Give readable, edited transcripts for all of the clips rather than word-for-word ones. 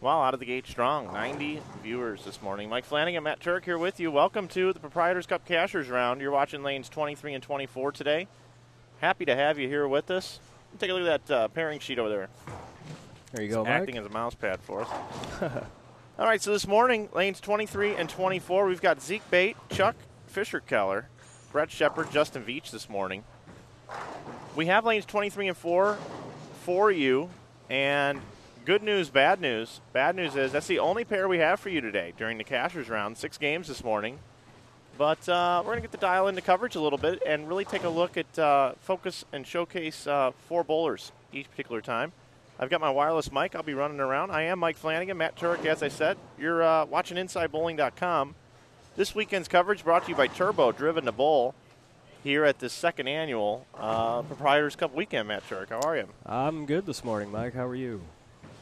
Wow, out of the gate strong. 90 viewers this morning. Mike Flanagan, Matt Turk here with you. Welcome to the Proprietors Cup Cashers Round. You're watching lanes 23 and 24 today. Happy to have you here with us. Take a look at that pairing sheet over there. There you go, It's Mike. acting as a mouse pad for us. All right, so this morning, lanes 23 and 24, we've got Zeke Bate, Chuck Fisher-Keller, Brett Shepard, Justin Veach this morning. We have lanes 23 and 4 for you, and good news, bad news. Bad news is that's the only pair we have for you today during the Cashers Round. 6 games this morning. But we're going to get the dial into coverage a little bit and really take a look at focus and showcase 4 bowlers each particular time. I've got my wireless mic. I'll be running around. I am Mike Flanagan, Matt Turek, as I said. You're watching InsideBowling.com. This weekend's coverage brought to you by Turbo, Driven to Bowl, here at the second annual Proprietors Cup weekend. Matt Turek, how are you? I'm good this morning, Mike. How are you?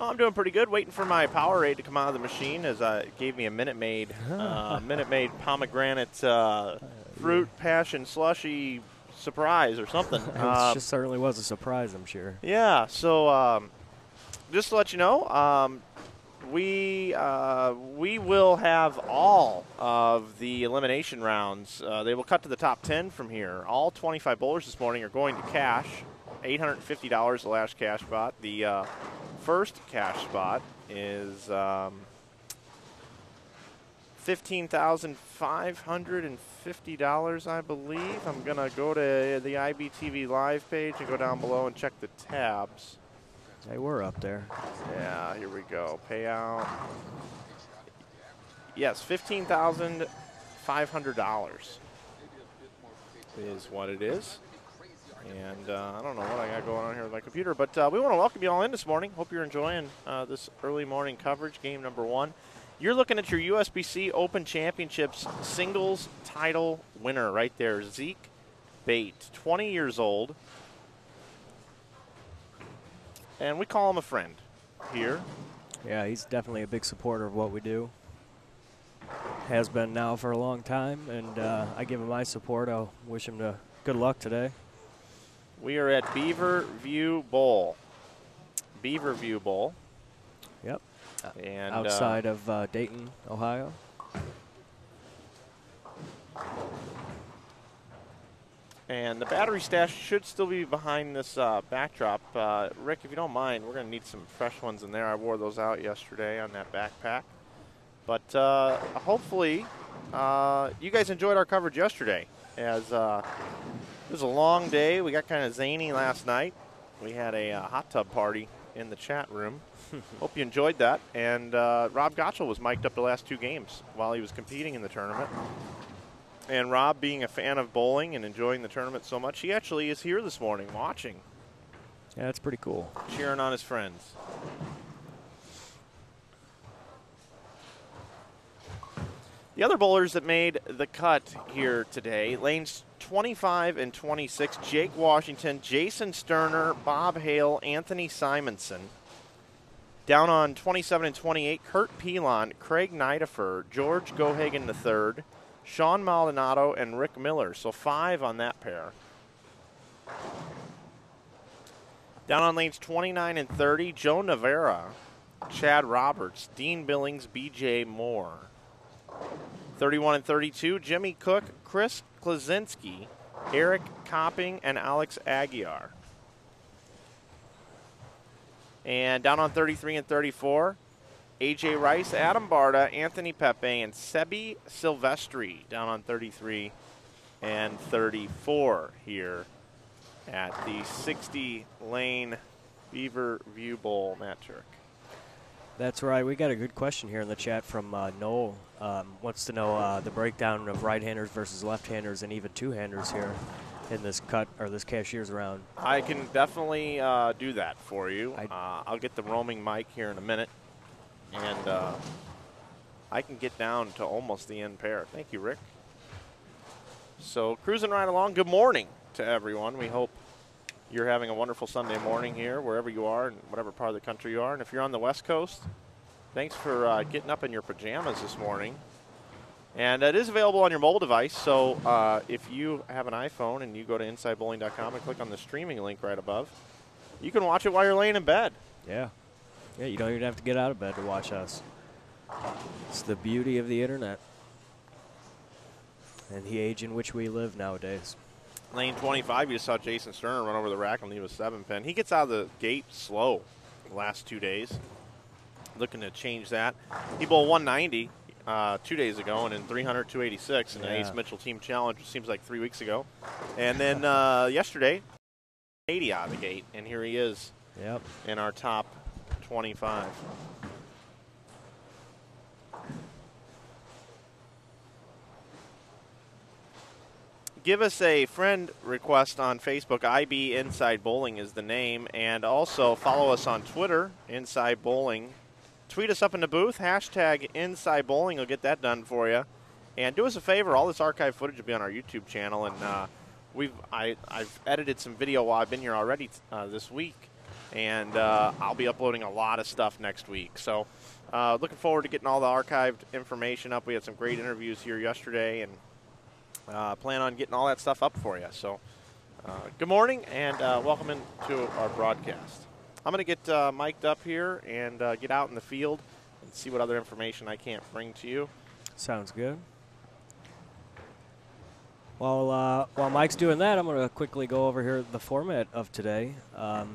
Oh, I'm doing pretty good. Waiting for my Powerade to come out of the machine as it gave me a Minute Maid pomegranate fruit passion slushy surprise or something. It just certainly was a surprise, I'm sure. Yeah, so just to let you know, we will have all of the elimination rounds. They will cut to the top 10 from here. All 25 bowlers this morning are going to cash. $850 the last cash spot. The first cash spot is $15,550, I believe. I'm going to go to the IBTV live page and go down below and check the tabs. They were up there. Yeah, here we go. Payout. Yes, $15,500 is what it is. And I don't know what I got going on here with my computer, but we want to welcome you all in this morning. Hope you're enjoying this early morning coverage, game number 1. You're looking at your USBC Open Championships singles title winner right there, Zeke Bate, 20 years old. And we call him a friend here. Yeah, he's definitely a big supporter of what we do. Has been now for a long time, and I give him my support. I'll wish him good luck today. We are at Beaver View Bowl. Beaver View Bowl. Yep. And outside of Dayton, Ohio. And the battery stash should still be behind this backdrop. Rick, if you don't mind, we're going to need some fresh ones in there. I wore those out yesterday on that backpack. But hopefully you guys enjoyed our coverage yesterday. As it was a long day. We got kind of zany last night. We had a hot tub party in the chat room. Hope you enjoyed that. And Rob Gottschall was mic'd up the last 2 games while he was competing in the tournament. And Rob, being a fan of bowling and enjoying the tournament so much, he actually is here this morning watching. Yeah, that's pretty cool. Cheering on his friends. The other bowlers that made the cut here today, lanes 25 and 26, Jake Washington, Jason Sterner, Bob Hale, Anthony Simonson. Down on 27 and 28, Kurt Pilon, Craig Nidifer, George Gohagen III, Sean Maldonado, and Rick Miller. So 5 on that pair. Down on lanes 29 and 30, Joe Navarra, Chad Roberts, Dean Billings, B.J. Moore. 31 and 32, Jimmy Cook, Chris Klaczynski, Eric Copping, and Alex Aguiar. And down on 33 and 34, A.J. Rice, Adam Barta, Anthony Pepe, and Sebby Silvestri down on 33 and 34 here at the 60-lane Beaver View Bowl. Matt Turk. That's right. We got a good question here in the chat from Noel. Wants to know the breakdown of right-handers versus left-handers and even two-handers here in this cut or this cashier's round. I can definitely do that for you. I'll get the roaming mic here in a minute, and I can get down to almost the end pair. Thank you, Rick. So cruising right along. Good morning to everyone. We hope you're having a wonderful Sunday morning here, wherever you are, in whatever part of the country you are. And if you're on the West Coast, thanks for getting up in your pajamas this morning. And it is available on your mobile device, so if you have an iPhone and you go to InsideBowling.com and click on the streaming link right above, you can watch it while you're laying in bed. Yeah. Yeah, you don't even have to get out of bed to watch us. It's the beauty of the internet and the age in which we live nowadays. Lane 25, you saw Jason Sterner run over the rack and leave a 7-pin. He gets out of the gate slow the last 2 days. Looking to change that. He bowled 190 2 days ago, and then 300, 286 in the Ace Mitchell Team Challenge, which seems like 3 weeks ago. And then yesterday, 80 out of the gate, and here he is in our top 25. Give us a friend request on Facebook. IB Inside Bowling is the name. And also follow us on Twitter, Inside Bowling. Tweet us up in the booth, hashtag Inside Bowling. We'll get that done for you. And do us a favor, all this archive footage will be on our YouTube channel. And I've edited some video while I've been here already this week. And I'll be uploading a lot of stuff next week. So looking forward to getting all the archived information up. We had some great interviews here yesterday, and plan on getting all that stuff up for you. So good morning and welcome into our broadcast. I'm going to get mic'd up here and get out in the field and see what other information I can't bring to you. Sounds good. Well, while Mike's doing that, I'm going to quickly go over here the format of today.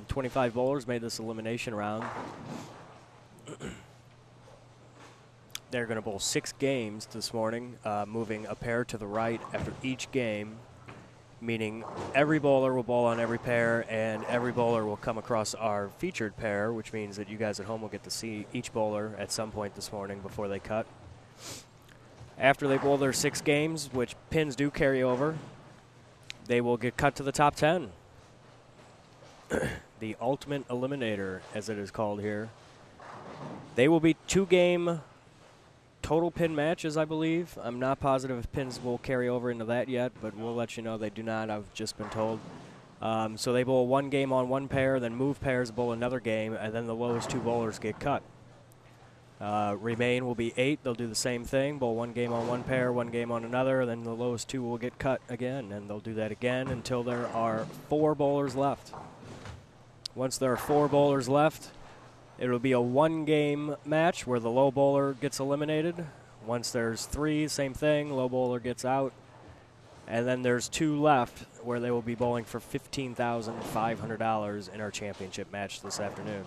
25 bowlers made this elimination round. They're going to bowl 6 games this morning, moving a pair to the right after each game, meaning every bowler will bowl on every pair, and every bowler will come across our featured pair, which means that you guys at home will get to see each bowler at some point this morning before they cut. After they bowl their 6 games, which pins do carry over, they will get cut to the top 10. The ultimate eliminator, as it is called here. They will be 2-game total pin matches, I believe. I'm not positive if pins will carry over into that yet, but we'll let you know they do not. I've just been told. So they bowl 1 game on 1 pair, then move pairs, bowl another game, and then the lowest 2 bowlers get cut. Remain will be 8. They'll do the same thing, bowl 1 game on 1 pair, 1 game on another, then the lowest 2 will get cut again, and they'll do that again until there are 4 bowlers left. Once there are 4 bowlers left, it'll be a 1-game match where the low bowler gets eliminated. Once there's 3, same thing, low bowler gets out. And then there's 2 left where they will be bowling for $15,500 in our championship match this afternoon.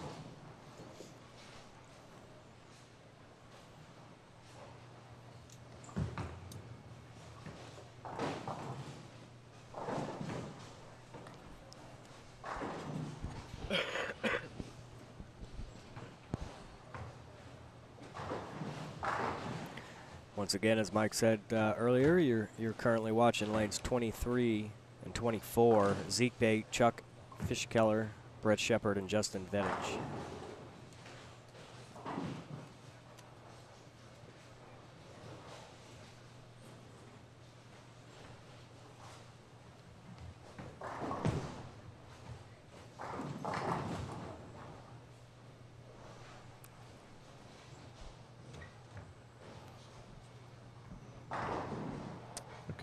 Once again, as Mike said earlier, you're currently watching lanes 23 and 24. Zeke Bate, Chuck Fishkeller, Brett Shepard, and Justin Veach.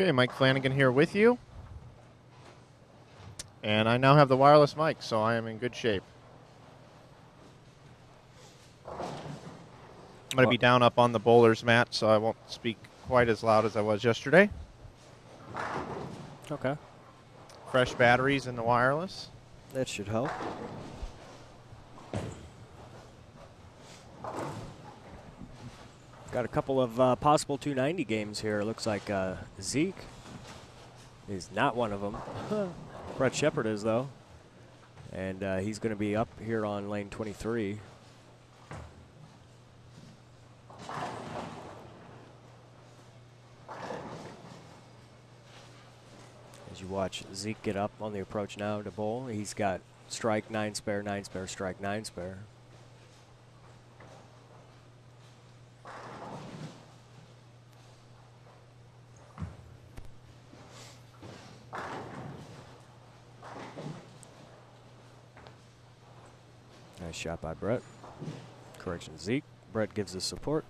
Okay, Mike Flanagan here with you. And I now have the wireless mic, so I am in good shape. I'm going to be down up on the bowler's mat, so I won't speak quite as loud as I was yesterday. Okay. Fresh batteries in the wireless. That should help. Got a couple of possible 290 games here. Looks like Zeke is not one of them. Brett Shepard is, though. And he's going to be up here on lane 23. As you watch Zeke get up on the approach now to bowl, he's got strike, 9 spare, 9 spare, strike, 9 spare. Nice shot by Brett. Correction, Zeke. Brett gives his support.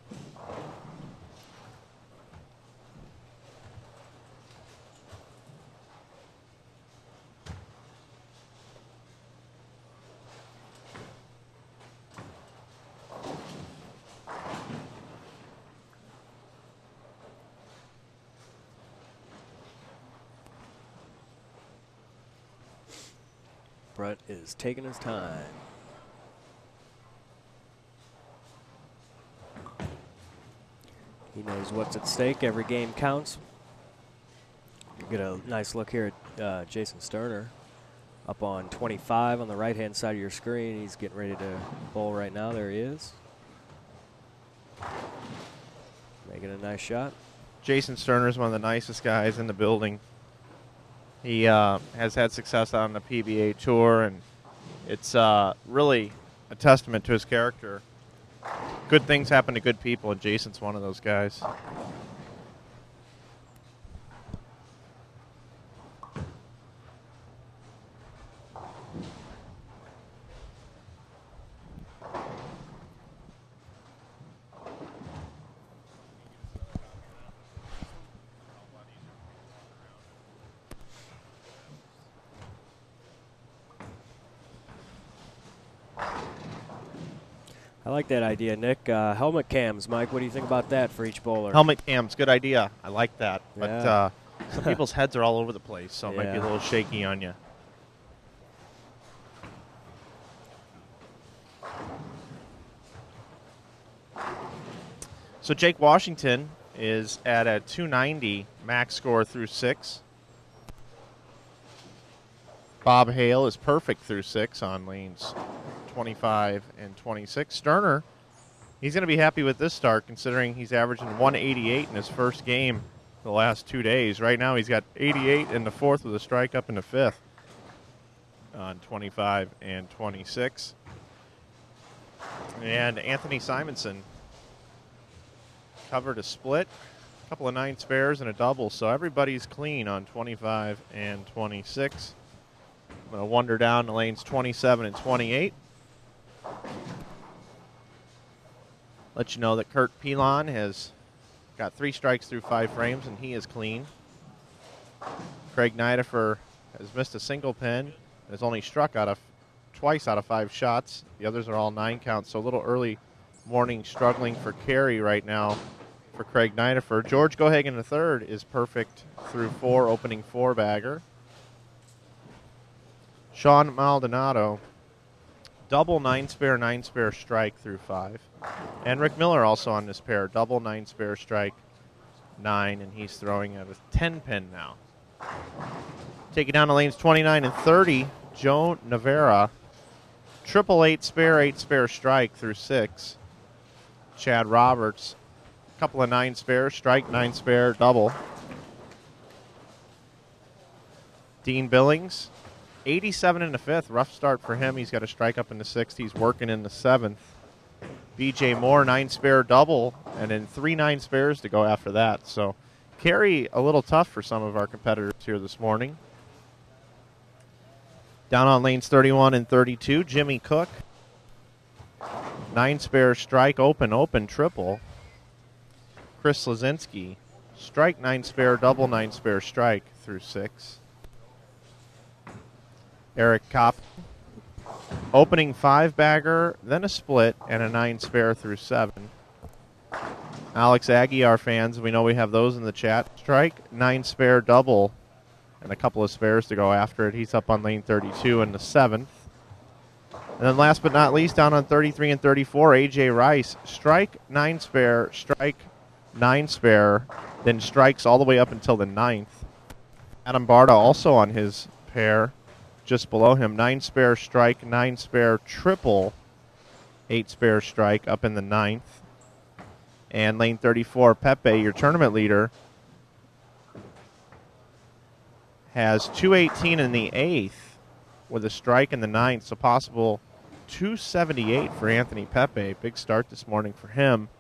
Brett is taking his time. He knows what's at stake. Every game counts. Get a nice look here at Jason Sterner. Up on 25 on the right-hand side of your screen. He's getting ready to bowl right now. There he is. Making a nice shot. Jason Sterner is one of the nicest guys in the building. He has had success on the PBA Tour, and it's really a testament to his character. Good things happen to good people, and Jason's one of those guys. I like that idea, Nick. Helmet cams, Mike. What do you think about that for each bowler? Helmet cams, good idea. I like that. Yeah. But some people's heads are all over the place, so it might be a Yeah. little shaky on you. So Jake Washington is at a 290 max score through 6. Bob Hale is perfect through 6 on lanes 25 and 26. Sterner, he's going to be happy with this start considering he's averaging 188 in his first game the last 2 days. Right now he's got 88 in the 4th with a strike up in the 5th on 25 and 26. And Anthony Simonson covered a split, a couple of 9 spares and a double, so everybody's clean on 25 and 26. I'm going to wander down to lanes 27 and 28. Let you know that Kurt Pilon has got 3 strikes through 5 frames, and he is clean. Craig Nidifer has missed a single pin and has only struck twice out of 5 shots. The others are all 9 counts, so a little early morning struggling for carry right now for Craig Nidifer. George Gohagen III is perfect through 4, opening 4-bagger. Sean Maldonado, double 9-spare, 9-spare strike through 5. And Rick Miller also on this pair, double 9-spare strike, 9, and he's throwing at a 10-pin now. Take it down to lanes 29 and 30. Joe Navarra, triple 8-spare, 8-spare strike through 6. Chad Roberts, a couple of 9-spare, strike, 9-spare, double. Dean Billings, 87 in the 5th. Rough start for him. He's got a strike up in the 6th. He's working in the 7th. B.J. Moore, 9-spare double, and then 3 9-spares to go after that. So carry a little tough for some of our competitors here this morning. Down on lanes 31 and 32, Jimmy Cook. 9-spare strike, open, triple. Chris Lazinski, strike, 9-spare, double, 9-spare strike through 6. Eric Kopp, opening 5-bagger, then a split, and a 9-spare through 7. Alex Aguiar fans, we know we have those in the chat. Strike, 9-spare double, and a couple of spares to go after it. He's up on lane 32 in the 7th. And then last but not least, down on 33 and 34, A.J. Rice, strike, 9-spare, strike, 9-spare, then strikes all the way up until the 9th. Adam Barta also on his pair. Just below him, 9-spare strike, 9-spare triple, 8-spare strike up in the 9th. And lane 34, Pepe, your tournament leader, has 218 in the 8th with a strike in the 9th, so possible 278 for Anthony Pepe. Big start this morning for him.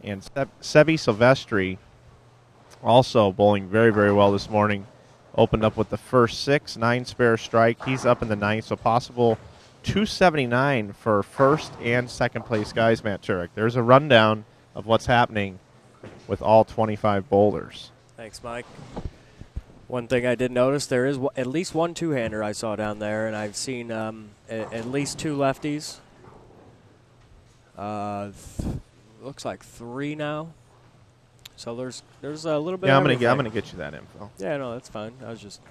And Sebby Silvestri also bowling very, very well this morning. Opened up with the first 6, 9-spare strike. He's up in the 9th, so possible 279 for first and second place guys, Matt Turek. There's a rundown of what's happening with all 25 bowlers. Thanks, Mike. One thing I did notice, there is at least one two-hander I saw down there, and I've seen at least 2 lefties. Looks like 3 now. So there's a little bit. Yeah, of I'm everything. gonna get you that info. Yeah, no, that's fine. I was just.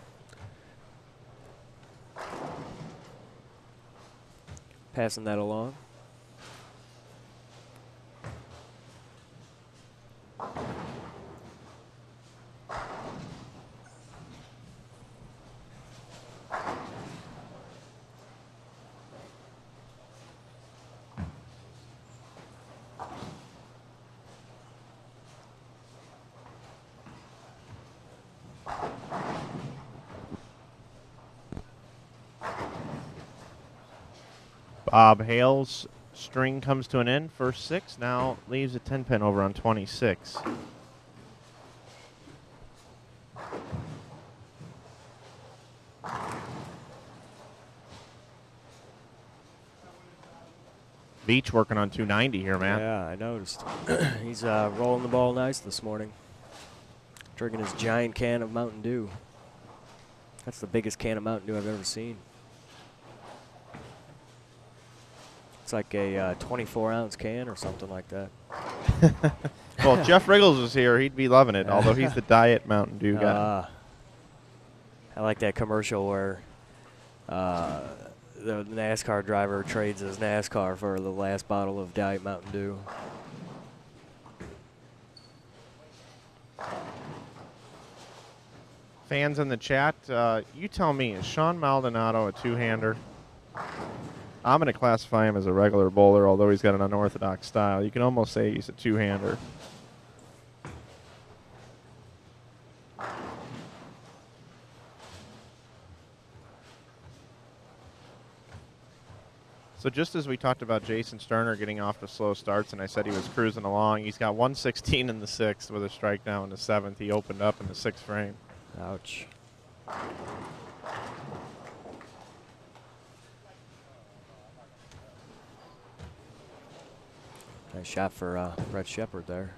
passing that along. Bob Hale's string comes to an end. First 6 now leaves a 10-pin over on 26. Veach working on 290 here, man. Yeah, I noticed. He's rolling the ball nice this morning. Drinking his giant can of Mountain Dew. That's the biggest can of Mountain Dew I've ever seen. It's like a 24-ounce can or something like that. Well, if Jeff Riggles was here, he'd be loving it, although he's the diet Mountain Dew guy. I like that commercial where the NASCAR driver trades his NASCAR for the last bottle of Diet Mountain Dew. Fans in the chat, you tell me, is Sean Maldonado a two-hander? I'm going to classify him as a regular bowler, although he's got an unorthodox style. You can almost say he's a two-hander. So just as we talked about Jason Sterner getting off to slow starts, and I said he was cruising along, he's got 116 in the 6th with a strike now in the 7th. He opened up in the 6th frame. Ouch. Nice shot for Brett Shepard there.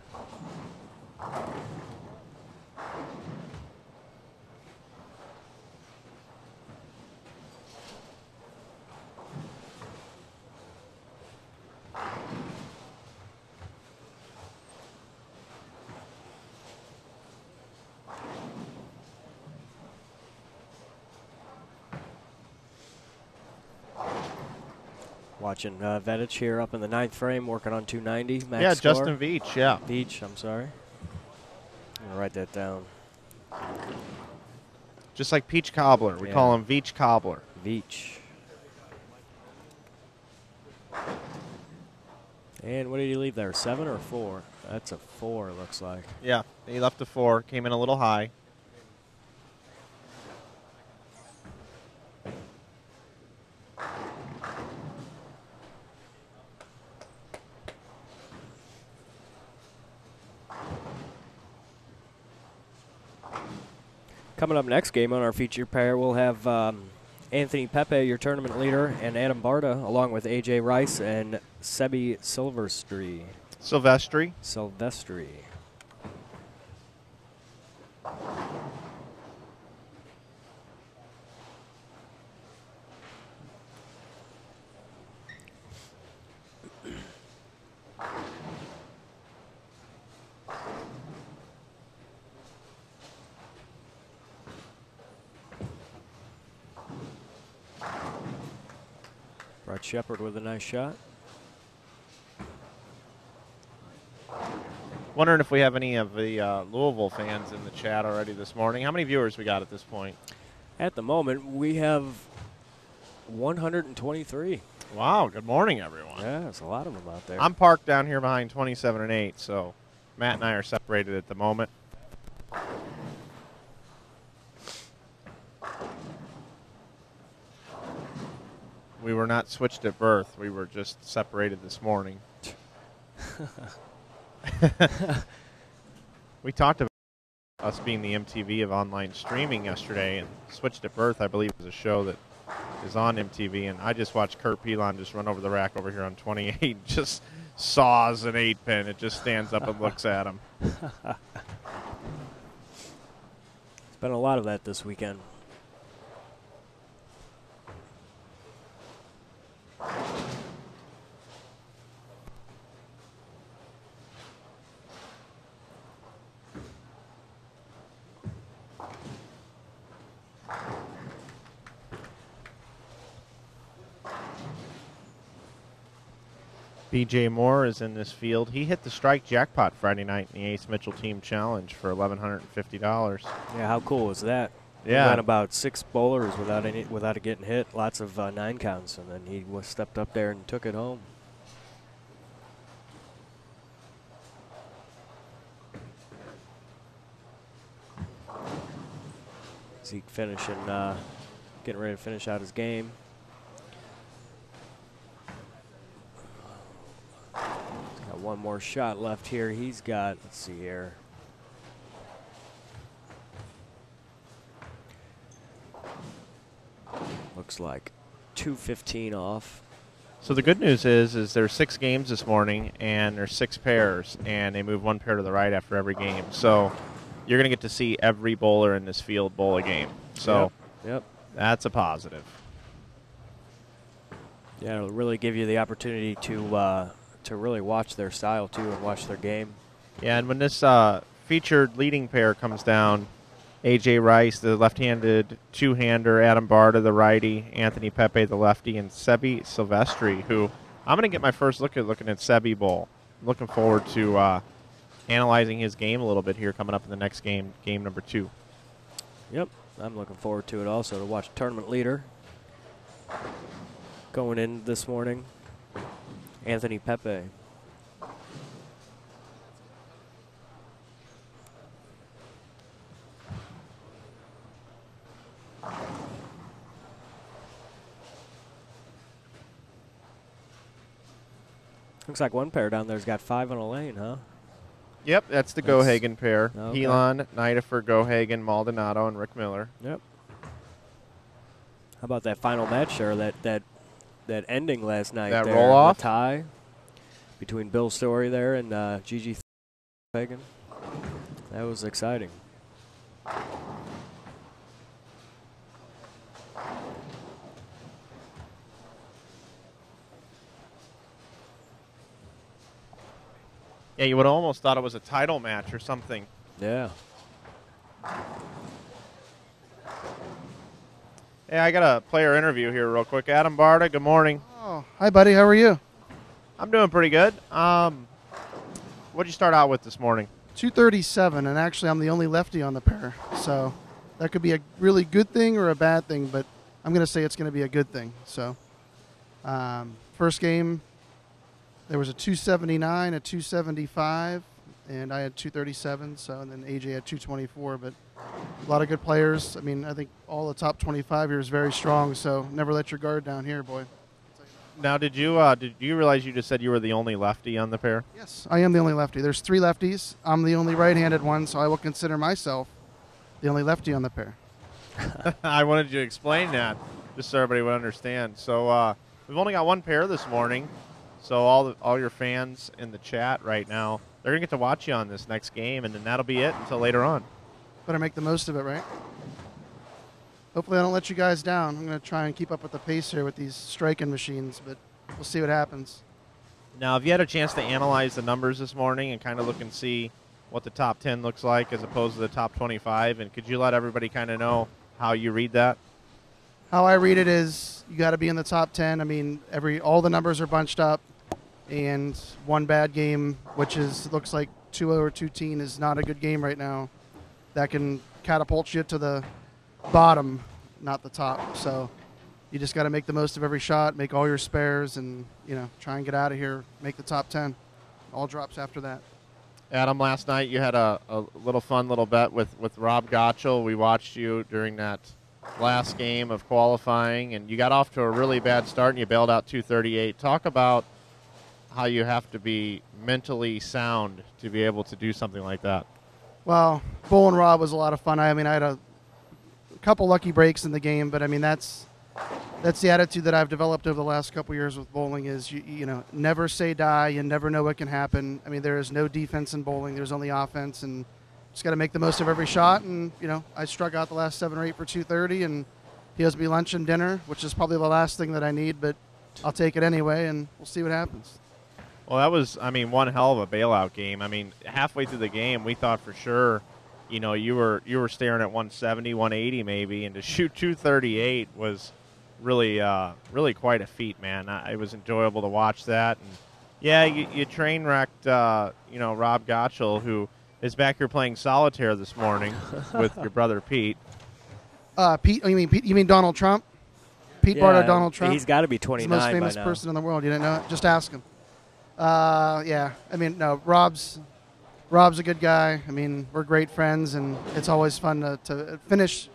Watching Veach here up in the 9th frame, working on 290. Max yeah, score. Justin Veach, yeah. Veach, I'm sorry. I'm going to write that down. Just like Peach Cobbler. We call him Veach Cobbler. Veach. And what did he leave there, 7 or 4? That's a 4, it looks like. Yeah, he left a 4, came in a little high. Coming up next game on our feature pair, we'll have Anthony Pepe, your tournament leader, and Adam Barta, along with A.J. Rice and Sebby Silvestri. Silvestri. Brett Shepard with a nice shot. Wondering if we have any of the Louisville fans in the chat already this morning. How many viewers we got at this point? At the moment, we have 123. Wow, good morning, everyone. Yeah, there's a lot of them out there. I'm parked down here behind 27 and 8, so Matt and I are separated at the moment. We were not switched at birth. We were just separated this morning. We talked about us being the MTV of online streaming yesterday, and Switched at Birth, I believe, is a show that is on MTV, and I just watched Kurt Pilon just run over the rack over here on 28, just saws an 8-pin. It just stands up and looks at him. There's been a lot of that this weekend. B.J. Moore is in this field. He hit the strike jackpot Friday night in the Ace Mitchell Team Challenge for $1,150. Yeah, how cool was that? Yeah. He went about 6 bowlers without it getting hit. Lots of 9 counts, and then he stepped up there and took it home. Zeke finishing, getting ready to finish out his game. He's got one more shot left here. He's got, let's see here. Looks like 2:15 off. So the good news is there's 6 games this morning, and there's 6 pairs, and they move 1 pair to the right after every game. So you're going to get to see every bowler in this field bowl a game. So yep. That's a positive. Yeah, it'll really give you the opportunity to really watch their style too and watch their game. Yeah, and when this featured leading pair comes down, A.J. Rice, the left-handed two-hander, Adam Barta, the righty, Anthony Pepe, the lefty, and Sebby Silvestri, who I'm going to get my first look at looking at Sebby Bowl. Looking forward to analyzing his game a little bit here coming up in the next game, game number 2. Yep, I'm looking forward to it also, to watch tournament leader going in this morning, Anthony Pepe. Looks like one pair down there's got 5 on a lane, huh? Yep, that's the Gohagen pair. Okay. Pilon, Nidifer, Gohagen, Maldonado, and Rick Miller. Yep. How about that final match, or that ending last night? That there, roll-off? the tie between Bill Story there and Gigi Hagen. That was exciting. Yeah, you would have almost thought it was a title match or something. Yeah. Hey, I got a player interview here real quick. Adam Barta, good morning. Oh, hi, buddy. How are you? I'm doing pretty good. What'd you start out with this morning? 237, and actually I'm the only lefty on the pair. So that could be a really good thing or a bad thing, but I'm going to say it's going to be a good thing. So first game, there was a 279, a 275, and I had 237, and then AJ had 224, but a lot of good players. I mean, I think all the top 25 here is very strong, so never let your guard down here, boy. Now, did you realize you just said you were the only lefty on the pair? Yes, I am the only lefty. There's 3 lefties. I'm the only right-handed one, so I will consider myself the only lefty on the pair. I wanted you to explain that just so everybody would understand. So we've only got 1 pair this morning, so all your fans in the chat right now, they're going to get to watch you on this next game, and then that'll be it until later on. Better make the most of it, right? Hopefully I don't let you guys down. I'm going to try and keep up with the pace here with these striking machines, but we'll see what happens. Now, have you had a chance to analyze the numbers this morning and kind of look and see what the top 10 looks like as opposed to the top 25? And could you let everybody kind of know how you read that? How I read it is you got to be in the top 10. I mean, all the numbers are bunched up, and one bad game, which looks like 2-0 or 2-10 is not a good game right now. That can catapult you to the bottom, not the top. So you just got to make the most of every shot, make all your spares, and try and get out of here, make the top 10. All drops after that. Adam, last night you had a fun little bet with Rob Gottschall. We watched you during that last game of qualifying, and you got off to a really bad start and you bailed out 238. Talk about how you have to be mentally sound to be able to do something like that. Well, bowling Rob was a lot of fun. I mean, I had a couple lucky breaks in the game, but I mean that's the attitude that I've developed over the last couple years with bowling is you never say die. You never know what can happen. I mean, there is no defense in bowling. There's only offense, and just got to make the most of every shot. And I struck out the last 7 or 8 for 230, and he owes me lunch and dinner, which is probably the last thing that I need, but I'll take it anyway, and we'll see what happens. Well, that was, one hell of a bailout game. I mean, halfway through the game, we thought for sure, you were staring at 170, 180 maybe, and to shoot 238 was really quite a feat, man. It was enjoyable to watch that, and Yeah, you train wrecked, Rob Gottschall, who is back here playing solitaire this morning with your brother Pete. Pete? You mean Donald Trump? Pete Barta, Donald Trump. He's got to be He's 29 the most famous by now. person in the world. You didn't know it? Just ask him. Yeah. No. Rob's a good guy. We're great friends, and it's always fun to finish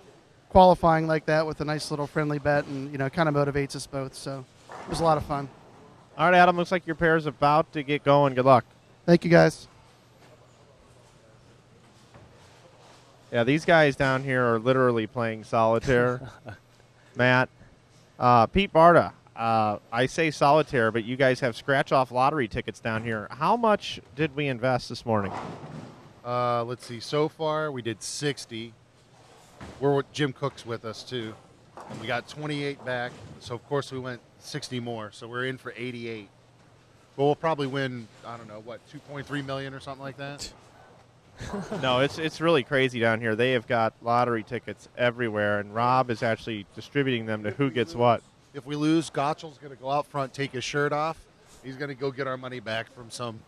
qualifying like that with a nice little friendly bet, and kind of motivates us both. So it was a lot of fun. All right, Adam. Looks like your pair's about to get going. Good luck. Thank you, guys. Yeah, these guys down here are literally playing solitaire. Matt, Pete Barta. I say solitaire, but you guys have scratch-off lottery tickets down here. How much did we invest this morning? Let's see. So far, we did 60. We're with Jim Cook's with us, too. And we got 28 back. So, of course, we went 60 more. So we're in for 88. But we'll probably win, I don't know, what, $2.3 million or something like that? No, it's really crazy down here. They have got lottery tickets everywhere, and Rob is actually distributing them to who gets what. If we lose, Gottschall's going to go out front, take his shirt off. He's going to go get our money back from some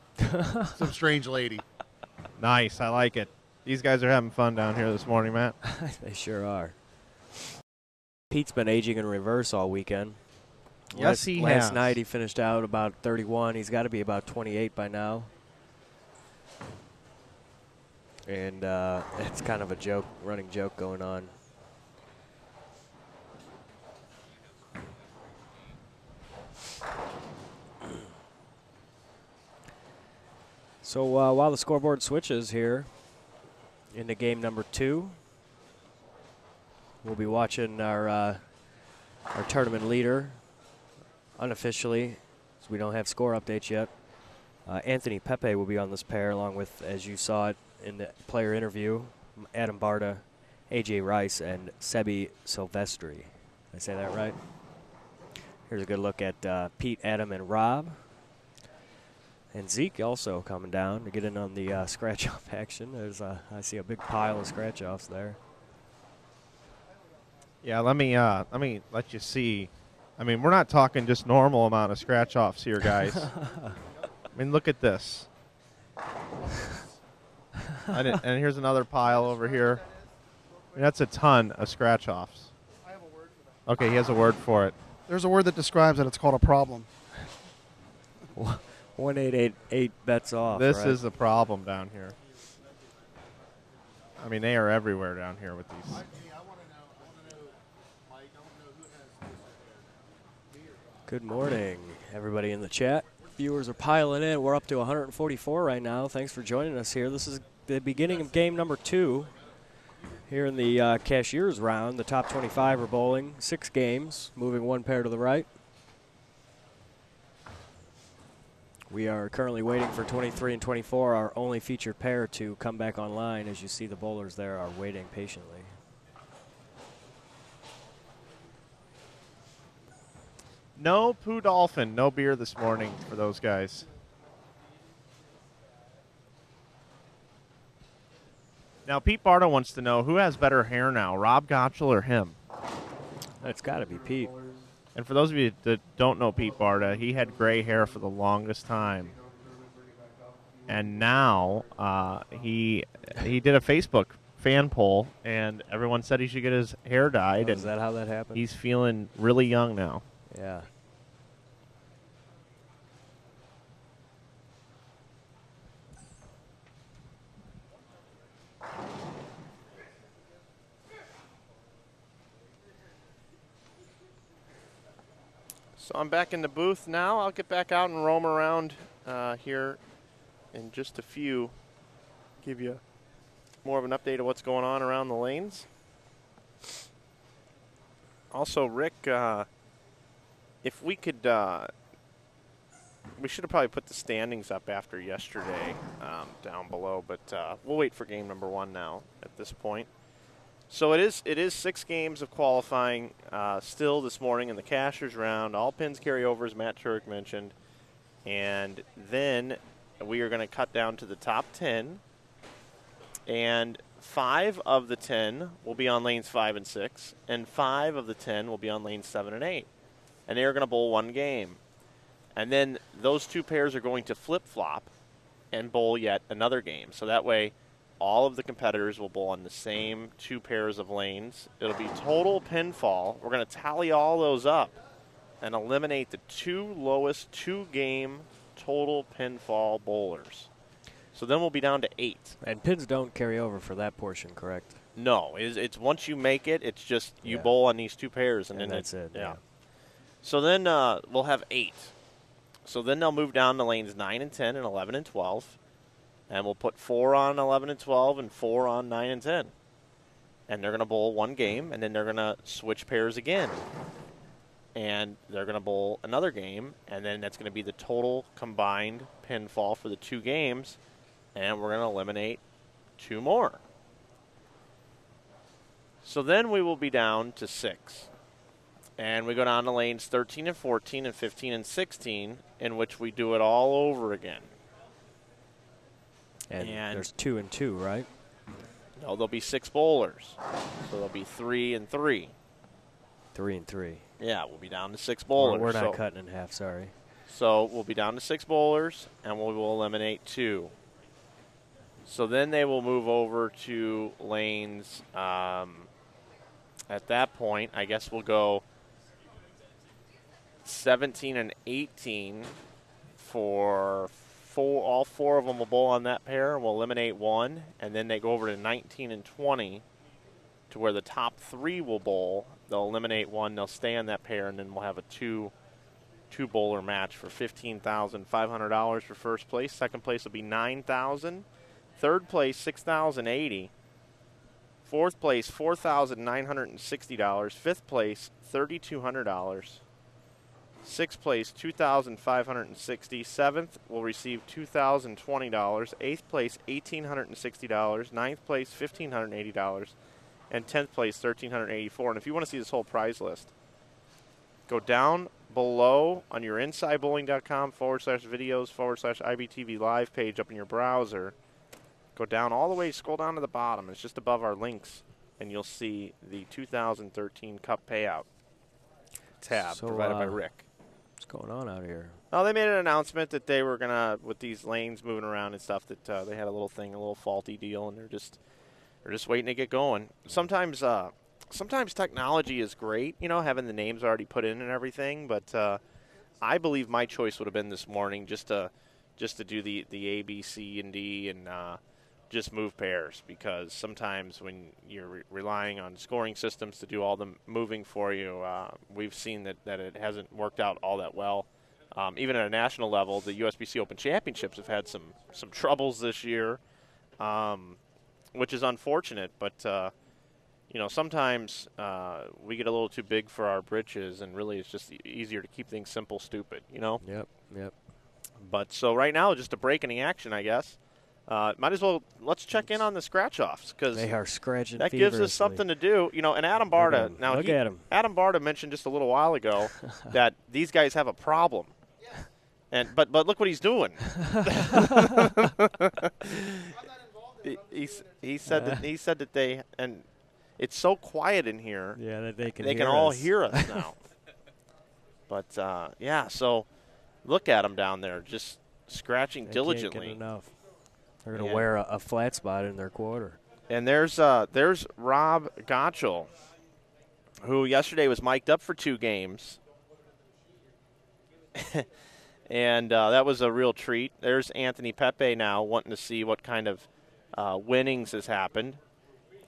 strange lady. Nice. I like it. These guys are having fun down here this morning, Matt. They sure are. Pete's been aging in reverse all weekend. Yes, he has. Last night he finished out about 31. He's got to be about 28 by now. And it's kind of a running joke going on. So while the scoreboard switches here into game number 2, we'll be watching our tournament leader unofficially, so we don't have score updates yet. Anthony Pepe will be on this pair, along with, as you saw it in the player interview, Adam Barta, AJ Rice, and Sebby Silvestri. Did I say that right? Here's a good look at Pete, Adam, and Rob. And Zeke also coming down to get in on the scratch-off action. I see a big pile of scratch-offs there. Yeah, let me let you see. We're not talking just normal amount of scratch-offs here, guys. Look at this. And here's another pile over here. That's a ton of scratch-offs. I have a word for that. Okay, he has a word for it. There's a word that describes it. It's called a problem. 1888 bets off. This right? is a problem down here. They are everywhere down here with these. Good morning, everybody in the chat. Viewers are piling in. We're up to 144 right now. Thanks for joining us here. This is the beginning of game number 2 here in the Cashiers round. The top 25 are bowling 6 games, moving 1 pair to the right. We are currently waiting for 23 and 24, our only featured pair, to come back online. As you see, the bowlers there are waiting patiently. No Pooh Dolphin, no beer this morning for those guys. Now, Pete Barta wants to know, who has better hair now, Rob Gottschall or him? It's got to be Pete. And for those of you that don't know Pete Barta, he had gray hair for the longest time. And now he did a Facebook fan poll, and everyone said he should get his hair dyed. Oh, is that how that happened? He's feeling really young now. Yeah. So I'm back in the booth now. I'll get back out and roam around here in just a few. Give you more of an update of what's going on around the lanes. Also, Rick, if we could, we should have probably put the standings up after yesterday down below, but we'll wait for game number 1 now at this point. So it is 6 games of qualifying still this morning in the Cashers round. All pins carry over, as Matt Turek mentioned. And then we are going to cut down to the top 10. And 5 of the 10 will be on lanes 5 and 6. And 5 of the 10 will be on lanes 7 and 8. And they are going to bowl 1 game. And then those two pairs are going to flip-flop and bowl yet another game. So that way all of the competitors will bowl on the same two pairs of lanes. It'll be total pinfall. We're going to tally all those up and eliminate the two lowest two-game total pinfall bowlers. So then we'll be down to 8. And pins don't carry over for that portion, correct? No, it's once you make it, it's just you bowl on these two pairs, and then that's it. Yeah. So then we'll have 8. So then they'll move down to lanes 9 and 10 and 11 and 12, and we'll put 4 on 11 and 12 and 4 on 9 and 10. And they're going to bowl one game, and then they're going to switch pairs again. And they're going to bowl another game, and then that's going to be the total combined pinfall for the two games, and we're going to eliminate 2 more. So then we will be down to 6. And we go down to lanes 13 and 14 and 15 and 16, in which we do it all over again. And there's 2 and 2, right? No, there'll be 6 bowlers. So there'll be 3 and 3. 3 and 3. Yeah, we'll be down to 6 bowlers. We're not cutting in half, sorry. So we'll be down to 6 bowlers, and we will eliminate 2. So then they will move over to lanes. At that point, I guess we'll go 17 and 18 for all 4 of them will bowl on that pair, and we'll eliminate 1, and then they go over to 19 and 20 to where the top 3 will bowl. They'll eliminate 1, they'll stay on that pair, and then we'll have a two bowler match for $15,500 for first place. Second place will be $9,000. Third place, $6,080. Fourth place, $4,960. Fifth place, $3,200. Sixth place, $2,560. Seventh will receive $2,020. Eighth place, $1,860. Ninth place, $1,580. And 10th place, $1,384. And if you want to see this whole prize list, go down below on your insidebowling.com/videos/IBTV live page up in your browser. Go down all the way, scroll down to the bottom. It's just above our links, and you'll see the 2013 Cup Payout tab provided by Rick. What's going on out here? Oh, they made an announcement that they were going to, with these lanes moving around and stuff, that they had a little faulty deal, and they're just waiting to get going. Sometimes technology is great, having the names already put in and everything, but I believe my choice would have been this morning just to do the A, B, C, and D and just move pairs, because sometimes when you're relying on scoring systems to do all the moving for you, we've seen that it hasn't worked out all that well. Even at a national level, the USBC Open Championships have had some troubles this year, which is unfortunate, but sometimes we get a little too big for our britches, and really it's just easier to keep things simple, stupid, Yep. But so right now, just a break in the action, I guess. Might as well, let's check in on the scratch-offs, because they are scratching that gives us something to do. And Adam Barta, look at him. Adam Barta mentioned just a little while ago that these guys have a problem. But look what he's doing. he said that they, and it's so quiet in here. Yeah, that they can all hear us now. But so look at them down there, just scratching diligently. Can't get enough. They're going to wear a flat spot in their quarter. And there's Rob Gottschall, who yesterday was mic'd up for 2 games. And that was a real treat. There's Anthony Pepe now wanting to see what kind of winnings has happened.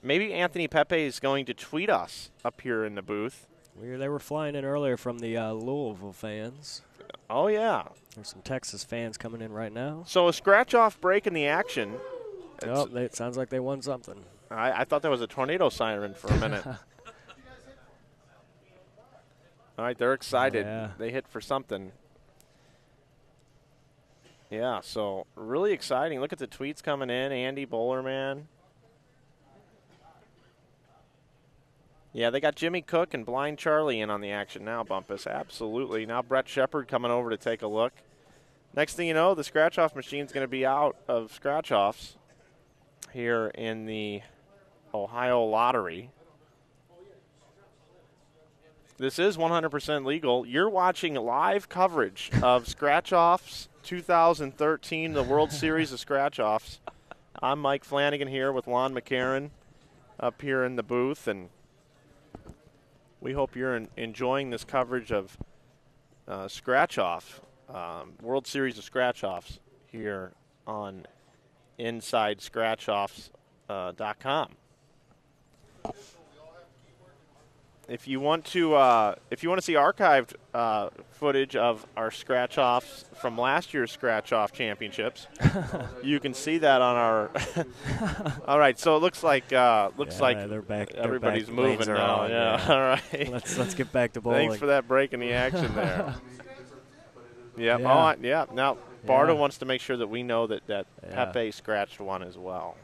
Maybe Anthony Pepe is going to tweet us up here in the booth. They were flying in earlier from the Louisville fans. Oh, yeah. There's some Texas fans coming in right now. So a scratch-off break in the action. Oh, it sounds like they won something. I thought that was a tornado siren for a minute. All right, they're excited. Yeah. They hit for something. Yeah, so really exciting. Look at the tweets coming in. Andy Bowlerman. Yeah, they got Jimmy Cook and Blind Charlie in on the action now, Bumpus. Absolutely. Now Brett Shepard coming over to take a look. Next thing you know, the scratch-off machine's going to be out of scratch-offs here in the Ohio Lottery. This is 100% legal. You're watching live coverage of Scratch-Offs 2013, the World Series of Scratch-Offs. I'm Mike Flanagan here with Lon McCarron up here in the booth, and we hope you're enjoying this coverage of Scratch-Off, World Series of Scratch-Offs here on InsideScratchOffs.com. If you want to see archived footage of our scratch-offs from last year's scratch-off championships, you can see that on our. All right, so it looks like they're back. Everybody's back. moving now. On, yeah, all right. Let's get back to bowling. Thanks for that break in the action there. Yep. Yeah. Oh, yeah. Now Barta wants to make sure that we know that Pepe scratched one as well.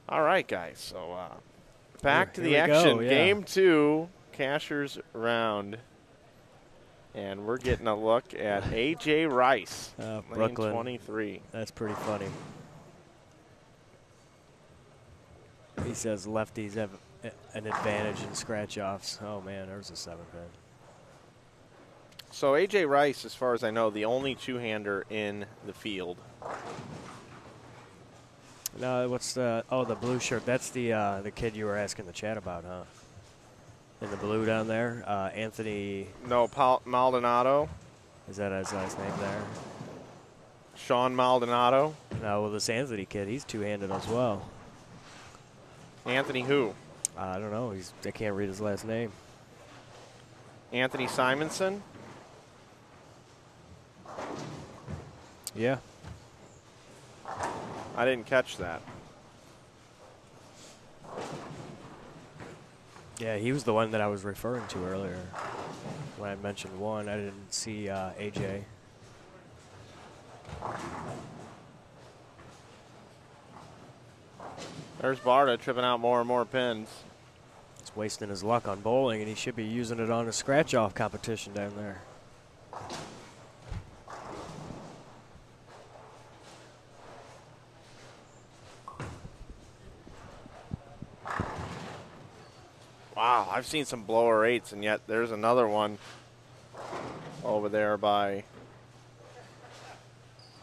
All right, guys. So back to the action. Game 2, Cashers round. And we're getting a look at A.J. Rice, Brooklyn. 23. That's pretty funny. He says lefties have an advantage in scratch-offs. Oh, man, there's a 7-pin. So A.J. Rice, as far as I know, the only two-hander in the field. No, what's the blue shirt? That's the kid you were asking the chat about, huh? In the blue down there, Anthony. No, Maldonado. Is that his last name there? Sean Maldonado. No, well, this Anthony kid, he's two-handed as well. Anthony who? I don't know. I can't read his last name. Anthony Simonson. Yeah. I didn't catch that. Yeah, he was the one that I was referring to earlier. When I mentioned one, I didn't see AJ. There's Barta tripping out more and more pins. He's wasting his luck on bowling, and he should be using it on a scratch-off competition down there. Wow, I've seen some blower 8s, and yet there's another one over there by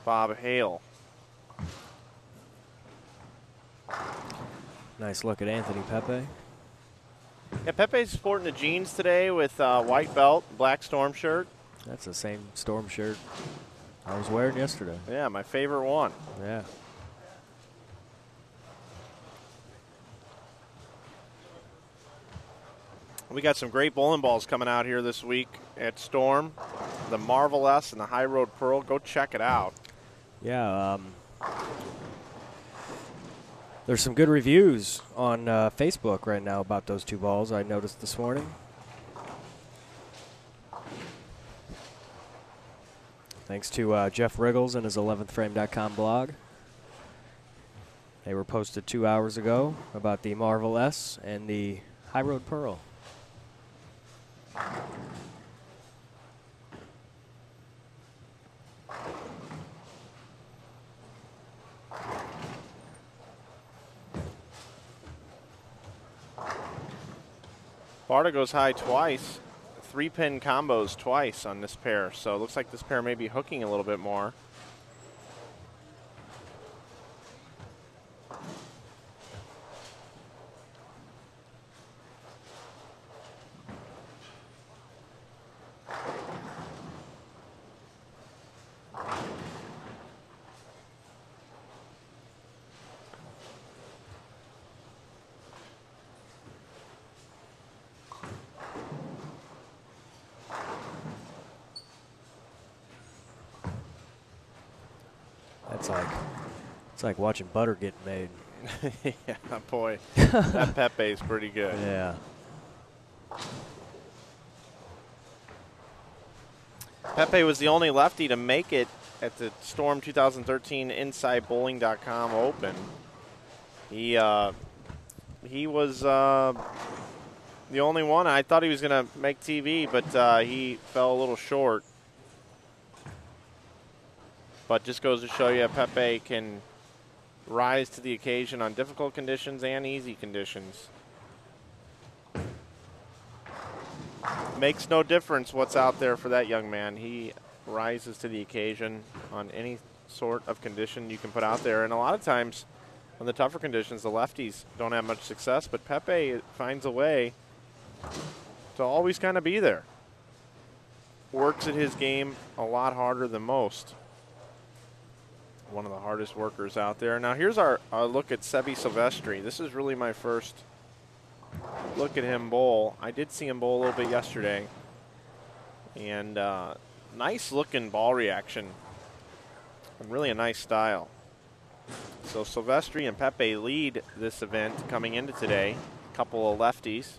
Bob Hale. Nice look at Anthony Pepe. Yeah, Pepe's sporting the jeans today with white belt, black Storm shirt. That's the same Storm shirt I was wearing yesterday. Yeah, my favorite one. Yeah. We got some great bowling balls coming out here this week at Storm. The Marvel S and the High Road Pearl. Go check it out. Yeah. There's some good reviews on Facebook right now about those two balls I noticed this morning. Thanks to Jeff Riggles and his 11thframe.com blog. They were posted 2 hours ago about the Marvel S and the High Road Pearl. Barta goes high twice. 3-pin combos twice on this pair. So it looks like this pair may be hooking a little bit more. It's like watching butter get made. Yeah, boy. That Pepe's pretty good. Yeah. Pepe was the only lefty to make it at the Storm 2013 InsideBowling.com Open. He was the only one. I thought he was going to make TV, but he fell a little short. But just goes to show you Pepe can rise to the occasion on difficult conditions and easy conditions. makes no difference what's out there for that young man. He rises to the occasion on any sort of condition you can put out there. And a lot of times on the tougher conditions, the lefties don't have much success, but Pepe finds a way to always kind of be there. Works at his game a lot harder than most. One of the hardest workers out there. Now here's our look at Sebby Silvestri. This is really my first look at him bowl. I did see him bowl a little bit yesterday. And nice looking ball reaction. And really a nice style. So Silvestri and Pepe lead this event coming into today. A couple of lefties.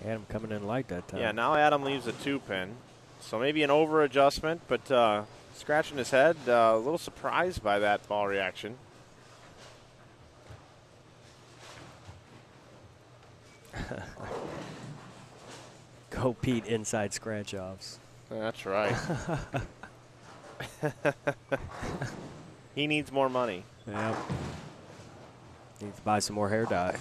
Adam coming in light that time. Yeah, now Adam leaves a 2-pin. So maybe an over adjustment, but scratching his head, a little surprised by that ball reaction. Go Pete inside scratch offs. That's right. He needs more money. Yep. Needs to buy some more hair dye.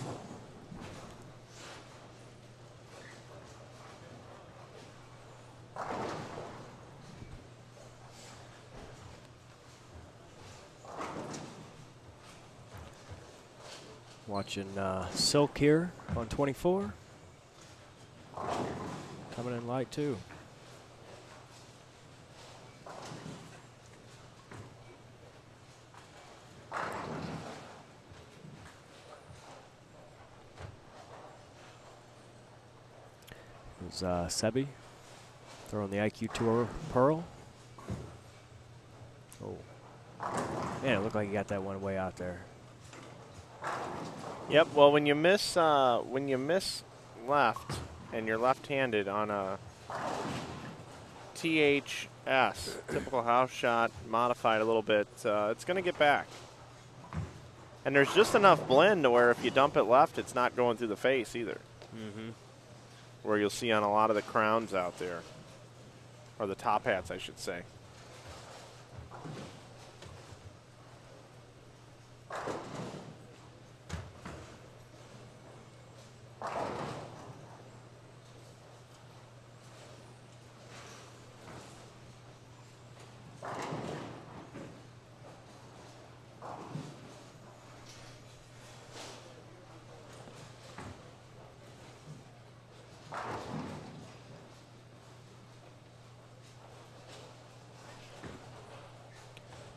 Watching Silk here on 24. Coming in light too. There's Sebby throwing the IQ Tour Pearl. Oh. Man, it looked like he got that one way out there. Yep. Well, when you miss left and you're left-handed on a THS, typical house shot, modified a little bit, it's going to get back. And there's just enough blend to where if you dump it left, it's not going through the face either. Mm-hmm. Where you'll see on a lot of the crowns out there, or the top hats, I should say.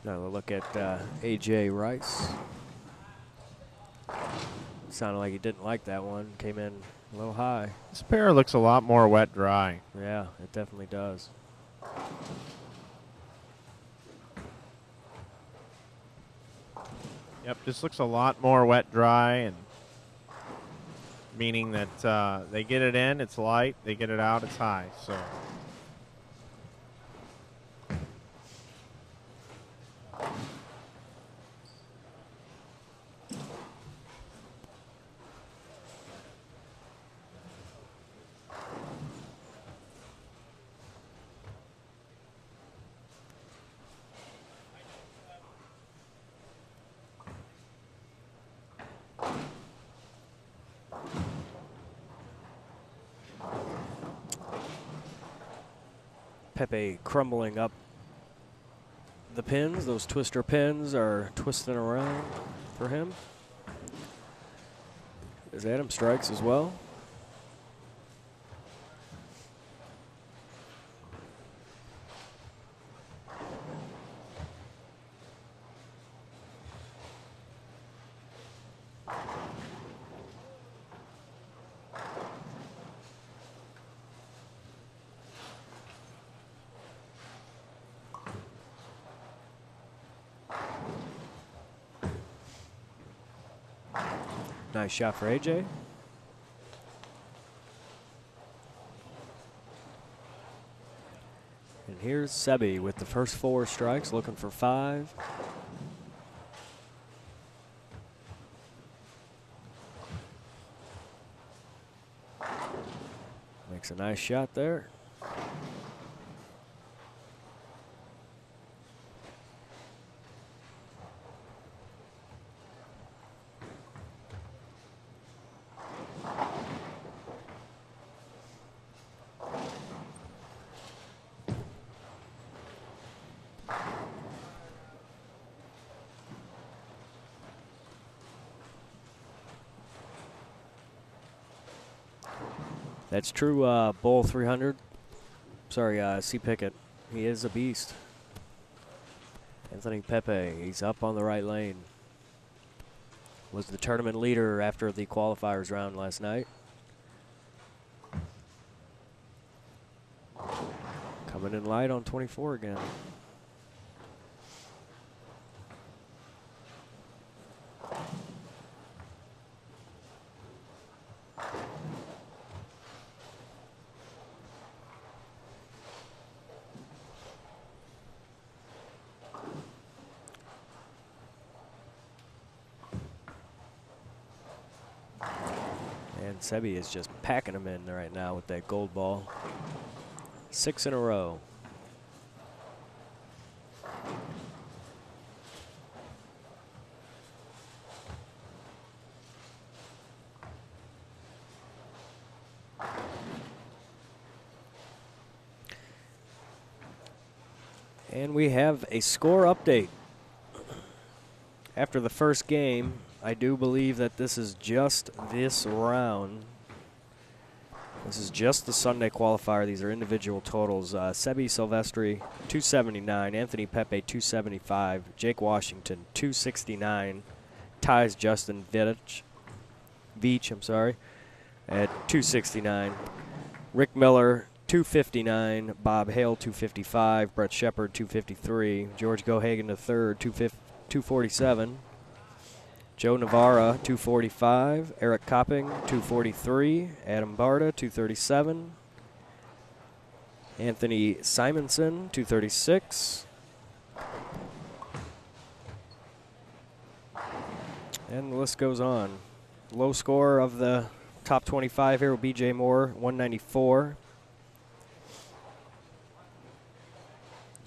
Now we'll look at AJ Rice. Sounded like he didn't like that one. Came in a little high. This pair looks a lot more wet-dry. Yeah, it definitely does. Yep, this looks a lot more wet-dry, and meaning that they get it in, it's light. They get it out, it's high. So. Pepe crumbling up the pins. Those twister pins are twisting around for him. As Adam strikes as well. Nice shot for AJ. And here's Sebby with the first 4 strikes, looking for 5. Makes a nice shot there. That's true, Bull 300. Sorry, C. Pickett. He is a beast. Anthony Pepe, he's up on the right lane. Was the tournament leader after the qualifiers round last night. Coming in light on 24 again. And Sebby is just packing them in right now with that gold ball. 6 in a row. And we have a score update. After the first game, I do believe that this is just this round. This is just the Sunday qualifier. These are individual totals. Sebby Silvestri, 279. Anthony Pepe, 275. Jake Washington, 269. Ties Justin Veach, I'm sorry, at 269. Rick Miller, 259. Bob Hale, 255. Brett Shepard, 253. George Gohagen III, 247. Joe Navarra, 245. Eric Copping, 243. Adam Barta, 237. Anthony Simonson, 236. And the list goes on. Low score of the top 25 here with BJ Moore, 194.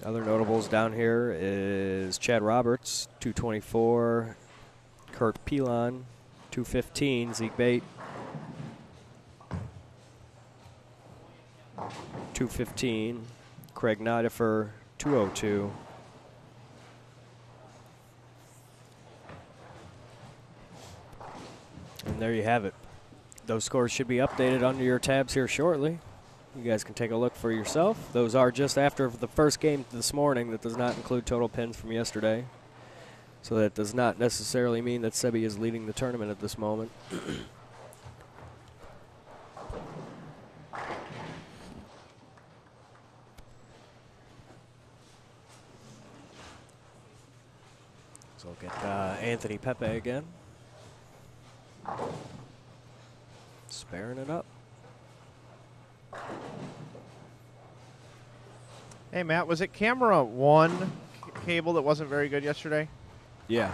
Other notables down here is Chad Roberts, 224. Kurt Pilon, 215. Zeke Bate, 215. Craig Nodifer, 202. And there you have it. Those scores should be updated under your tabs here shortly. You guys can take a look for yourself. Those are just after the first game this morning. That does not include total pins from yesterday. So that does not necessarily mean that Sebby is leading the tournament at this moment. So we'll get Anthony Pepe again. Sparing it up. Hey, Matt, was it camera 1 cable that wasn't very good yesterday? Yeah.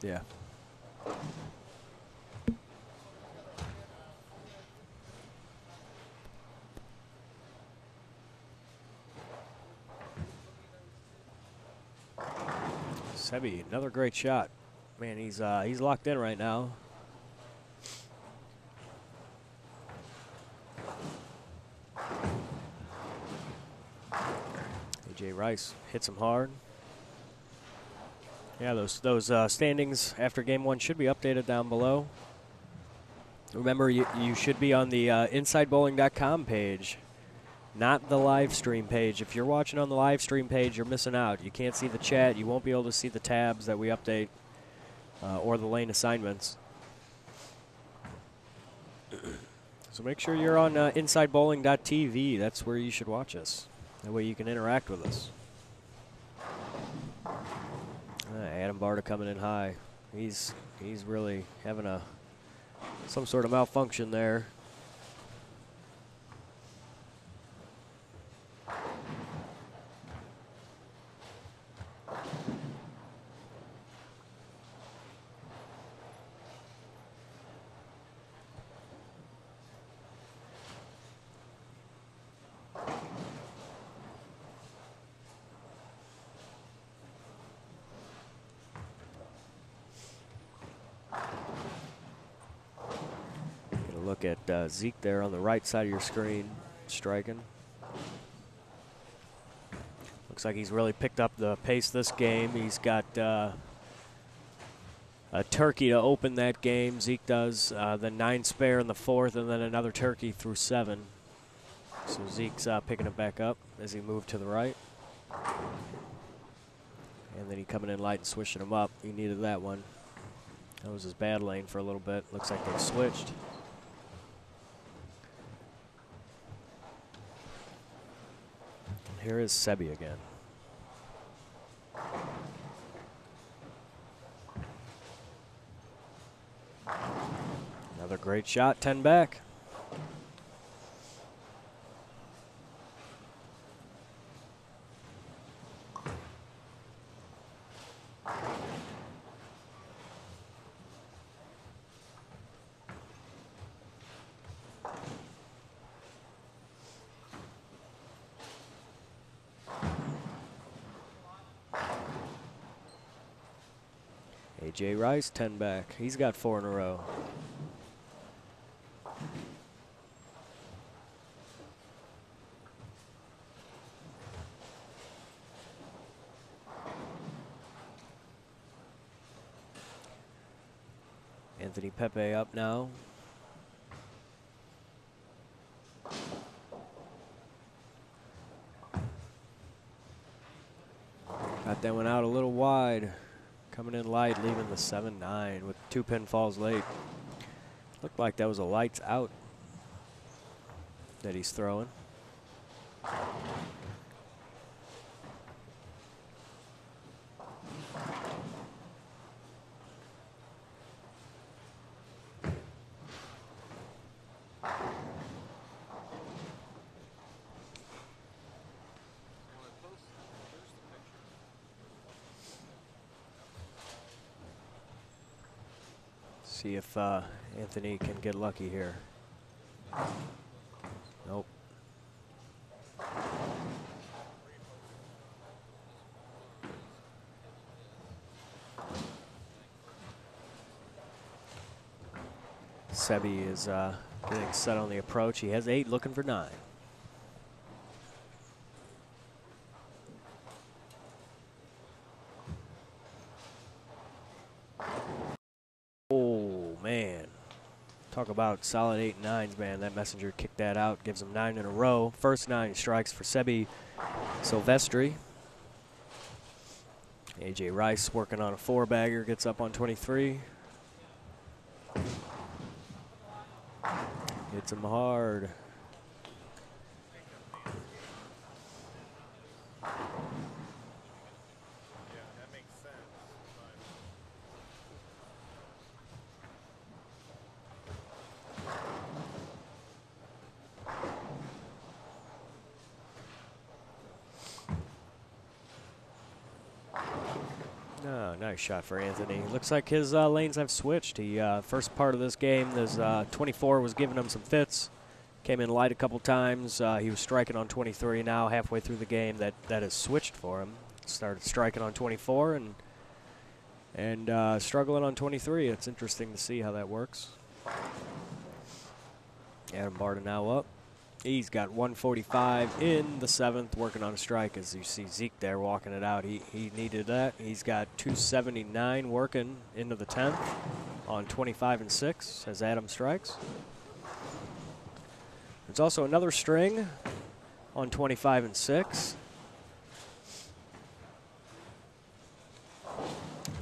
Yeah. Sebby, another great shot. Man, he's locked in right now. AJ Rice hits him hard. Yeah, those standings after game 1 should be updated down below. Remember, you should be on the InsideBowling.com page, not the live stream page. If you're watching on the live stream page, you're missing out. You can't see the chat. You won't be able to see the tabs that we update or the lane assignments. So make sure you're on InsideBowling.tv. That's where you should watch us. That way you can interact with us. Adam Barta coming in high. He's really having some sort of malfunction there. Look at Zeke there on the right side of your screen, striking. Looks like he's really picked up the pace this game. He's got a turkey to open that game. Zeke does. Then 9 spare in the 4th, and then another turkey through 7. So Zeke's picking it back up as he moved to the right. And then he coming in light and switching him up. He needed that one. That was his bad lane for a little bit. Looks like they switched. And here is Sebby again. Another great shot, 10 back. A.J. Rice, 10 back. He's got 4 in a row. Anthony Pepe up now. Got that one out a little wide. Coming in light, leaving the 7-9 with 2 pinfalls late. Looked like that was a lights out that he's throwing. See if Anthony can get lucky here. Nope. Sebby is getting set on the approach. He has 8, looking for 9. Oh, man. Talk about solid 8 and 9s, man. That messenger kicked that out, gives him 9 in a row. First 9 strikes for Sebby Silvestri. A.J. Rice working on a 4-bagger, gets up on 23. Hits him hard. Oh, nice shot for Anthony. Looks like his lanes have switched. He first part of this game, his 24 was giving him some fits. Came in light a couple times. He was striking on 23. Now halfway through the game, that has switched for him. Started striking on 24 and struggling on 23. It's interesting to see how that works. Adam Barta now up. He's got 145 in the 7th, working on a strike as you see Zeke there walking it out. He needed that. He's got 279 working into the 10th on 25 and 6 as Adam strikes. There's also another string on 25 and 6.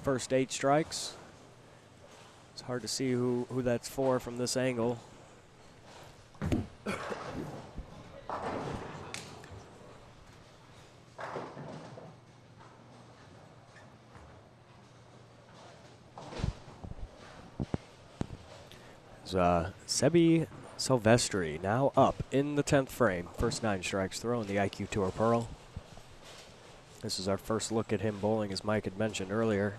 First 8 strikes. It's hard to see who that's for from this angle. Sebby Silvestri now up in the 10th frame. First 9 strikes, throwing the IQ Tour Pearl. This is our first look at him bowling, as Mike had mentioned earlier.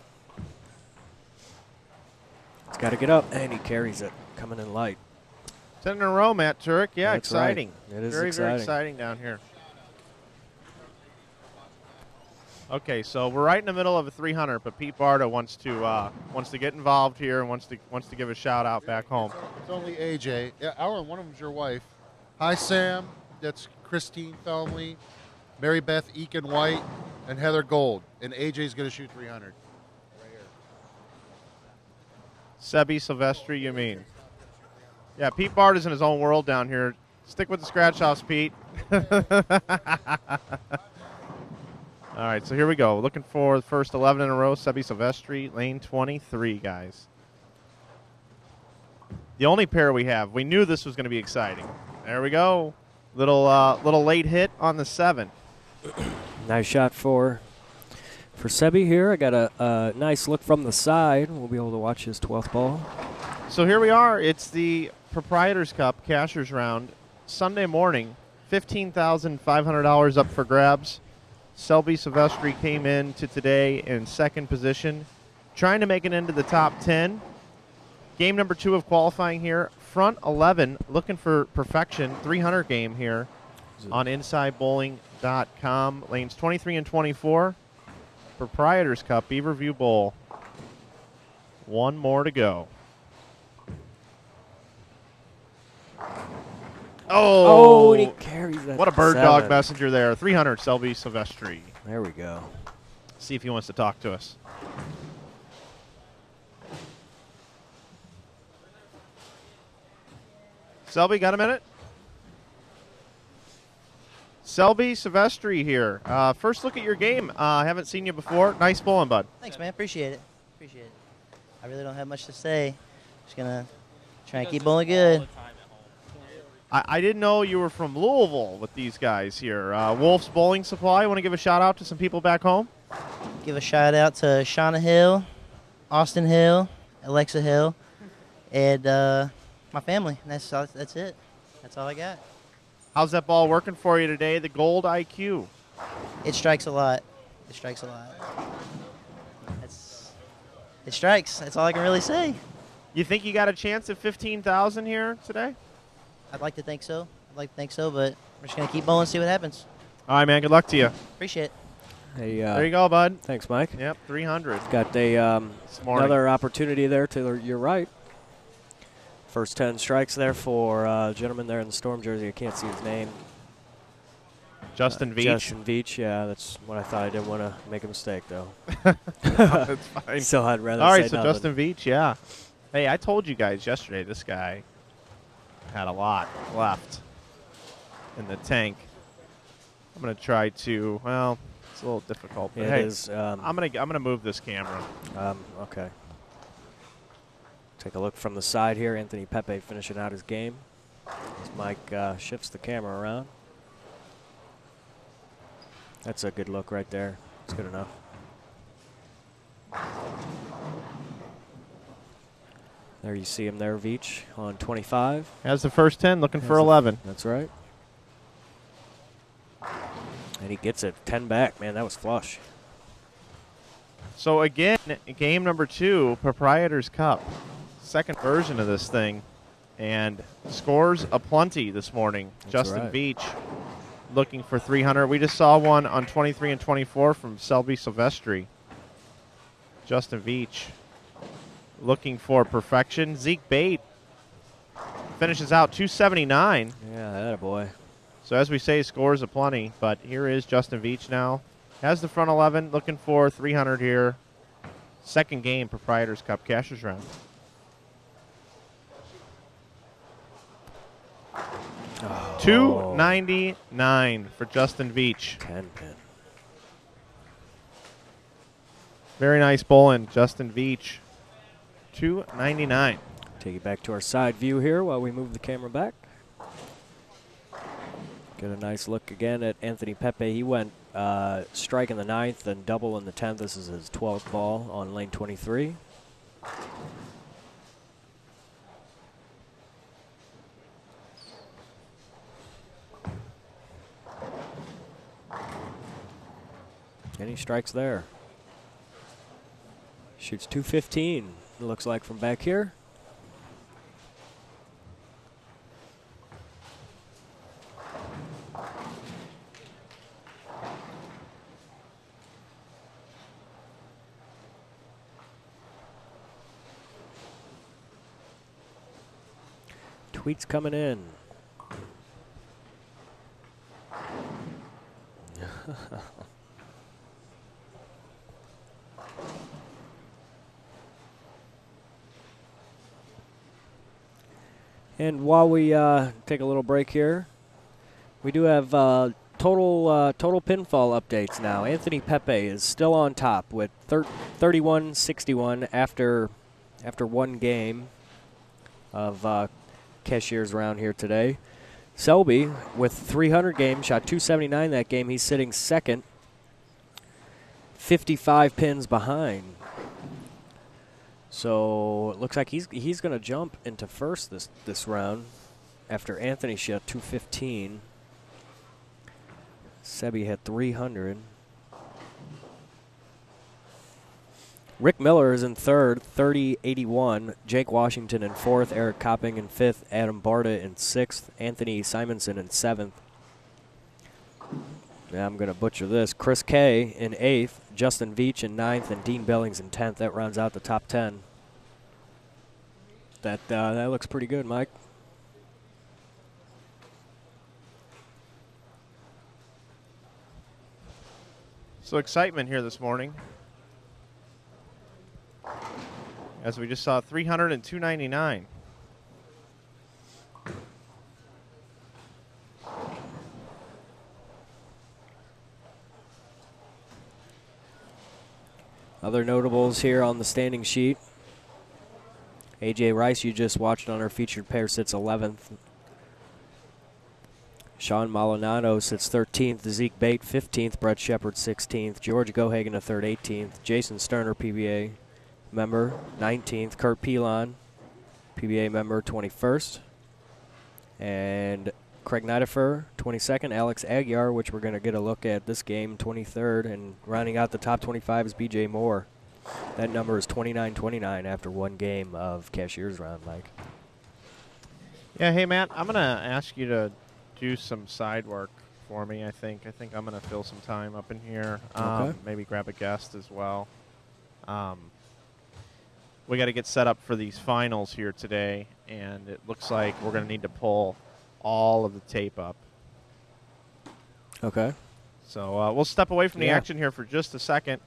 He's got to get up, and he carries it, coming in light. 10 in a row, Matt Turek. Yeah, That's exciting. Right. It is very, exciting. very exciting down here. Okay, so we're right in the middle of a 300, but Pete Barta wants to get involved here and wants to give a shout out back home. It's only AJ. Yeah, Alan, one of them's your wife. Hi, Sam. That's Christine Felmley, Mary Beth Eakin White, and Heather Gold. And AJ's going to shoot 300. Right here. Sebby Silvestri, you mean? Yeah, Pete Bard is in his own world down here. Stick with the scratch offs, Pete. All right, so here we go. Looking for the first 11 in a row. Sebby Silvestri, lane 23, guys. The only pair we have. We knew this was going to be exciting. There we go. Little late hit on the 7. Nice shot for Sebby here. I got a nice look from the side. We'll be able to watch his 12th ball. So here we are. It's the Proprietor's Cup Cashers Round. Sunday morning, $15,500 up for grabs. Sebby Silvestri came in to today in second position, trying to make it into the top 10. Game number 2 of qualifying here. Front 11, looking for perfection. 300 game here on InsideBowling.com. Lanes 23 and 24. Proprietor's Cup, Beaver View Bowl. One more to go. Oh, and he carries that. What a bird 7. dog messenger there. 300, Sebby Silvestri. There we go. See if he wants to talk to us. Sebby, got a minute? Sebby Silvestri here. First look at your game. I haven't seen you before. Nice bowling, bud. Thanks, man. Appreciate it. I really don't have much to say. Just going to try and keep bowling good. I didn't know you were from Louisville with these guys here. Wolf's Bowling Supply. Want to give a shout out to some people back home? Give a shout out to Shauna Hill, Austin Hill, Alexa Hill, and my family. That's it. That's all I got. How's that ball working for you today, the Gold IQ? It strikes a lot. It strikes. That's all I can really say. You think you got a chance at 15,000 here today? I'd like to think so. But we're just going to keep bowling and see what happens. All right, man. Good luck to you. Appreciate it. Hey, there you go, bud. Thanks, Mike. Yep, 300. Got another opportunity there to your right. First 10 strikes there for a gentleman there in the Storm jersey. I can't see his name. Justin Veach. Justin Veach, yeah, that's what I thought. I didn't want to make a mistake, though. That's fine. So I'd rather All say right, so nothing. Justin Veach, yeah. Hey, I told you guys yesterday this guy had a lot left in the tank. I'm going to try to, well, it's a little difficult. But Yeah, hey, it is. I'm gonna move this camera. Okay. Take a look from the side here. Anthony Pepe finishing out his game. As Mike shifts the camera around. That's a good look right there. It's good enough. There you see him there, Veach, on 25. Has the first 10, looking for 11. That's right. And he gets it 10 back. Man, that was flush. So again, game number 2, Proprietor's Cup. Second version of this thing. And scores aplenty this morning. That's Justin right. Veach looking for 300. We just saw one on 23 and 24 from Sebby Silvestri. Justin Veach looking for perfection. Zeke Bate finishes out 279. Yeah, that boy. So as we say, scores aplenty. But here is Justin Veach now. Has the front 11, looking for 300 here. Second game, Proprietor's Cup Cashers Round. Oh. 299 for Justin Veach. 10 pin. Very nice bowling, Justin Veach. 299. Take it back to our side view here while we move the camera back. Get a nice look again at Anthony Pepe. He went strike in the 9th and double in the 10th. This is his 12th ball on lane 23. And he strikes there. Shoots 215, it looks like, from back here. Tweets coming in. And while we take a little break here, we do have total pinfall updates now. Anthony Pepe is still on top with 31-61 after one game of Cashier's round here today. Selby with 300 games, shot 279 that game. He's sitting second, 55 pins behind. So it looks like he's going to jump into first this round after Anthony shot 215. Sebby had 300. Rick Miller is in third, 30-81. Jake Washington in fourth. Eric Copping in fifth. Adam Barta in sixth. Anthony Simonson in seventh. Now I'm going to butcher this. Chris Kay in eighth. Justin Veach in ninth. And Dean Billings in 10th. That rounds out the top 10. That looks pretty good, Mike. So excitement here this morning, as we just saw 300 and 299. Other notables here on the standing sheet. AJ Rice, you just watched on our featured pair, sits 11th. Sean Molinado sits 13th. Zeke Bate 15th. Brett Shepard 16th. George Gohagen a third 18th. Jason Sterner, PBA member 19th. Kurt Pilon, PBA member 21st. And Craig Nidifer 22nd. Alex Aguiar, which we're going to get a look at this game, 23rd. And rounding out the top 25 is BJ Moore. That number is 29-29 after one game of Cashier's round, Mike. Yeah, hey, Matt, I'm going to ask you to do some side work for me, I think. I think I'm going to fill some time up in here. Okay. Maybe grab a guest as well. We got to get set up for these finals here today, and it looks like we're going to need to pull all of the tape up. Okay. So we'll step away from the Yeah. action here for just a second,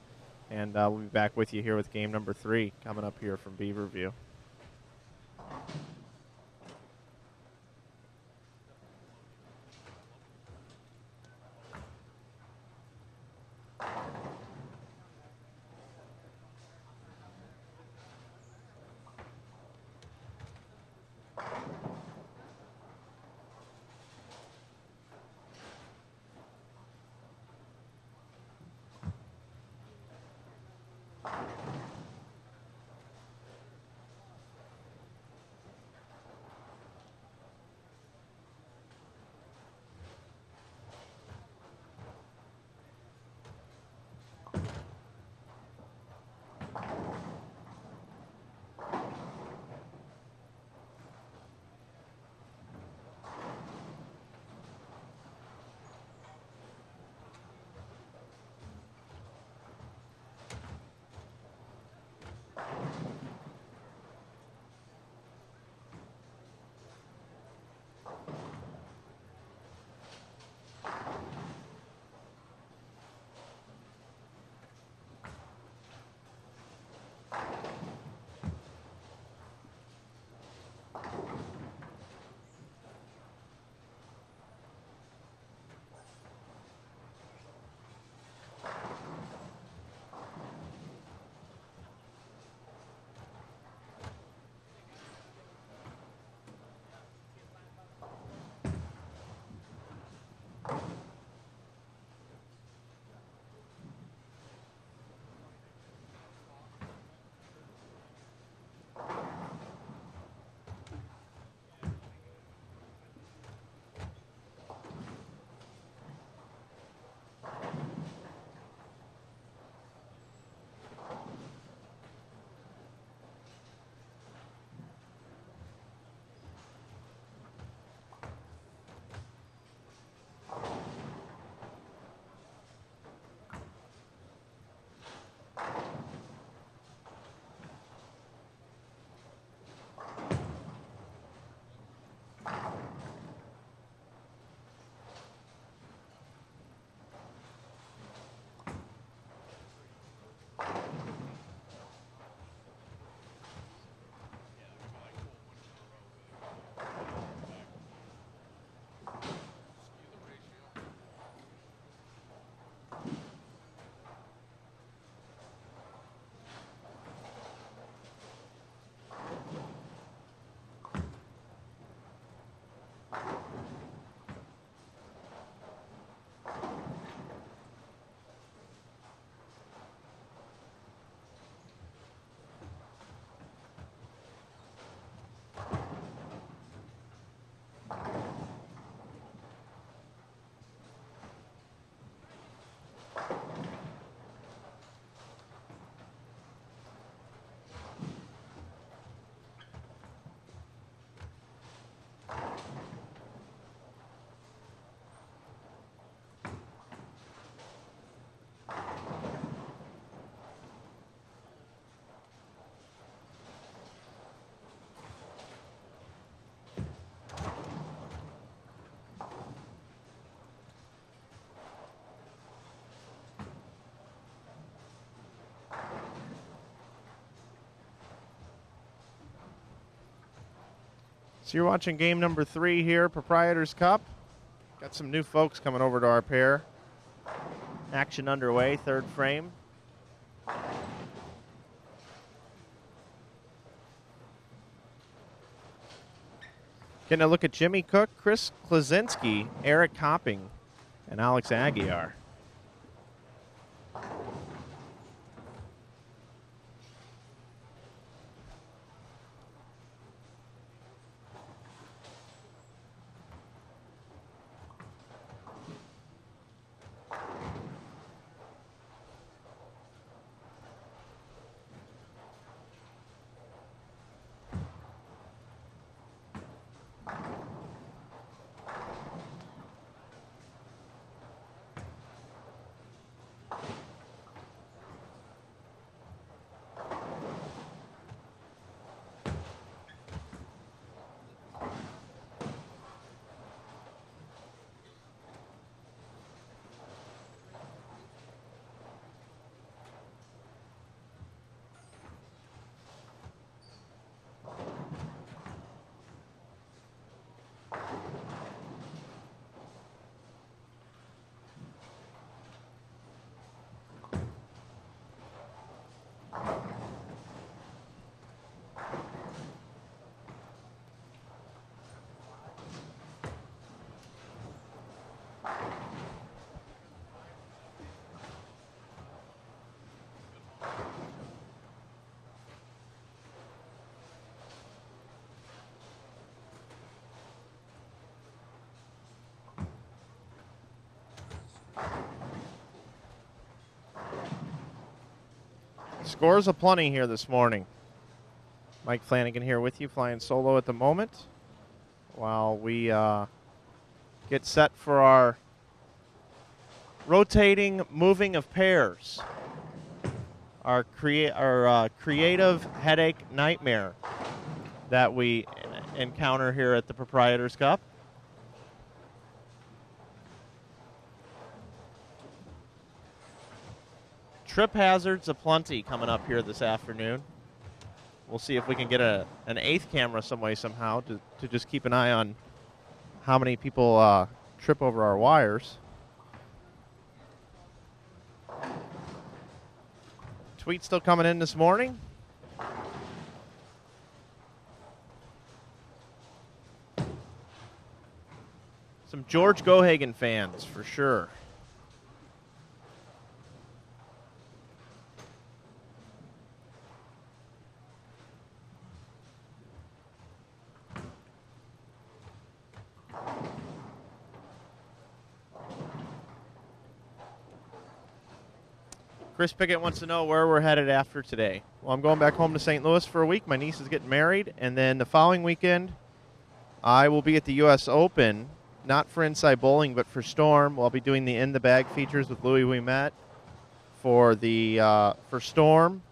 and we'll be back with you here with game number 3 coming up here from Beaver View. So you're watching game number 3 here, Proprietor's Cup. Got some new folks coming over to our pair. Action underway, third frame. Getting a look at Jimmy Cook, Chris Klaczynski, Eric Copping, and Alex Aguiar. Scores aplenty here this morning. Mike Flanagan here with you, flying solo at the moment, while we get set for our rotating moving of pairs. Our creative headache nightmare that we encounter here at the Proprietor's Cup. Trip hazards aplenty coming up here this afternoon. We'll see if we can get an 8th camera some way somehow to just keep an eye on how many people trip over our wires. Tweet still coming in this morning. Some George Gohagen fans for sure. Chris Pickett wants to know where we're headed after today. Well, I'm going back home to St. Louis for a week. My niece is getting married. And then the following weekend, I will be at the U.S. Open, not for Inside Bowling, but for Storm. I'll be doing the In the Bag features with Louis Ouimet for Storm.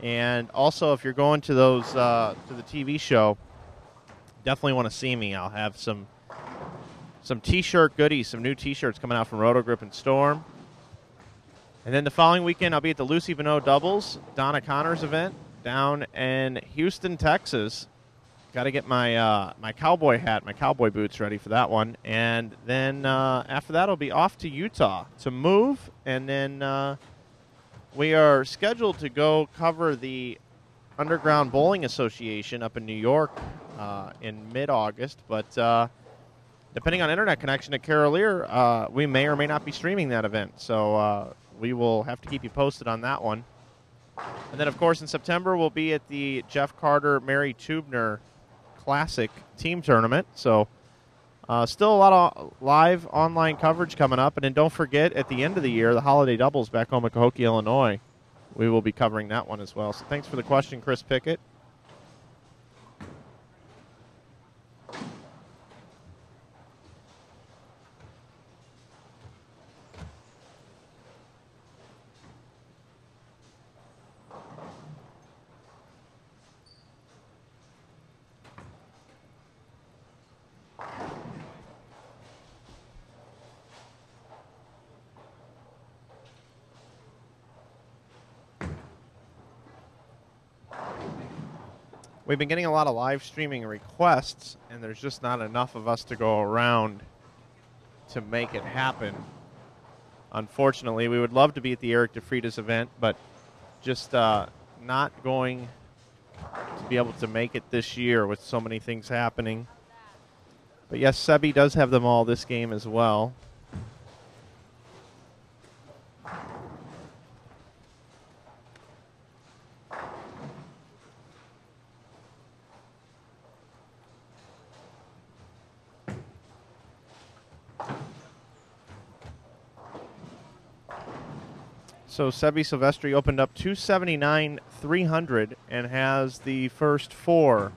And also, if you're going to those to the TV show, definitely want to see me. I'll have some T-shirt goodies, some new T-shirts coming out from Rotogrip and Storm. And then the following weekend, I'll be at the Lucy Bonneau Doubles, Donna Connors event down in Houston, Texas. Got to get my my cowboy hat, my cowboy boots ready for that one. And then after that, I'll be off to Utah to move. And then we are scheduled to go cover the Underground Bowling Association up in New York in mid-August. But depending on internet connection at Carolier, we may or may not be streaming that event. So we will have to keep you posted on that one. And then, of course, in September, we'll be at the Jeff Carter Mary Tubner Classic Team Tournament. So still a lot of live online coverage coming up. And then don't forget, at the end of the year, the Holiday Doubles back home at Cahokia, Illinois. We will be covering that one as well. So thanks for the question, Chris Pickett. We've been getting a lot of live streaming requests, and there's just not enough of us to go around to make it happen. Unfortunately, we would love to be at the Eric DeFreitas event, but just not going to be able to make it this year with so many things happening. But yes, Sebby does have them all this game as well. So Sebby Silvestri opened up 279, 300, and has the first 4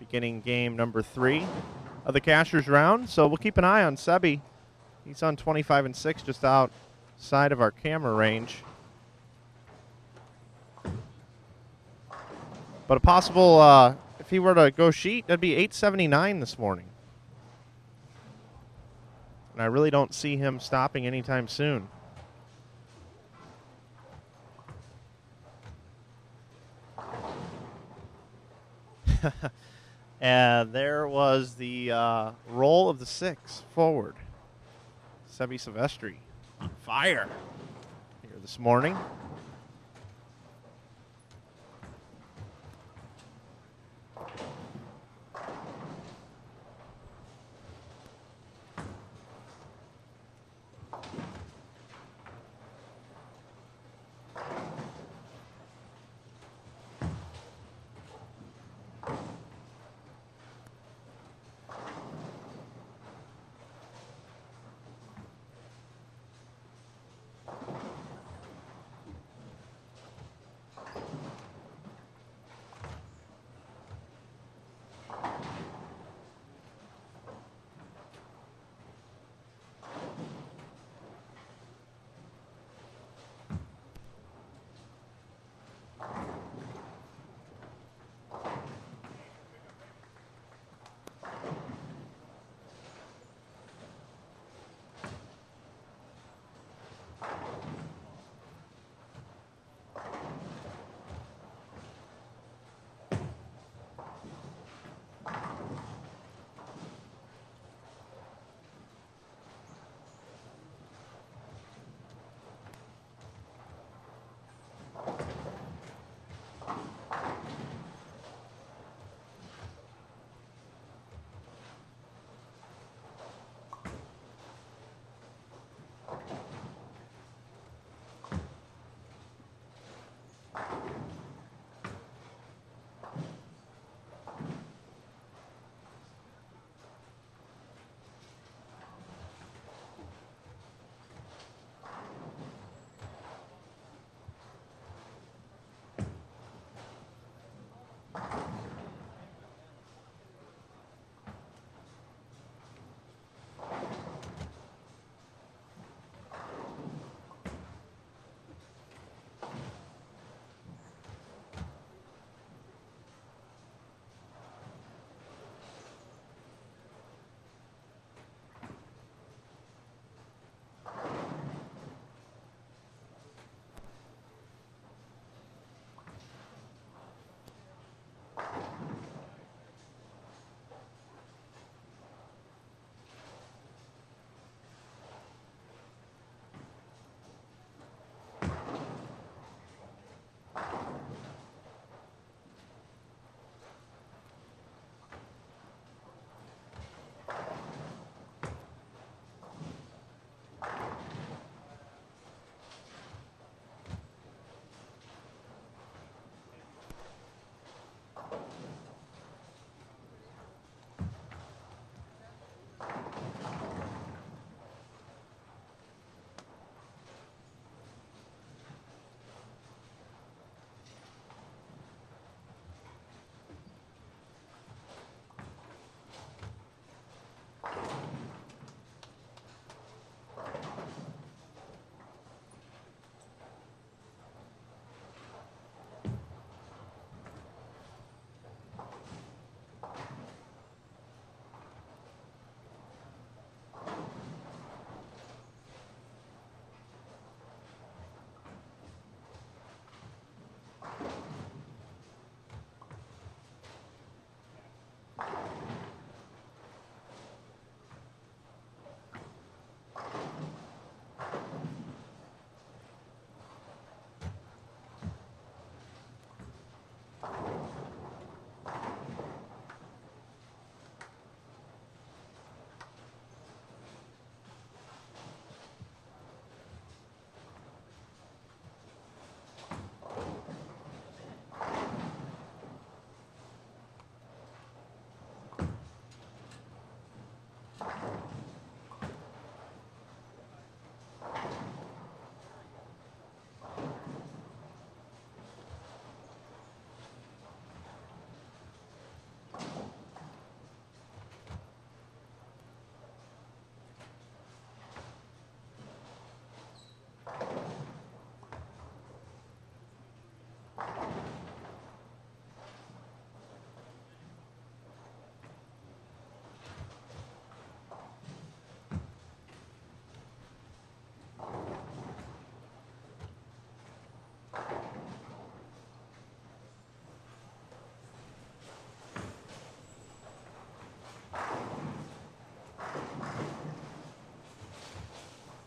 beginning game number 3 of the Cashers round. So we'll keep an eye on Sebby. He's on 25 and 6, just outside of our camera range. But a possible, if he were to go sheet, that'd be 879 this morning. And I really don't see him stopping anytime soon. And there was the roll of the 6 forward. Sebby Silvestri on fire here this morning.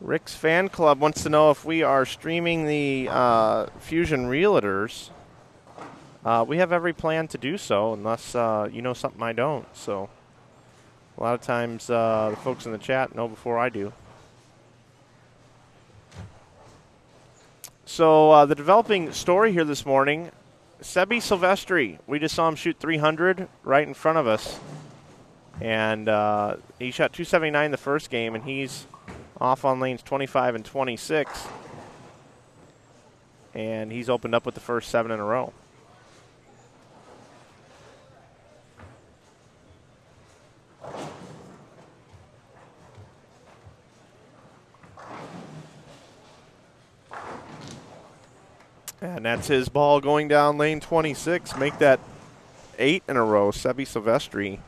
Rick's Fan Club wants to know if we are streaming the Fusion Realtors. We have every plan to do so, unless you know something I don't. So a lot of times the folks in the chat know before I do. So the developing story here this morning, Sebby Silvestri. We just saw him shoot 300 right in front of us. And he shot 279 the first game, and he's off on lanes 25 and 26. And he's opened up with the first 7 in a row. And that's his ball going down lane 26. Make that 8 in a row, Sebby Silvestri.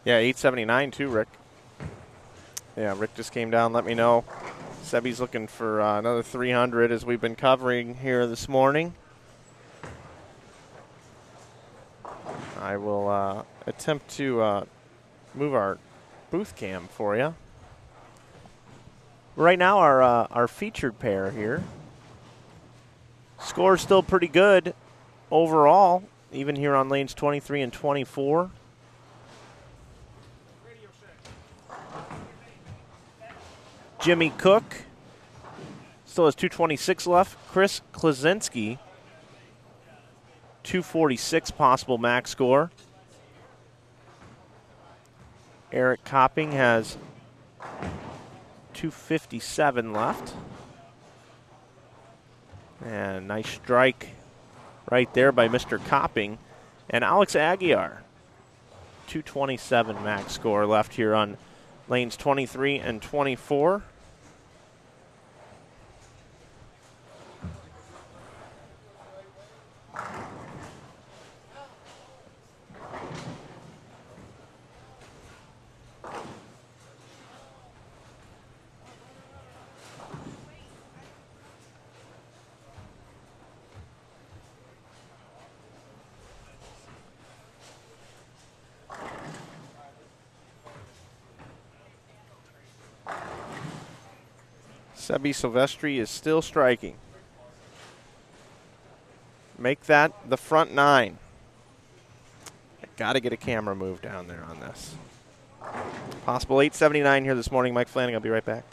Yeah, 879 too, Rick. Yeah, Rick just came down, let me know. Sebby's looking for another 300 as we've been covering here this morning. I will attempt to move our booth cam for you. Right now, our featured pair here. Score's still pretty good overall, even here on lanes 23 and 24. Jimmy Cook still has 226 left. Chris Klaczynski, 246 possible max score. Eric Copping has 257 left. And nice strike right there by Mr. Copping. And Alex Aguiar, 227 max score left here on lanes 23 and 24. Sebby Silvestri is still striking. Make that the front 9. Got to get a camera move down there on this. Possible 879 here this morning. Mike Flanagan, I'll be right back.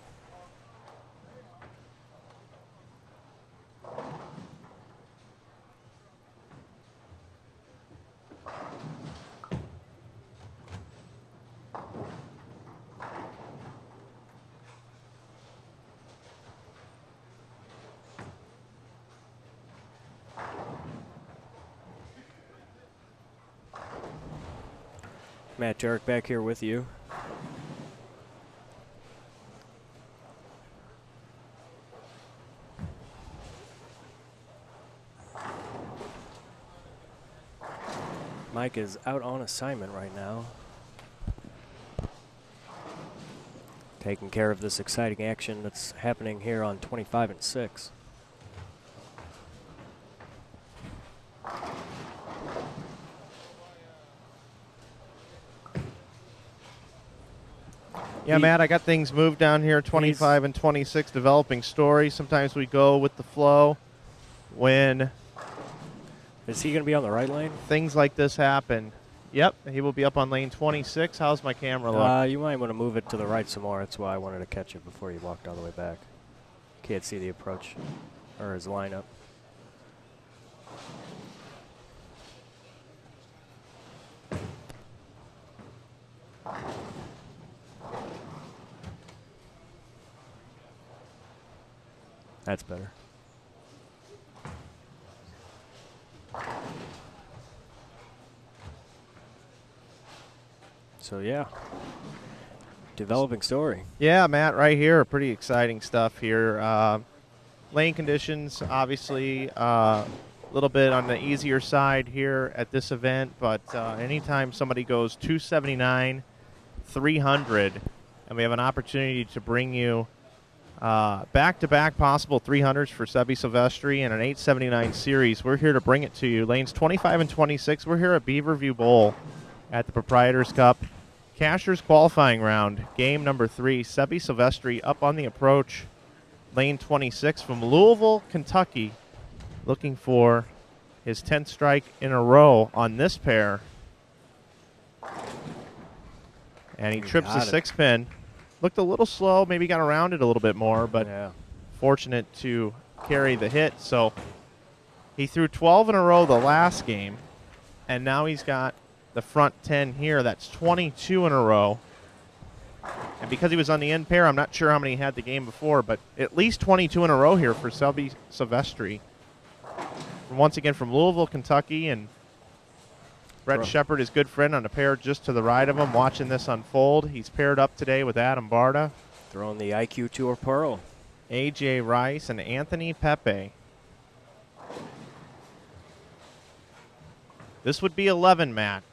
Matt Jarek back here with you. Mike is out on assignment right now, taking care of this exciting action that's happening here on 25 and 6. Yeah, Matt, I got things moved down here, 25 and 26, developing story. Sometimes we go with the flow when Is he going to be on the right lane? things like this happen. Yep, he will be up on lane 26. How's my camera look? You might want to move it to the right some more. That's why I wanted to catch it before you walked all the way back. Can't see the approach or his lineup. That's better. So, yeah. Developing story. Yeah, Matt, right here. Pretty exciting stuff here. Lane conditions, obviously, a little bit on the easier side here at this event, but anytime somebody goes 279, 300, and we have an opportunity to bring you back-to-back possible 300s for Sebby Silvestri and an 879 series, we're here to bring it to you. Lanes 25 and 26, we're here at Beaver View Bowl at the Proprietors Cup. Cashers qualifying round, game number 3. Sebby Silvestri up on the approach. Lane 26 from Louisville, Kentucky, looking for his 10th strike in a row on this pair. And he trips the 6-pin. Looked a little slow, maybe got around it a little bit more, but fortunate to carry the hit. So he threw 12 in a row the last game, and now he's got the front 10 here. That's 22 in a row. And because he was on the end pair, I'm not sure how many he had the game before, but at least 22 in a row here for Sebby Silvestri. Once again from Louisville, Kentucky, and Brett Shepard, his good friend, on a pair just to the right of him, watching this unfold. He's paired up today with Adam Barta. Throwing the IQ Tour Pearl. A.J. Rice and Anthony Pepe. This would be 11, Matt.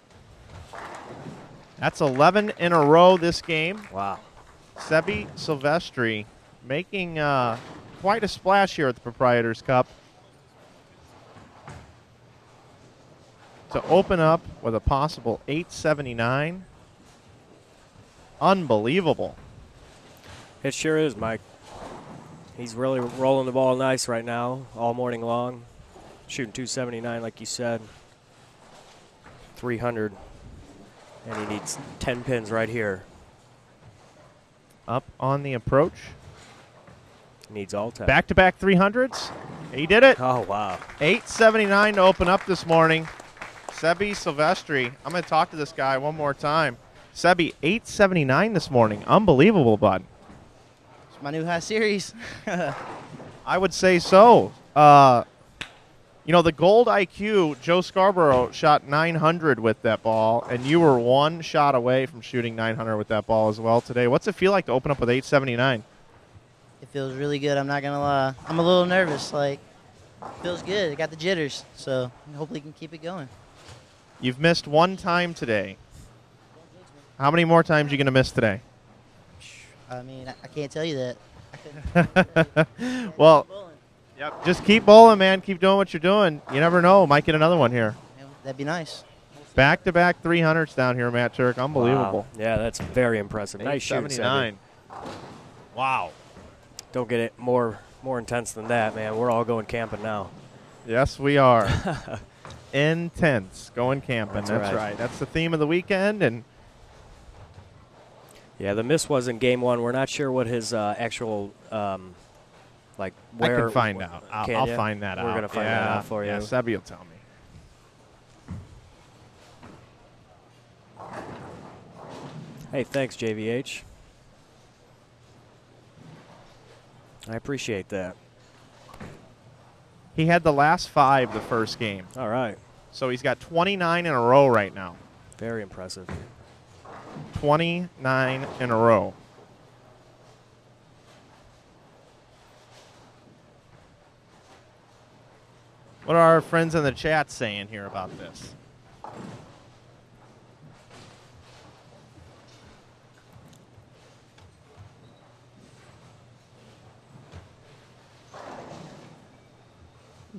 That's 11 in a row this game. Wow. Sebby Silvestri making quite a splash here at the Proprietors Cup. To open up with a possible 879. Unbelievable. It sure is, Mike. He's really rolling the ball nice right now, all morning long. Shooting 279, like you said. 300. And he needs 10 pins right here. Up on the approach. Needs all 10. Back-to-back 300s. He did it. Oh, wow. 879 to open up this morning. Sebby Silvestri. I'm going to talk to this guy one more time. Sebby, 879 this morning. Unbelievable, bud. It's my new high series. I would say so. You know, the gold IQ, Joe Scarborough shot 900 with that ball, and you were one shot away from shooting 900 with that ball as well today. What's it feel like to open up with 879? It feels really good. I'm not going to lie. I'm a little nervous. Like, it feels good. I got the jitters, so hopefully can keep it going. You've missed one time today. How many more times are you going to miss today? I mean, I can't tell you that. Well, yep. Just keep bowling, man. Keep doing what you're doing. You never know. Might get another one here. Yeah, that'd be nice. Back-to-back 300s down here, Matt Turk. Unbelievable. Wow. Yeah, that's very impressive. Nice shooting, Sebby. Wow. Don't get it more intense than that, man. We're all going camping now. Yes, we are. Intense. Going camping. That's right. That's the theme of the weekend. And yeah, the miss was in game 1. We're not sure what his actual like where. I can find out. I'll find that out. We're gonna find that out for you. Yeah, Sebby will tell me. Hey, thanks, JVH. I appreciate that. He had the last 5 the first game. All right. So he's got 29 in a row right now. Very impressive. 29 in a row. What are our friends in the chat saying here about this?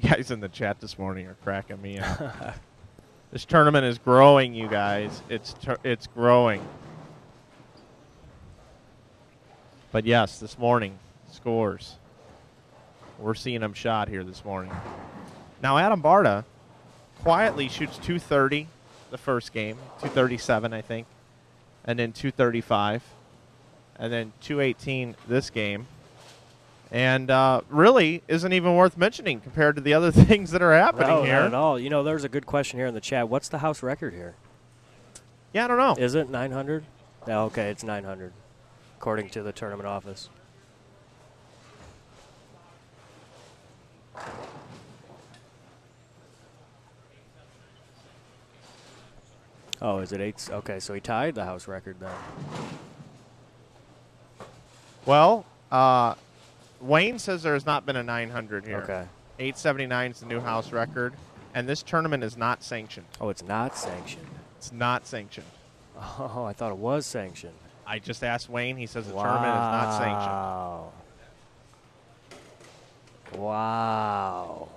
You guys in the chat this morning are cracking me up. This tournament is growing, you guys. It's growing. But yes, this morning, scores. We're seeing them shot here this morning. Now, Adam Barta quietly shoots 230 the first game, 237, I think, and then 235, and then 218 this game. And really isn't even worth mentioning compared to the other things that are happening No, here. not at all. You know, there's a good question here in the chat. What's the house record here? Yeah, I don't know. Is it 900? Yeah, okay, it's 900, according to the tournament office. Oh, is it 8? Okay, so he tied the house record then. Well, Wayne says there has not been a 900 here. Okay. 879 is the new house record, and this tournament is not sanctioned. Oh, it's not sanctioned. It's not sanctioned. Oh, I thought it was sanctioned. I just asked Wayne. He says the tournament is not sanctioned. Wow.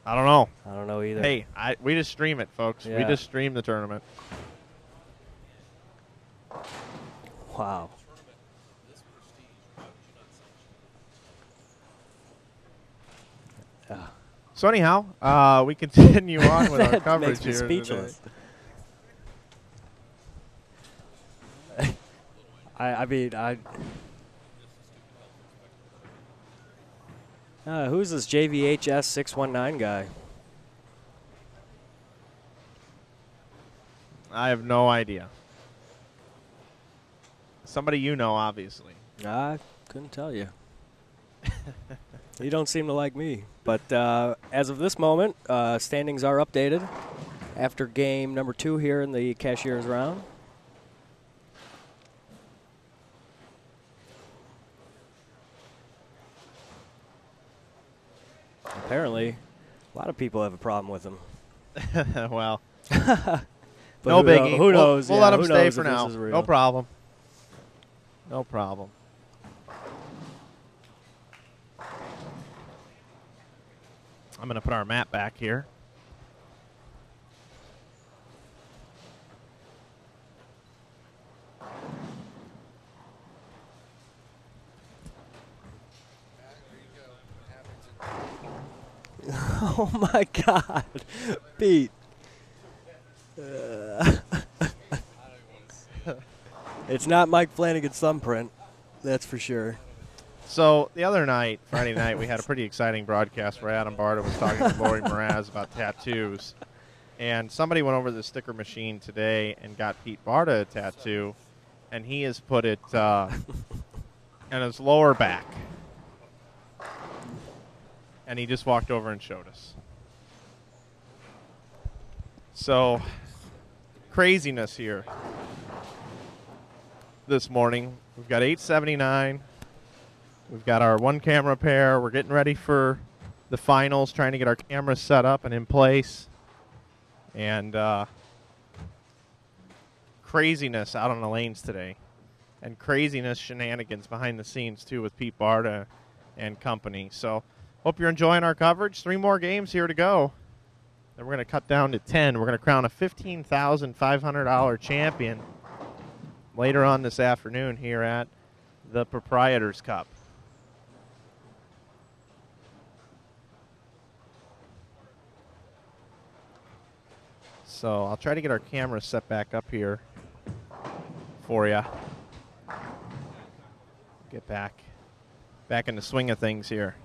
I don't know. I don't know either. Hey, we just stream it, folks. We Yeah. just stream the tournament. Wow. Yeah. So anyhow, we continue on with our That coverage makes me here speechless. today. I mean, who's this JVHS 619 guy? I have no idea. Somebody you know, obviously. I couldn't tell you. You don't seem to like me. But as of this moment, standings are updated after game number 2 here in the Cashier's round. Apparently, a lot of people have a problem with him. Well, But no biggie. Who knows? We'll yeah, let him who stay knows for if this now. is real. No problem. No problem. I'm going to put our map back here. Oh my God, Pete. It's not Mike Flanagan's thumbprint, that's for sure. So the other night, Friday night, we had a pretty exciting broadcast where Adam Barta was talking to Lori Mraz about tattoos. And somebody went over to the sticker machine today and got Pete Barta a tattoo, and he has put it in his lower back. And he just walked over and showed us. So, craziness here this morning. We've got 879. We've got our one camera pair. We're getting ready for the finals, trying to get our cameras set up and in place. And craziness out on the lanes today. And craziness shenanigans behind the scenes, too, with Pete Barta and company. So, hope you're enjoying our coverage. 3 more games here to go. Then we're going to cut down to 10. We're going to crown a $15,500 champion later on this afternoon here at the Proprietor's Cup. So I'll try to get our camera set back up here for you. Get back in the swing of things here.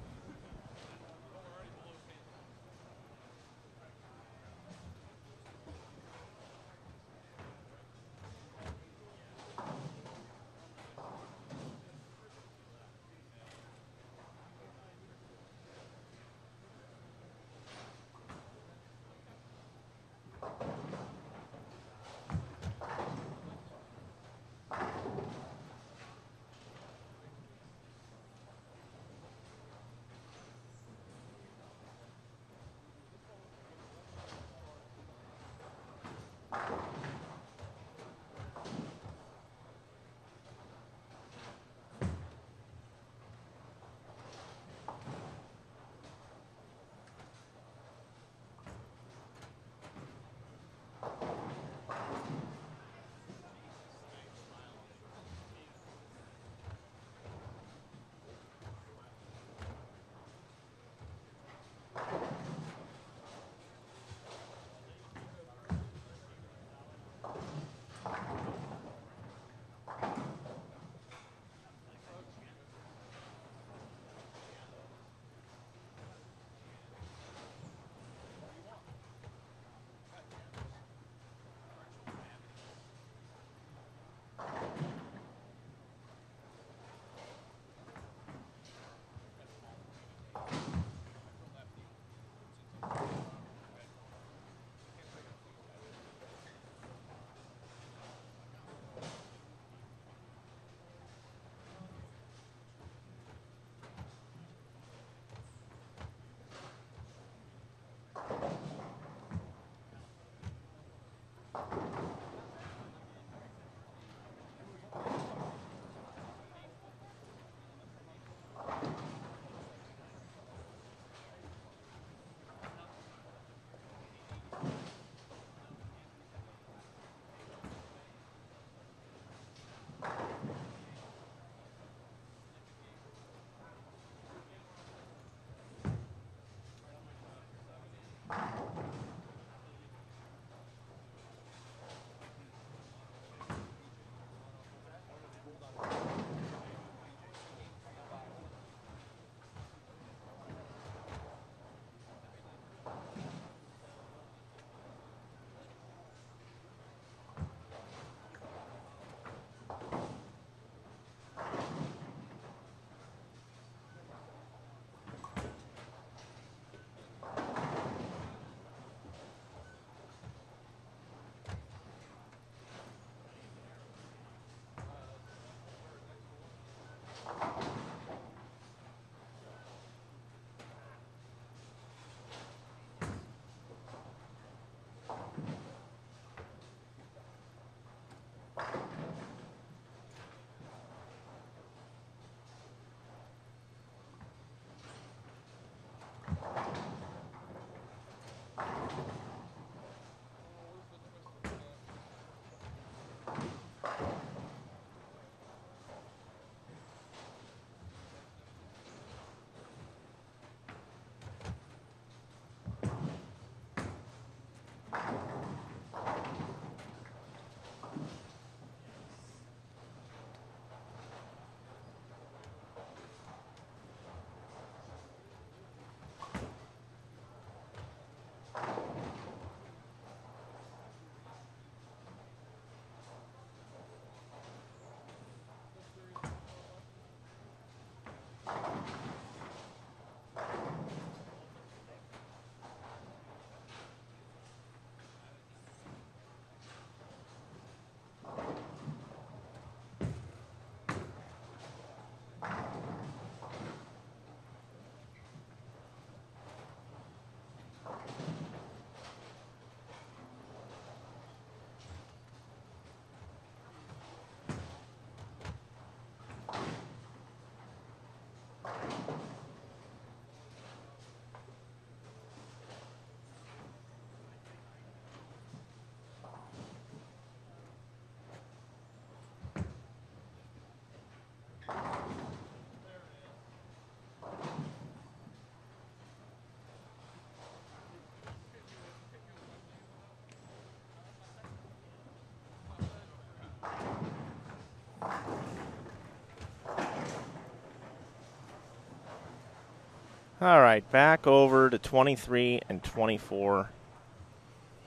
All right, back over to 23 and 24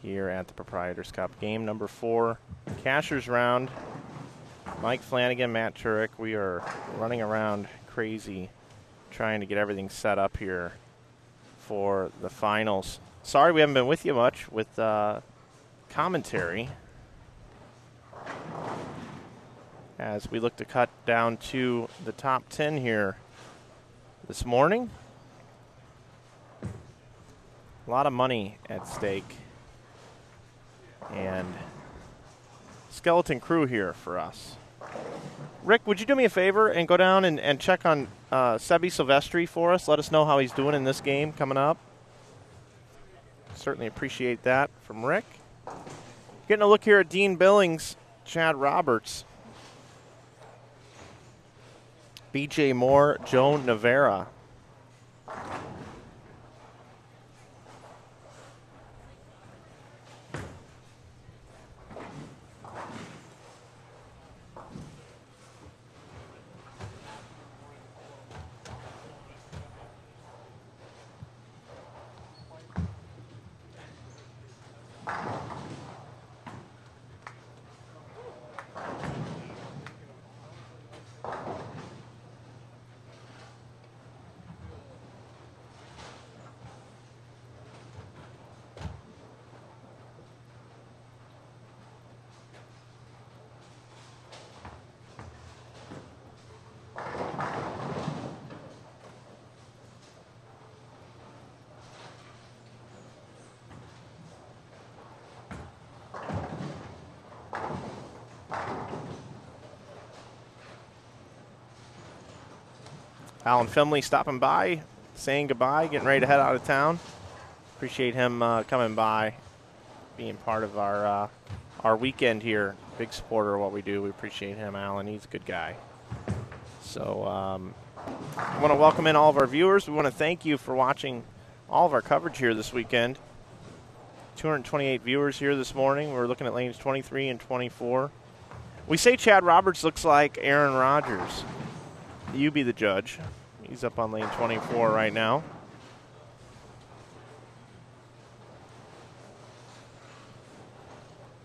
here at the Proprietors Cup. Game number 4, Cashers round. Mike Flanagan, Matt Turek, we are running around crazy trying to get everything set up here for the finals. Sorry we haven't been with you much with commentary as we look to cut down to the top 10 here this morning. A lot of money at stake. And skeleton crew here for us. Rick, would you do me a favor and go down and check on Sebby Silvestri for us? Let us know how he's doing in this game coming up. Certainly appreciate that from Rick. Getting a look here at Dean Billings, Chad Roberts, BJ Moore, Joe Navarra. Alan Finley stopping by, saying goodbye, getting ready to head out of town. Appreciate him coming by, being part of our weekend here. Big supporter of what we do. We appreciate him, Alan. He's a good guy. So I want to welcome in all of our viewers. We want to thank you for watching all of our coverage here this weekend. 228 viewers here this morning. We're looking at lanes 23 and 24. We say Chad Roberts looks like Aaron Rodgers. You be the judge. He's up on lane 24 right now.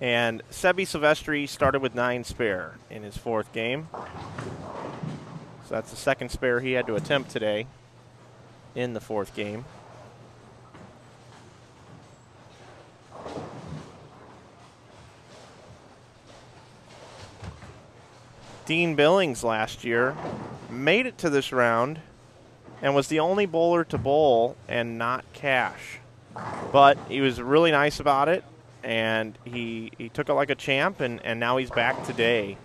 And Sebby Silvestri started with 9 spare in his 4th game. So that's the 2nd spare he had to attempt today in the 4th game. Dean Billings last year made it to this round and was the only bowler to bowl and not cash. But he was really nice about it, and he took it like a champ, and now he's back today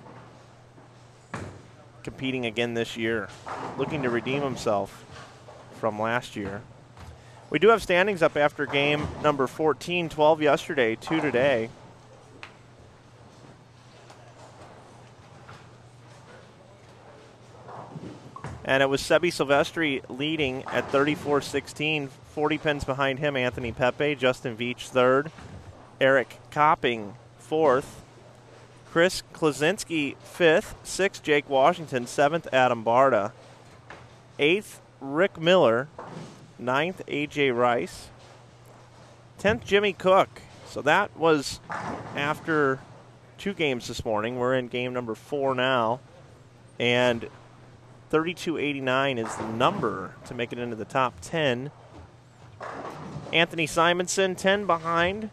competing again this year, looking to redeem himself from last year. We do have standings up after game number 14, 12 yesterday, 2 today. And it was Sebby Silvestri leading at 34-16, 40 pins behind him, Anthony Pepe, Justin Veach 3rd, Eric Copping 4th, Chris Klaczynski 5th, 6th Jake Washington, 7th Adam Barta, 8th Rick Miller, 9th AJ Rice, 10th Jimmy Cook. So that was after 2 games this morning. We're in game number 4 now, and 3289 is the number to make it into the top 10. Anthony Simonson, 10 behind.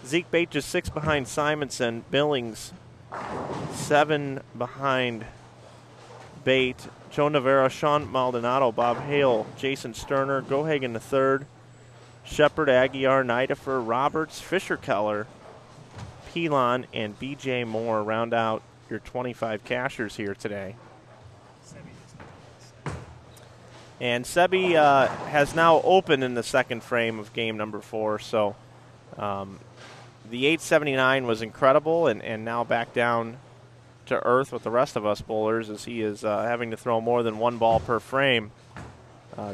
Zeke Bate just 6 behind Simonson. Billings, 7 behind Bate. Joe Navarro, Sean Maldonado, Bob Hale, Jason Sterner, Gohagen III, Shepard, Aguiar, Nidifer, Roberts, Fisher Keller, Pilon, and BJ Moore round out your 25 cashers here today. And Sebby has now opened in the 2nd frame of game number 4, so the 879 was incredible, and now back down to earth with the rest of us bowlers as he is having to throw more than 1 ball per frame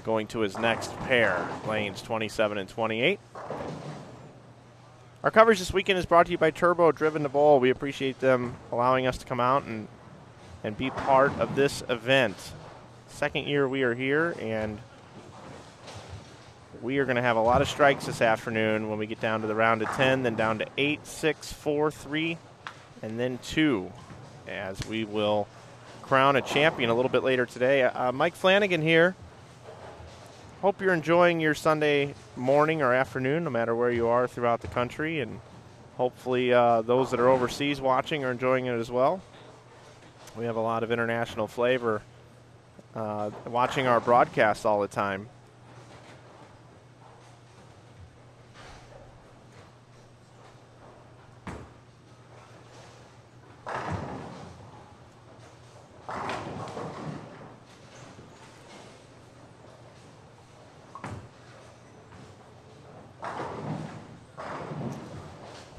going to his next pair, lanes 27 and 28. Our coverage this weekend is brought to you by Turbo Driven to Bowl. We appreciate them allowing us to come out and be part of this event. 2nd year we are here, and we are going to have a lot of strikes this afternoon when we get down to the round of 10, then down to 8, 6, 4, 3, and then 2, as we will crown a champion a little bit later today. Mike Flanagan here. Hope you're enjoying your Sunday morning or afternoon, no matter where you are throughout the country, and hopefully those that are overseas watching are enjoying it as well. We have a lot of international flavor watching our broadcasts all the time.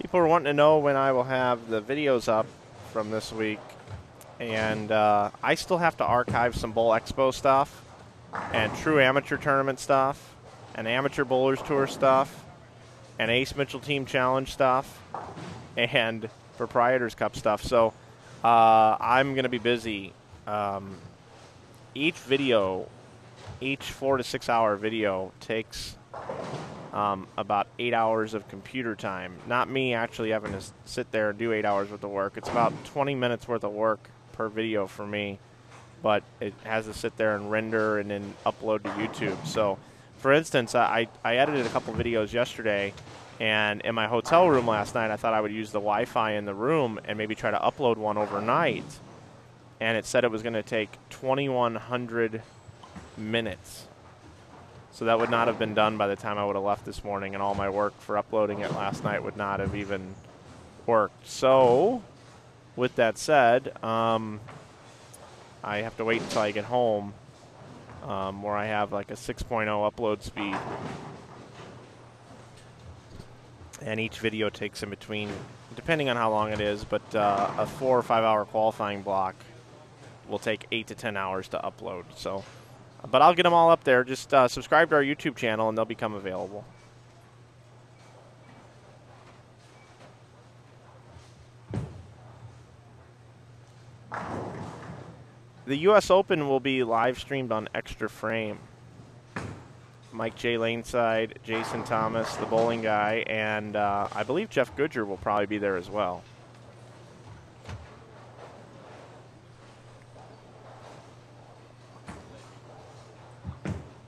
People are wanting to know when I will have the videos up from this week, and I still have to archive some Bowl Expo stuff and True Amateur Tournament stuff and Amateur Bowlers Tour stuff and Ace Mitchell Team Challenge stuff and Proprietors Cup stuff. So I'm going to be busy. Each video, each 4 to 6 hour video takes about 8 hours of computer time. Not me actually having to sit there and do 8 hours worth of work. It's about 20 minutes worth of work per video for me, but it has to sit there and render and then upload to YouTube. So, for instance, I edited a couple videos yesterday, and in my hotel room last night, I thought I would use the Wi-Fi in the room and maybe try to upload one overnight, and it said it was going to take 2,100 minutes. So that would not have been done by the time I would have left this morning, and all my work for uploading it last night would not have even worked. So, with that said, I have to wait until I get home, where I have like a 6.0 upload speed. And each video takes in between, depending on how long it is, but a 4 or 5 hour qualifying block will take 8 to 10 hours to upload. So. But I'll get them all up there. Just subscribe to our YouTube channel, and they'll become available. The U.S. Open will be live streamed on Extra Frame. Mike J. Laneside, Jason Thomas, the bowling guy, and I believe Jeff Goodger will probably be there as well.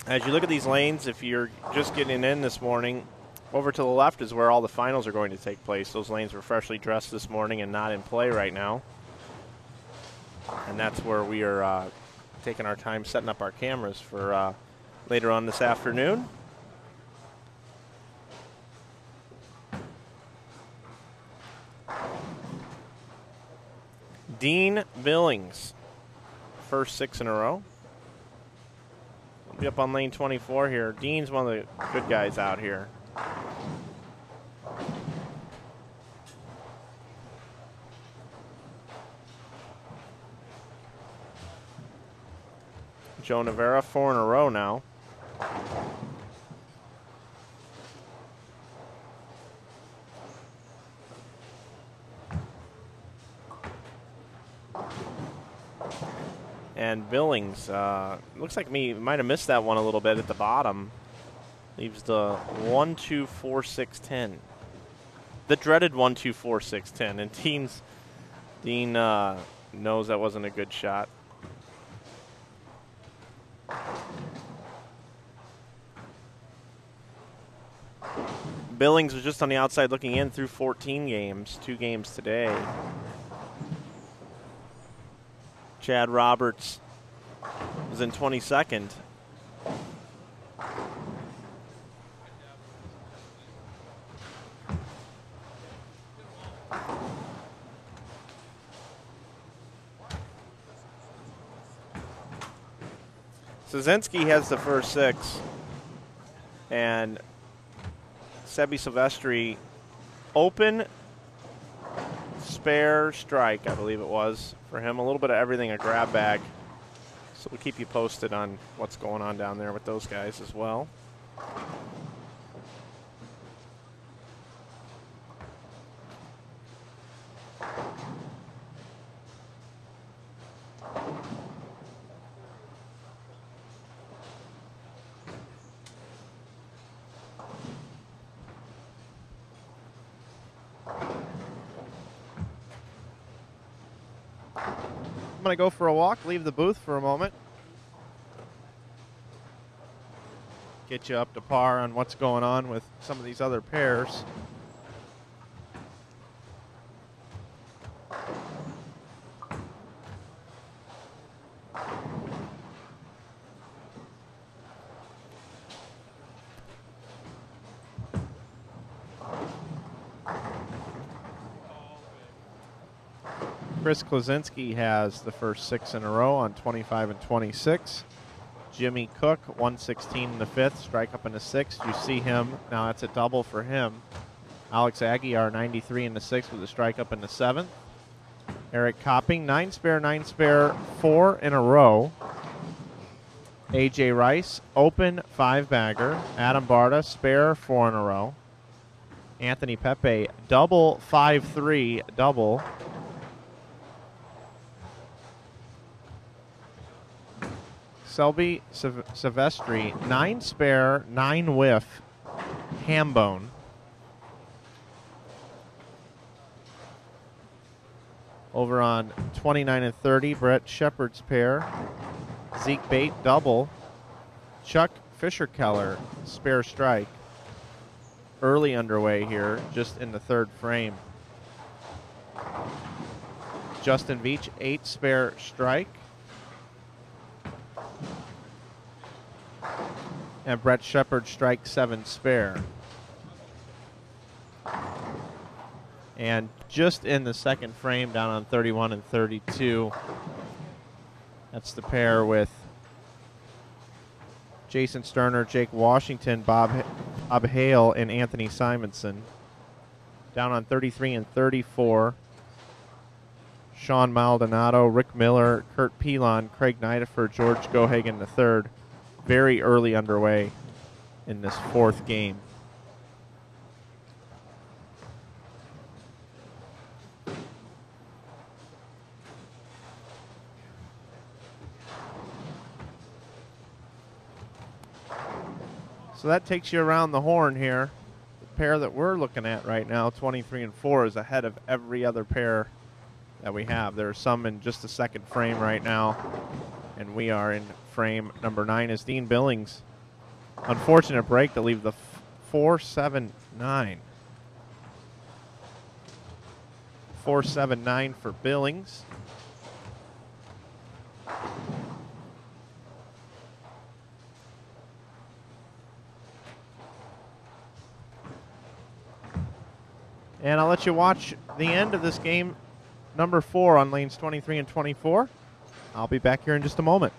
As you look at these lanes, if you're just getting in this morning, over to the left is where all the finals are going to take place. Those lanes were freshly dressed this morning and not in play right now. And that's where we are taking our time setting up our cameras for later on this afternoon. Dean Billings, first 6 in a row. Be up on lane 24 here. Dean's one of the good guys out here. Joe Navarra, 4 in a row now. And Billings, looks like me might have missed that one a little bit at the bottom. Leaves the 1, 2, 4, 6, 10. The dreaded 1, 2, 4, 6, 10. And Dean knows that wasn't a good shot. Billings was just on the outside looking in through 14 games, 2 games today. Chad Roberts was in 22nd. Szynski has the first 6, and Sebby Silvestri open, spare, strike, I believe it was, for him. A little bit of everything, a grab bag. So we'll keep you posted on what's going on down there with those guys as well. I'm going to go for a walk, leave the booth for a moment. Get you up to par on what's going on with some of these other pairs. Chris Klosinski has the first 6 in a row on 25 and 26. Jimmy Cook, 116 in the 5th, strike up in the 6th. You see him, now that's a double for him. Alex Aguiar, 93 in the 6th with a strike up in the 7th. Eric Copping, 9 spare, 4 in a row. AJ Rice, open 5-bagger. Adam Barta, spare 4 in a row. Anthony Pepe, double 5-3, double. Sebby Silvestri, 9 spare, 9 whiff, hambone. Over on 29 and 30, Brett Shepard's pair. Zeke Bate, double. Chuck Fisher-Keller, spare strike. Early underway here, just in the 3rd frame. Justin Veach, 8 spare strike. And Brett Shepard strike 7 spare. And just in the 2nd frame, down on 31 and 32, that's the pair with Jason Sterner, Jake Washington, Bob Hale, and Anthony Simonson. Down on 33 and 34, Sean Maldonado, Rick Miller, Kurt Pilon, Craig Nidifer, George Gohagen III. Very early underway in this 4th game. So that takes you around the horn here. The pair that we're looking at right now, 23 and 4, is ahead of every other pair that we have. There are some in just the 2nd frame right now, and we are in frame number 9 is Dean Billings. Unfortunate break to leave the 4-7-9. 4-7-9 for Billings. And I'll let you watch the end of this game, number 4 on lanes 23 and 24. I'll be back here in just a moment.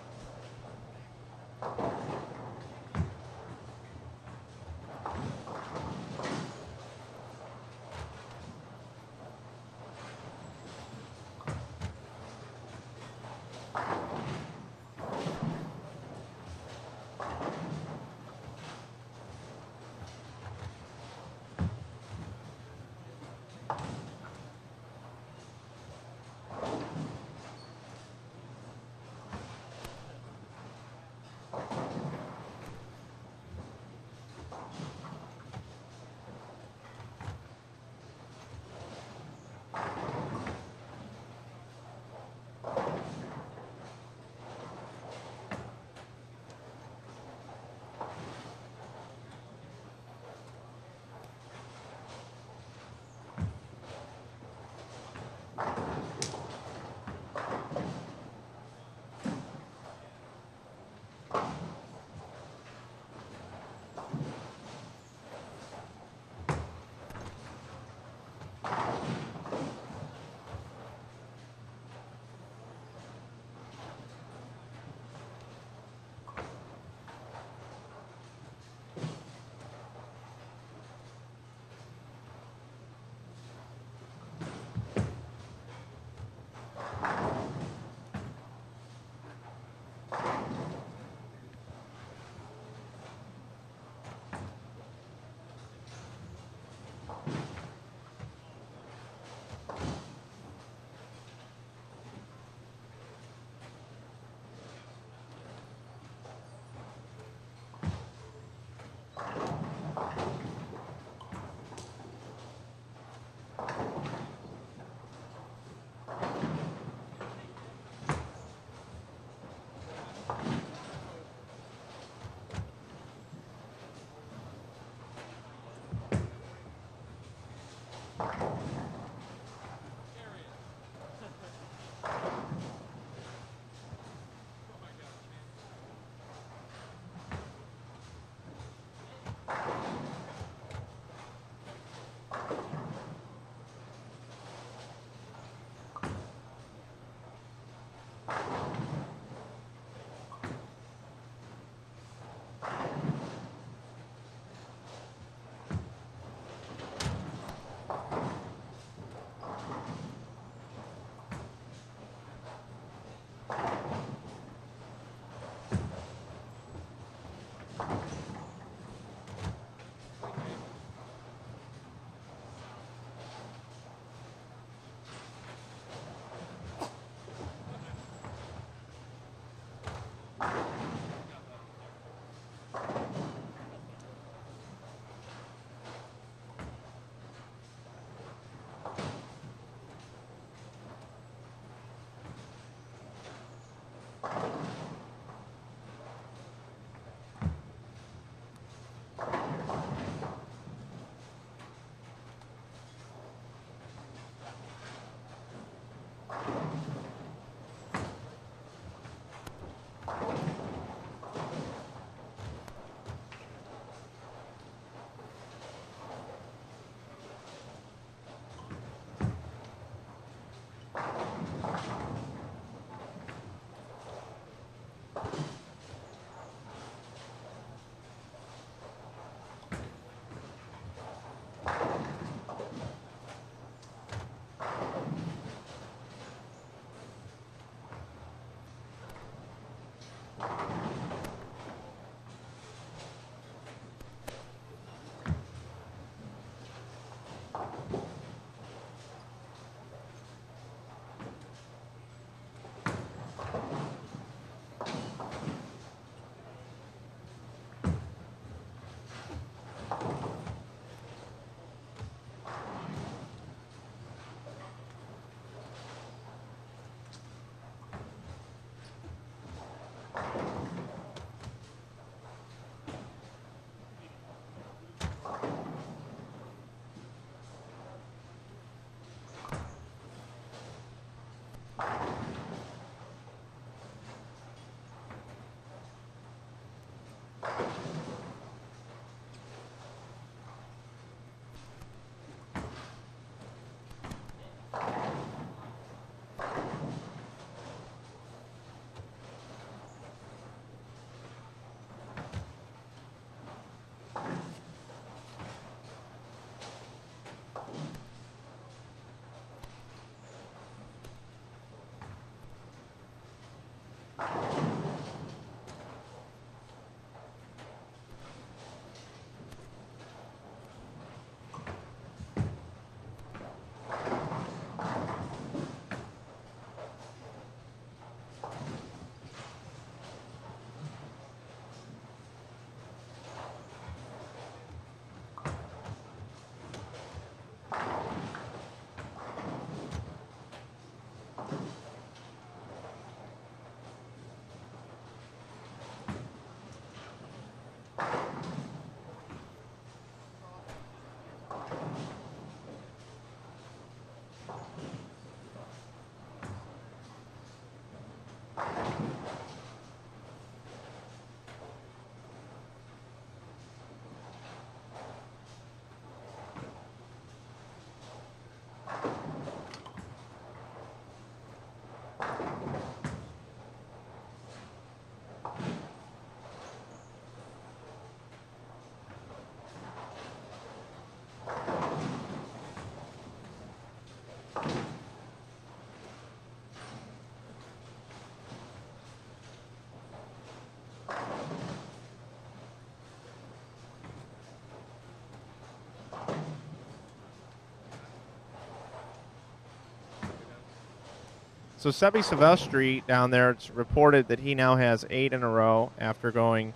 So Sebby Silvestri down there, it's reported that he now has 8 in a row after going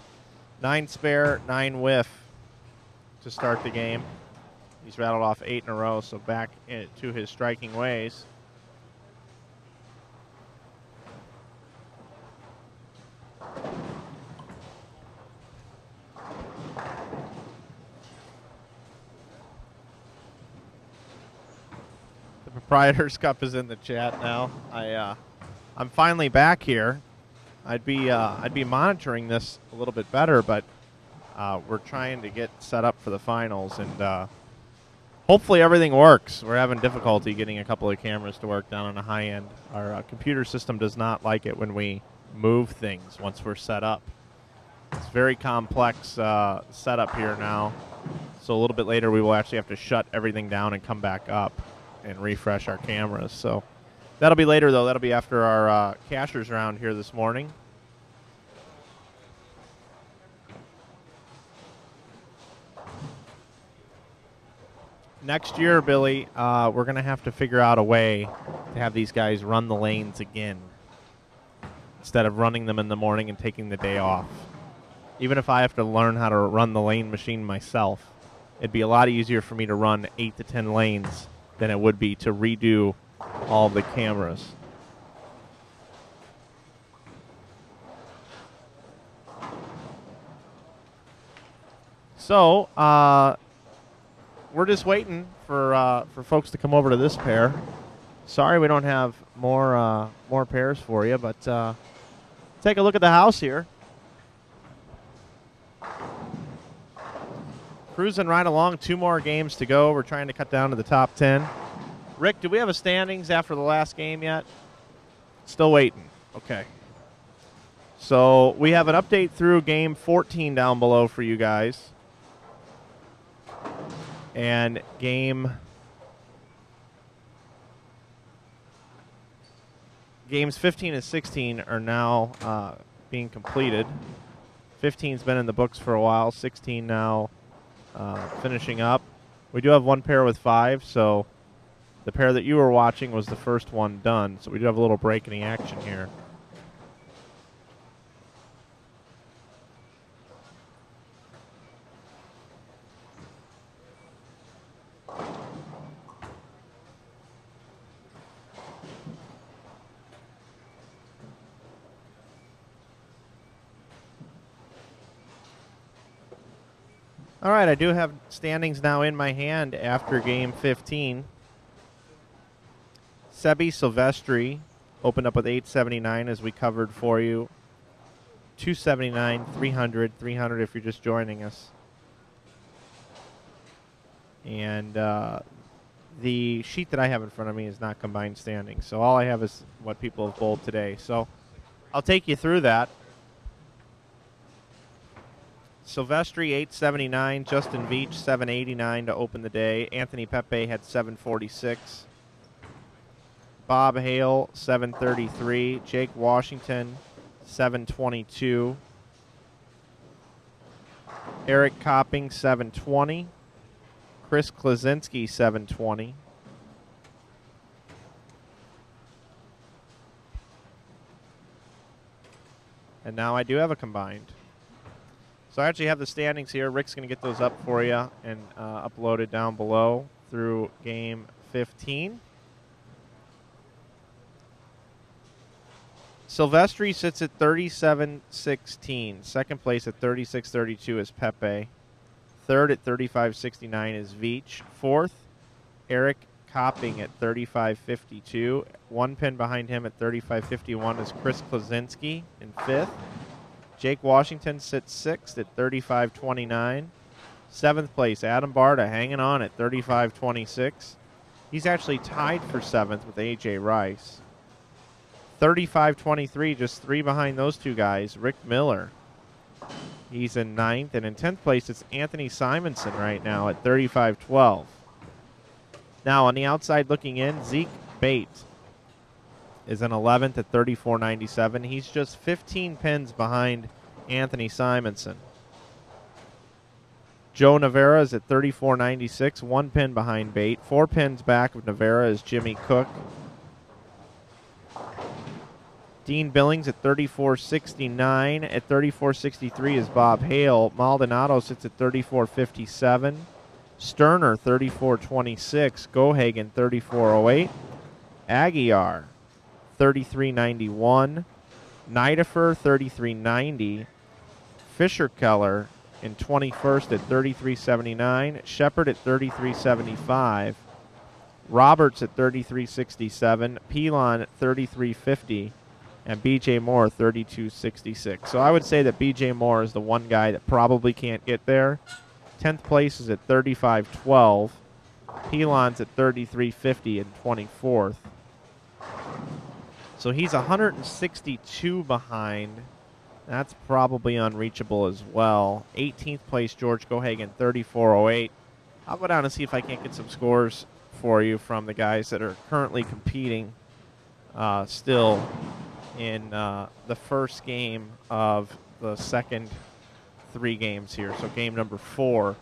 9 spare, 9 whiff to start the game. He's rattled off 8 in a row, so back to his striking ways. Proprietor's Cup is in the chat now. I'm finally back here. I'd be monitoring this a little bit better, but we're trying to get set up for the finals, and hopefully everything works. We're having difficulty getting a couple of cameras to work down on the high end. Our computer system does not like it when we move things once we're set up. It's very complex setup here now. So a little bit later we will actually have to shut everything down and come back up and refresh our cameras. So that'll be later, though. That'll be after our cashers round here this morning. Next year, Billy, we're going to have to figure out a way to have these guys run the lanes again instead of running them in the morning and taking the day off. Even if I have to learn how to run the lane machine myself, it'd be a lot easier for me to run 8 to 10 lanes than it would be to redo all the cameras. So, we're just waiting for folks to come over to this pair. Sorry we don't have more pairs for you, but take a look at the house here. Cruising right along, 2 more games to go. We're trying to cut down to the top 10. Rick, do we have a standings after the last game yet? Still waiting. Okay. So we have an update through game 14 down below for you guys. And games 15 and 16 are now being completed. 15's been in the books for a while. 16 now finishing up. We do have 1 pair with 5, so the pair that you were watching was the first one done. So we do have a little break in the action here. All right, I do have standings now in my hand after game 15. Sebby Silvestri opened up with 879 as we covered for you. 279, 300, 300 if you're just joining us. And the sheet that I have in front of me is not combined standings, so all I have is what people have bowled today. So I'll take you through that. Silvestri, 879. Justin Veach, 789 to open the day. Anthony Pepe had 746. Bob Hale, 733. Jake Washington, 722. Eric Copping, 720. Chris Klaczynski, 720. And now I do have a combined. So I actually have the standings here. Rick's going to get those up for you and uploaded down below through game 15. Silvestri sits at 37-16. Second place at 36-32 is Pepe. Third at 35-69 is Veach. Fourth, Eric Copping at 35.52. 1 pin behind him at 35.51 is Chris Klasinski in 5th. Jake Washington sits 6th at 35.29. 7th place, Adam Barta hanging on at 35.26. He's actually tied for 7th with A.J. Rice. 35.23, just 3 behind those two guys, Rick Miller. He's in 9th, and in 10th place, it's Anthony Simonson right now at 35.12. Now, on the outside looking in, Zeke Bate is in 11th at 34.97. He's just 15 pins behind Anthony Simonson. Joe Navarra is at 34.96, 1 pin behind Bate. 4 pins back of Navarra is Jimmy Cook. Dean Billings at 34.69. At 34.63 is Bob Hale. Maldonado sits at 34.57. Sterner 34.26. Gohagen 34.08. Aguiar 33.91. Nidifer 33.90. Fisher Keller in 21st at 33.79. Shepard at 33.75. Roberts at 33.67. Pilon at 33.50. And B.J. Moore 32.66. So I would say that B.J. Moore is the one guy that probably can't get there. 10th place is at 35.12. Pilon's at 33.50 and 24th. So he's 162 behind. That's probably unreachable as well. 18th place, George Gohagen, 34.08. I'll go down and see if I can't get some scores for you from the guys that are currently competing still in the first game of the second 3 games here. So game number 4.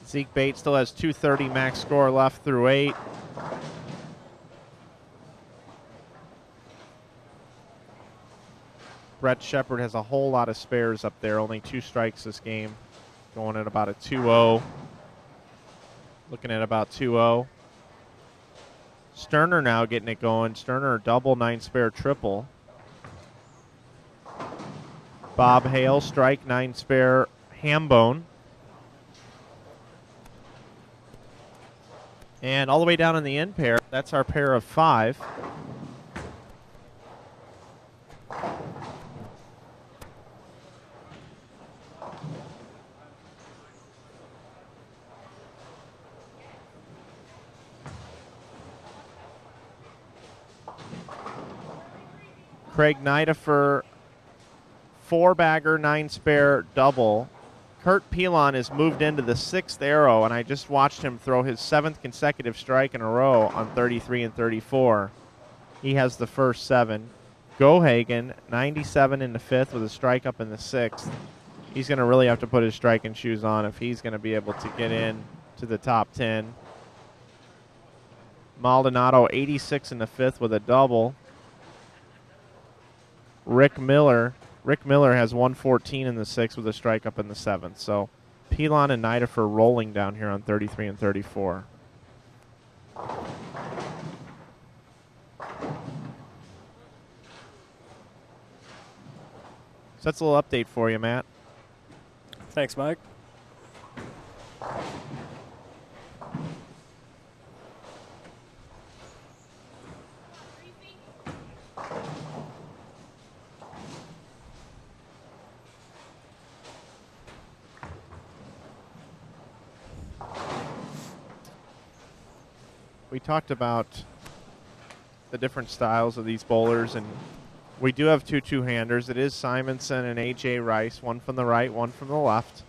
Zeke Bate still has 230 max score left through 8. Brett Shepard has a whole lot of spares up there. Only 2 strikes this game. Going at about a 2-0. Looking at about 2-0. Sterner now getting it going. Sterner double, 9 spare triple. Bob Hale strike, 9 spare hambone. And all the way down in the end pair, that's our pair of 5. Craig Nidifer, 4-bagger, 9 spare double. Kurt Pilon has moved into the 6th arrow, and I just watched him throw his 7th consecutive strike in a row on 33 and 34. He has the first 7. Gohagen, 97 in the 5th with a strike up in the 6th. He's going to really have to put his striking shoes on if he's going to be able to get in to the top 10. Maldonado, 86 in the 5th with a double. Rick Miller has 114 in the 6th with a strike up in the 7th. So Pilon and Nidifer rolling down here on 33 and 34. So that's a little update for you, Matt. Thanks, Mike. We talked about the different styles of these bowlers, and we do have 2 two-handers. It is Simonson and A.J. Rice, one from the right, one from the left.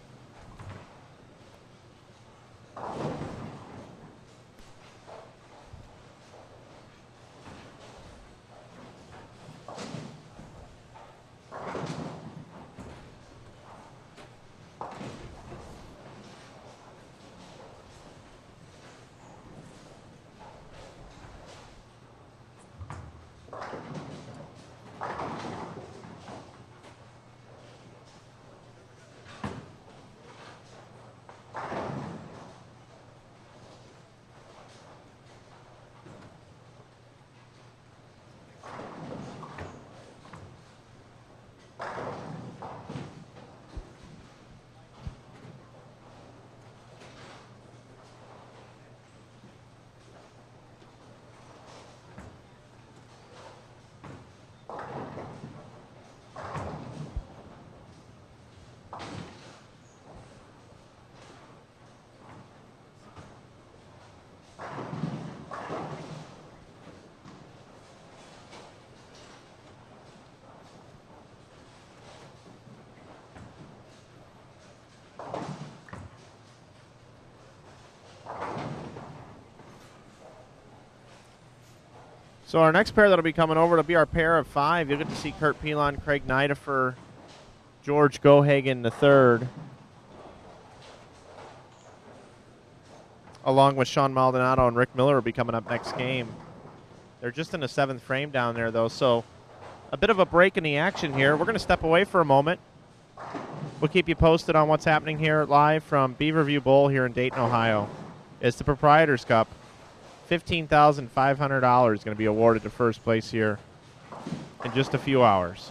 So our next pair that'll be coming over, it'll be our pair of 5. You'll get to see Kurt Pilon, Craig Nidifer, George Gohagen III, along with Sean Maldonado and Rick Miller will be coming up next game. They're just in the 7th frame down there, though, so a bit of a break in the action here. We're going to step away for a moment. We'll keep you posted on what's happening here live from Beaver View Bowl here in Dayton, Ohio. It's the Proprietors Cup. $15,500 going to be awarded to first place here in just a few hours.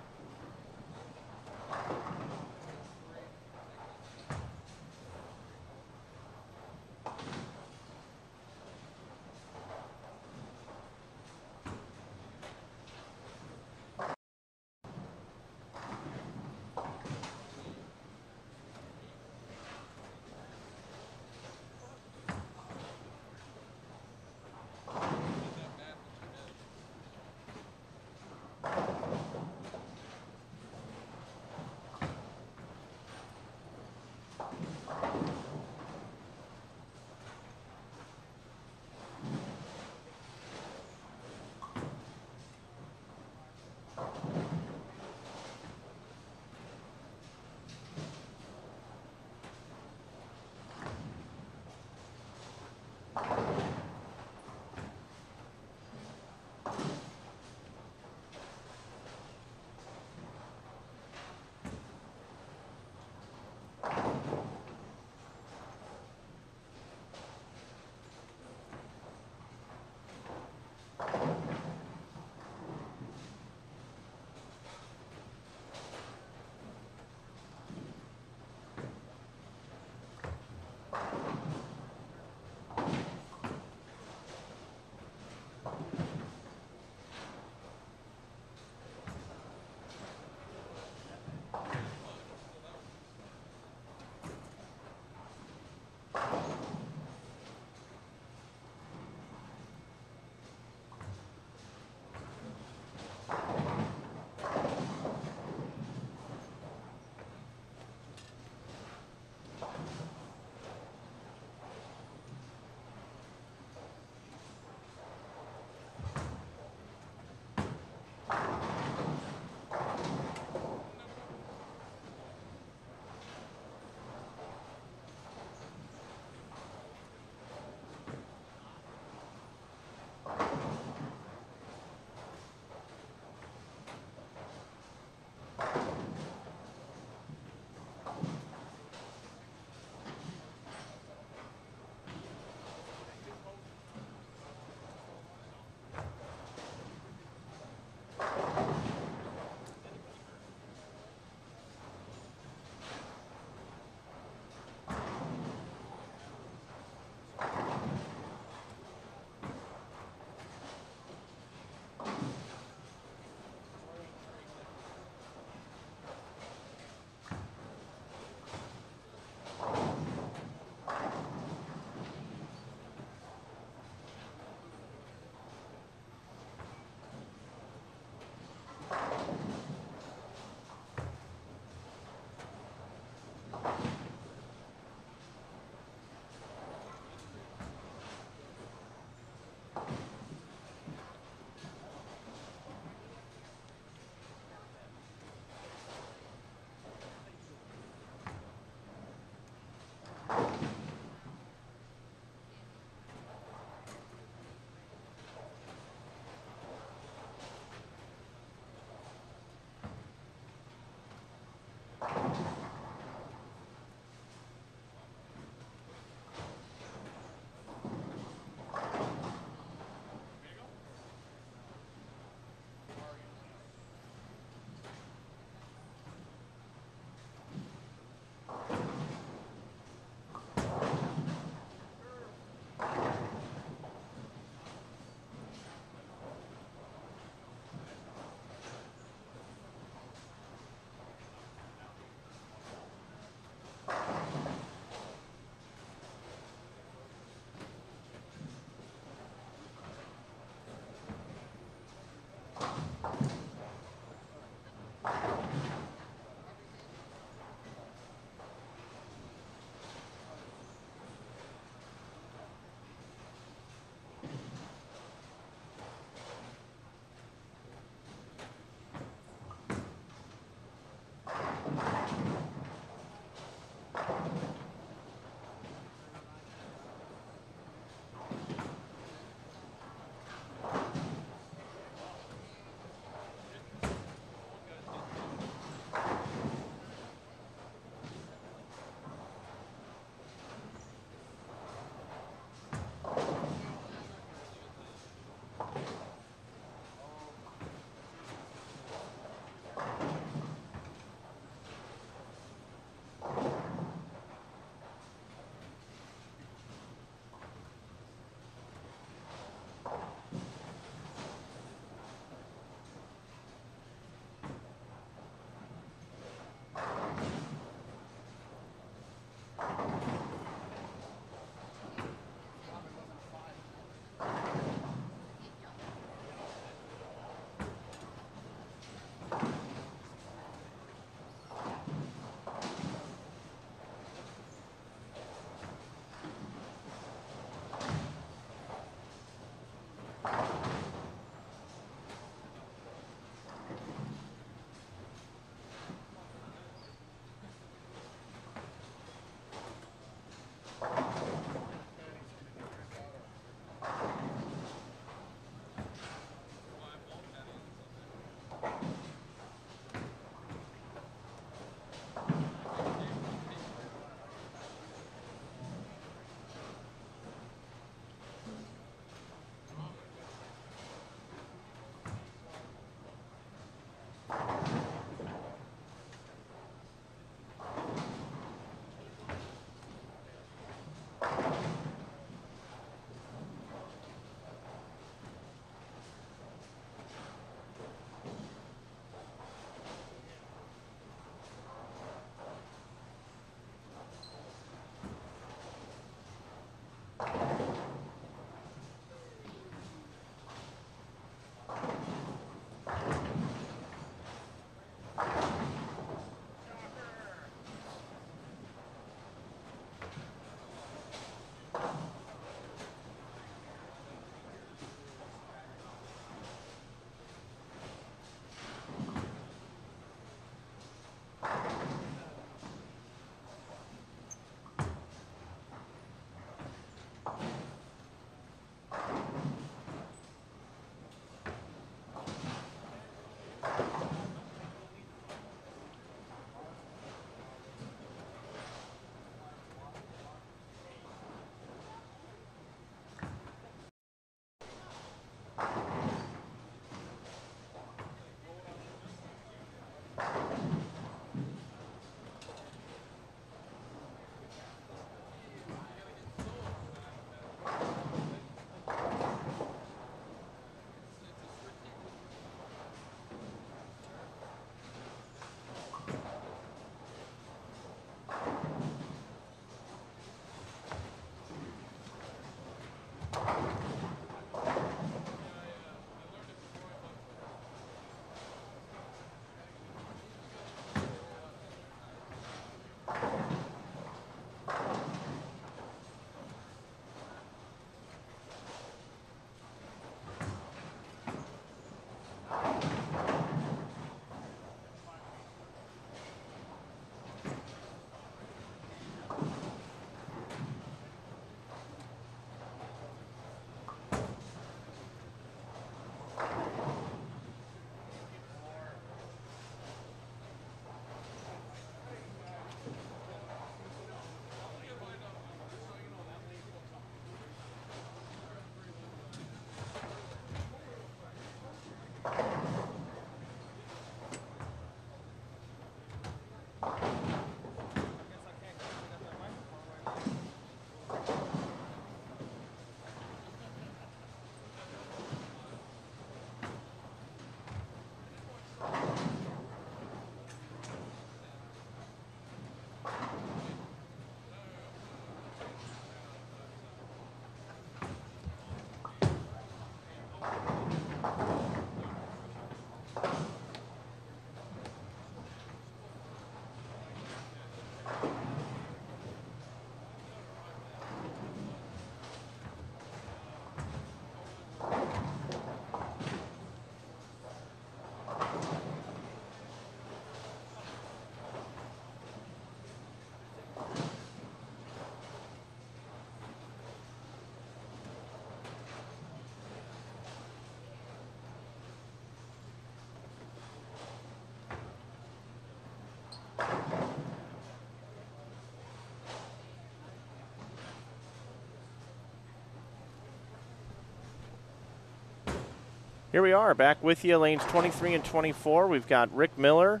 Here we are, back with you, lanes 23 and 24. We've got Rick Miller,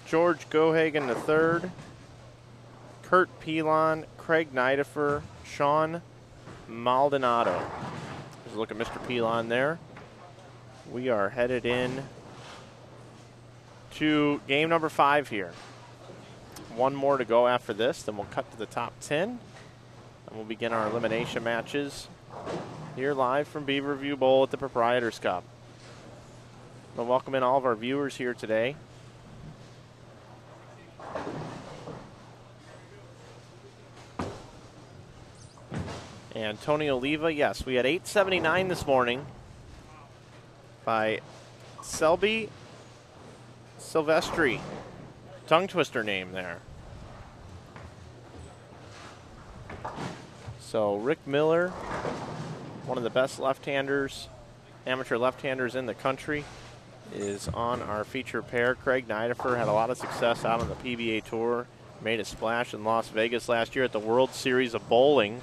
George Gohagen III, Kurt Pilon, Craig Nidifer, Sean Maldonado. There's a look at Mr. Pilon there. We are headed in to game number 5 here. One more to go after this, then we'll cut to the top 10, and we'll begin our elimination matches here live from Beaver View Bowl at the Proprietors Cup. We'll welcome in all of our viewers here today. And Tony Oliva, yes, we had 879 this morning by Sebby Silvestri. Tongue twister name there. So Rick Miller, one of the best left-handers, amateur left-handers in the country, is on our feature pair. Craig Nidifer had a lot of success out on the PBA Tour, made a splash in Las Vegas last year at the World Series of Bowling.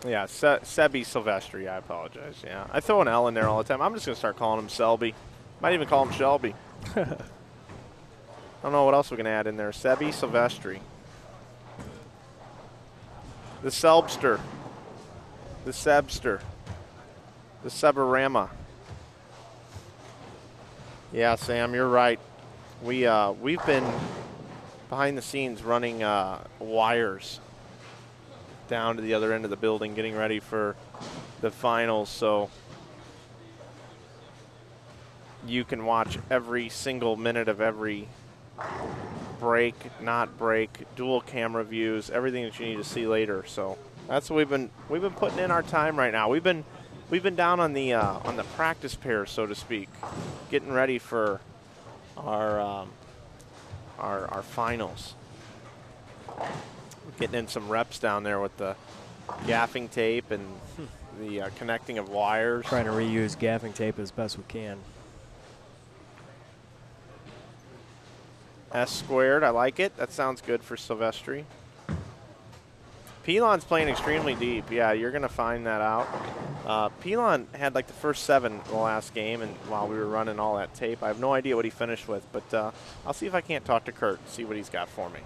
Yeah, Sebby Silvestri, I apologize. Yeah, I throw an L in there all the time. I'm just going to start calling him Selby. Might even call him Shelby. I don't know what else we can add in there. Sebby Silvestri. The Selbster. The Sebster. The Seborama. Yeah, Sam, you're right. We've been behind the scenes running wires down to the other end of the building, getting ready for the finals, so you can watch every single minute of every break, not break, dual camera views, everything that you need to see later. So that's what we've been putting in our time right now. We've been down on the practice pair, so to speak, getting ready for our finals. Getting in some reps down there with the gaffing tape and the connecting of wires. Trying to reuse gaffing tape as best we can. S squared, I like it. That sounds good for Silvestri. Pilon's playing extremely deep. Yeah, you're going to find that out. Pilon had like the first 7 in the last game, and while we were running all that tape, I have no idea what he finished with, but I'll see if I can't talk to Kurt and see what he's got for me.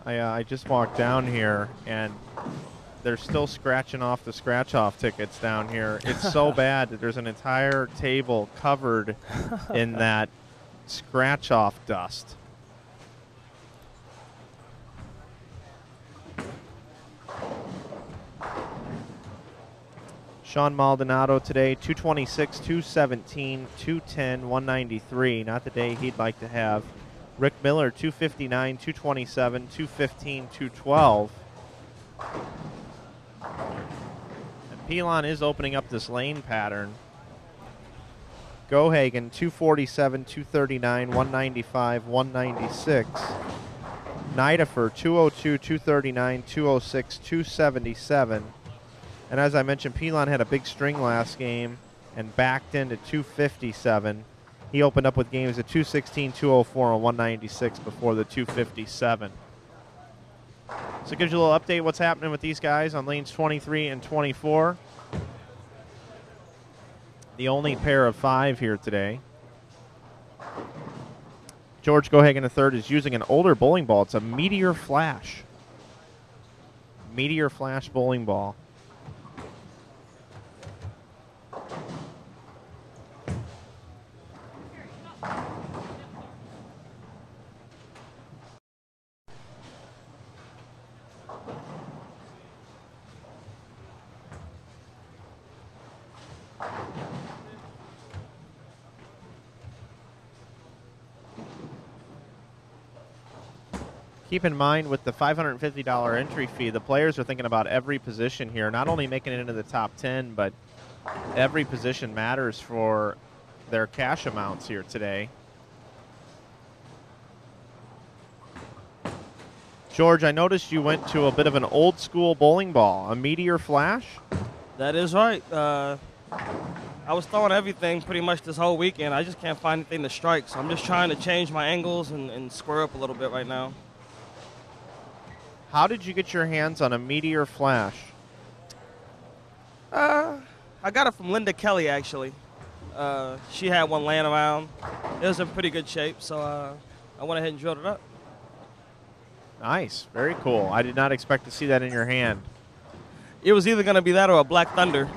I just walked down here, and they're still scratching off the scratch-off tickets down here. It's so bad that there's an entire table covered in that scratch-off dust. Sean Maldonado today, 226, 217, 210, 193. Not the day he'd like to have. Rick Miller, 259, 227, 215, 212. And Pilon is opening up this lane pattern. Gohagen, 247, 239, 195, 196. Nidifer, 202, 239, 206, 277. And as I mentioned, Pilon had a big string last game and backed into 257. He opened up with games at 216, 204, and 196 before the 257. So it gives you a little update what's happening with these guys on lanes 23 and 24. The only pair of 5 here today. George Gohagen III is using an older bowling ball. It's a Meteor Flash. Meteor Flash bowling ball. Keep in mind with the $550 entry fee, the players are thinking about every position here, not only making it into the top 10, but every position matters for their cash amounts here today. George, I noticed you went to a bit of an old school bowling ball, a Meteor Flash. That is right. I was throwing everything pretty much this whole weekend. I just can't find anything to strike, so I'm just trying to change my angles and square up a little bit right now. How did you get your hands on a Meteor Flash? I got it from Linda Kelly, actually. She had one laying around. It was in pretty good shape, so I went ahead and drilled it up. Nice. Very cool. I did not expect to see that in your hand. It was either going to be that or a Black Thunder.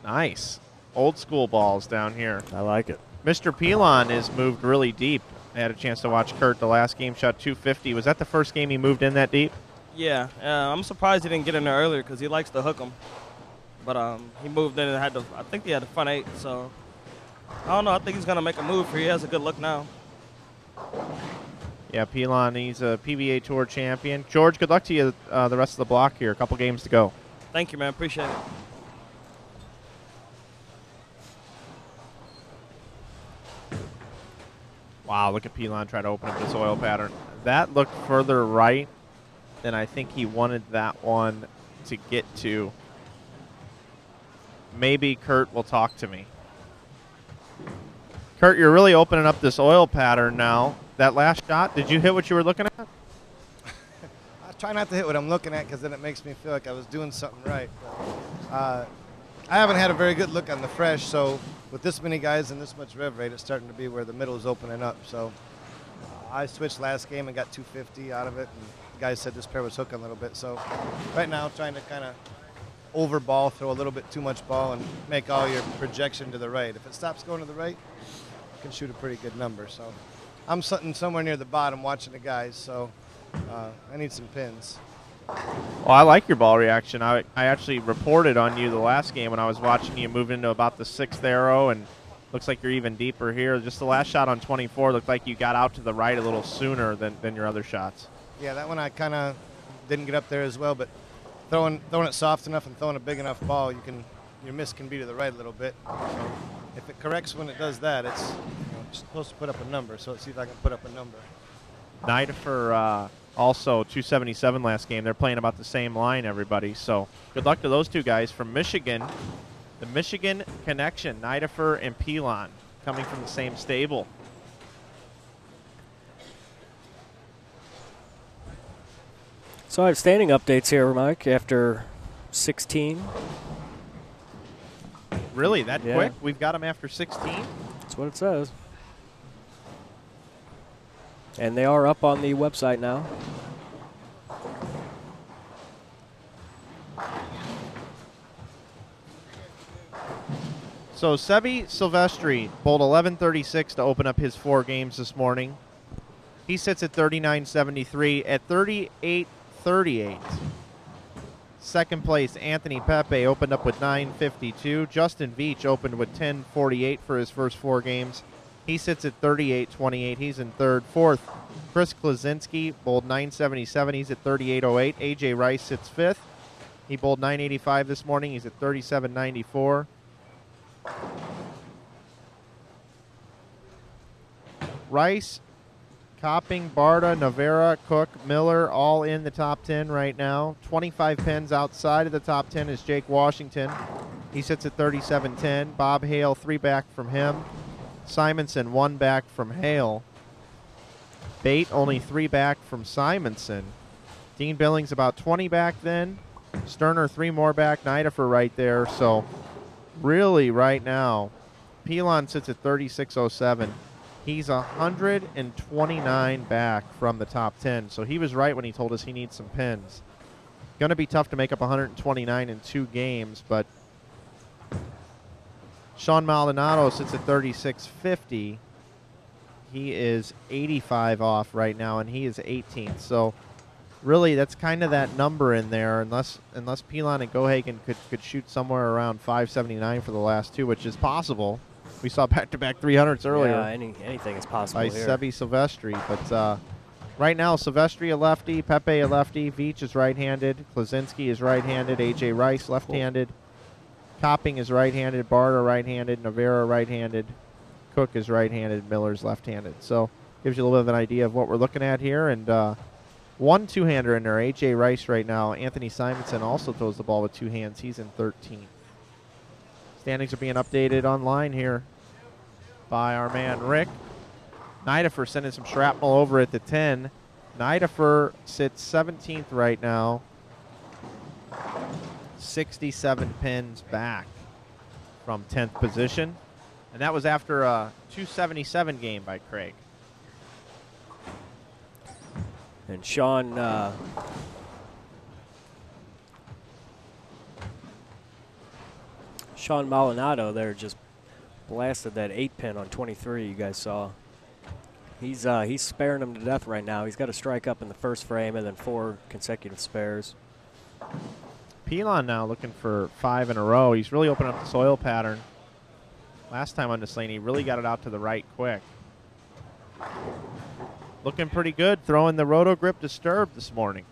Nice. Old school balls down here. I like it. Mr. Pilon is moved really deep. I had a chance to watch Kurt the last game, shot 250. Was that the first game he moved in that deep? Yeah. I'm surprised he didn't get in there earlier because he likes to hook them. But he moved in and I think he had the front 8, so I don't know. I think he's going to make a move here. He has a good look now. Yeah, Pilon, he's a PBA Tour champion. George, good luck to you the rest of the block here. A couple games to go. Thank you, man. Appreciate it. Wow, look at Pilon try to open up this oil pattern. That looked further right than I think he wanted that one to get to. Maybe Kurt will talk to me. Kurt, you're really opening up this oil pattern now. That last shot, did you hit what you were looking at? I try not to hit what I'm looking at because then it makes me feel like I was doing something right. But, I haven't had a very good look on the fresh, so with this many guys and this much rev rate, it's starting to be where the middle is opening up. So I switched last game and got 250 out of it, and the guys said this pair was hooking a little bit. So right now, trying to kind of over ball, throw a little bit too much ball, and make all your projection to the right. If it stops going to the right, you can shoot a pretty good number. So I'm sitting somewhere near the bottom watching the guys, so I need some pins. Well, I like your ball reaction. I actually reported on you the last game when I was watching you move into about the 6th arrow, and looks like you're even deeper here. Just the last shot on 24 looked like you got out to the right a little sooner than your other shots. Yeah, that one I kind of didn't get up there as well, but throwing it soft enough and throwing a big enough ball, your miss can be to the right a little bit. So if it corrects when it does that, it's supposed to put up a number. So let's see if I can put up a number. Nidifer also 277 last game. They're playing about the same line, everybody. So good luck to those two guys from Michigan. The Michigan connection, Nidifer and Pilon, coming from the same stable. So I have standing updates here, Mike, after 16. Really, that Yeah. quick? We've got them after 16? That's what it says. And they are up on the website now. So Sebby Silvestri bowled 11:36 to open up his 4 games this morning. He sits at 39.73 at 38.38. Second place, Anthony Pepe opened up with 9.52. Justin Veach opened with 10.48 for his first 4 games. He sits at 38.28. He's in third. Fourth, Chris Klaczynski bowled 9.77. He's at 38.08. AJ Rice sits fifth. He bowled 9.85 this morning. He's at 37.94. Rice, Copping, Barta, Navarra, Cook, Miller, all in the top 10 right now. 25 pins outside of the top 10 is Jake Washington. He sits at 37.10. Bob Hale, 3 back from him. Simonson, 1 back from Hale. Bate, only 3 back from Simonson. Dean Billings, about 20 back then. Sterner, 3 more back. Nidifer right there. So really right now, Pilon sits at 36.07. He's 129 back from the top 10. So he was right when he told us he needs some pins. Going to be tough to make up 129 in 2 games, but Sean Maldonado sits at 36.50. He is 85 off right now, and he is 18th. So really, that's kind of that number in there, unless Pilon and Gohagen could shoot somewhere around 579 for the last 2, which is possible. We saw back-to-back 300s earlier. Yeah, anything is possible by here. Sebby Silvestri, but Right now, Silvestri a lefty, Pepe a lefty, Veach is right-handed, Klaczynski is right-handed, A.J. Rice left-handed, Copping is right-handed, Barta right-handed, Navarro right-handed, Cook is right-handed, Miller's left-handed. So gives you a little bit of an idea of what we're looking at here. And one two-hander in there, A.J. Rice right now. Anthony Simonson also throws the ball with two hands. He's in 13. Standings are being updated online here by our man Rick. Nidafer sending some shrapnel over at the 10. Nidafer sits 17th right now. 67 pins back from 10th position. And that was after a 277 game by Craig. And Sean Molinado there just blasted that 8-pin on 23 you guys saw. He's sparing him to death right now. He's got a strike up in the first frame and then 4 consecutive spares. Pilon now looking for 5 in a row. He's really opened up the soil pattern. Last time on this lane, he really got it out to the right quick. Looking pretty good, throwing the roto grip disturbed this morning.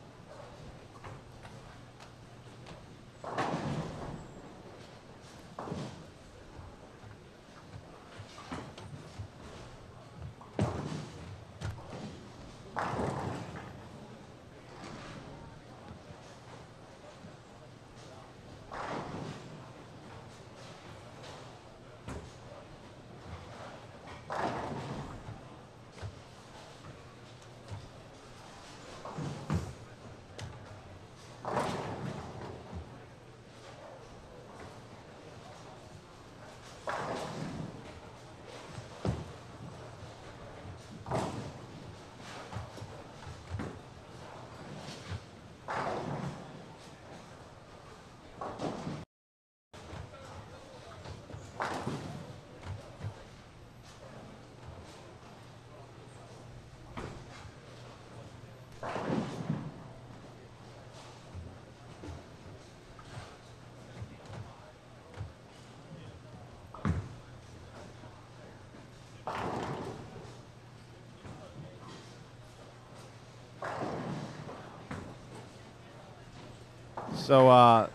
So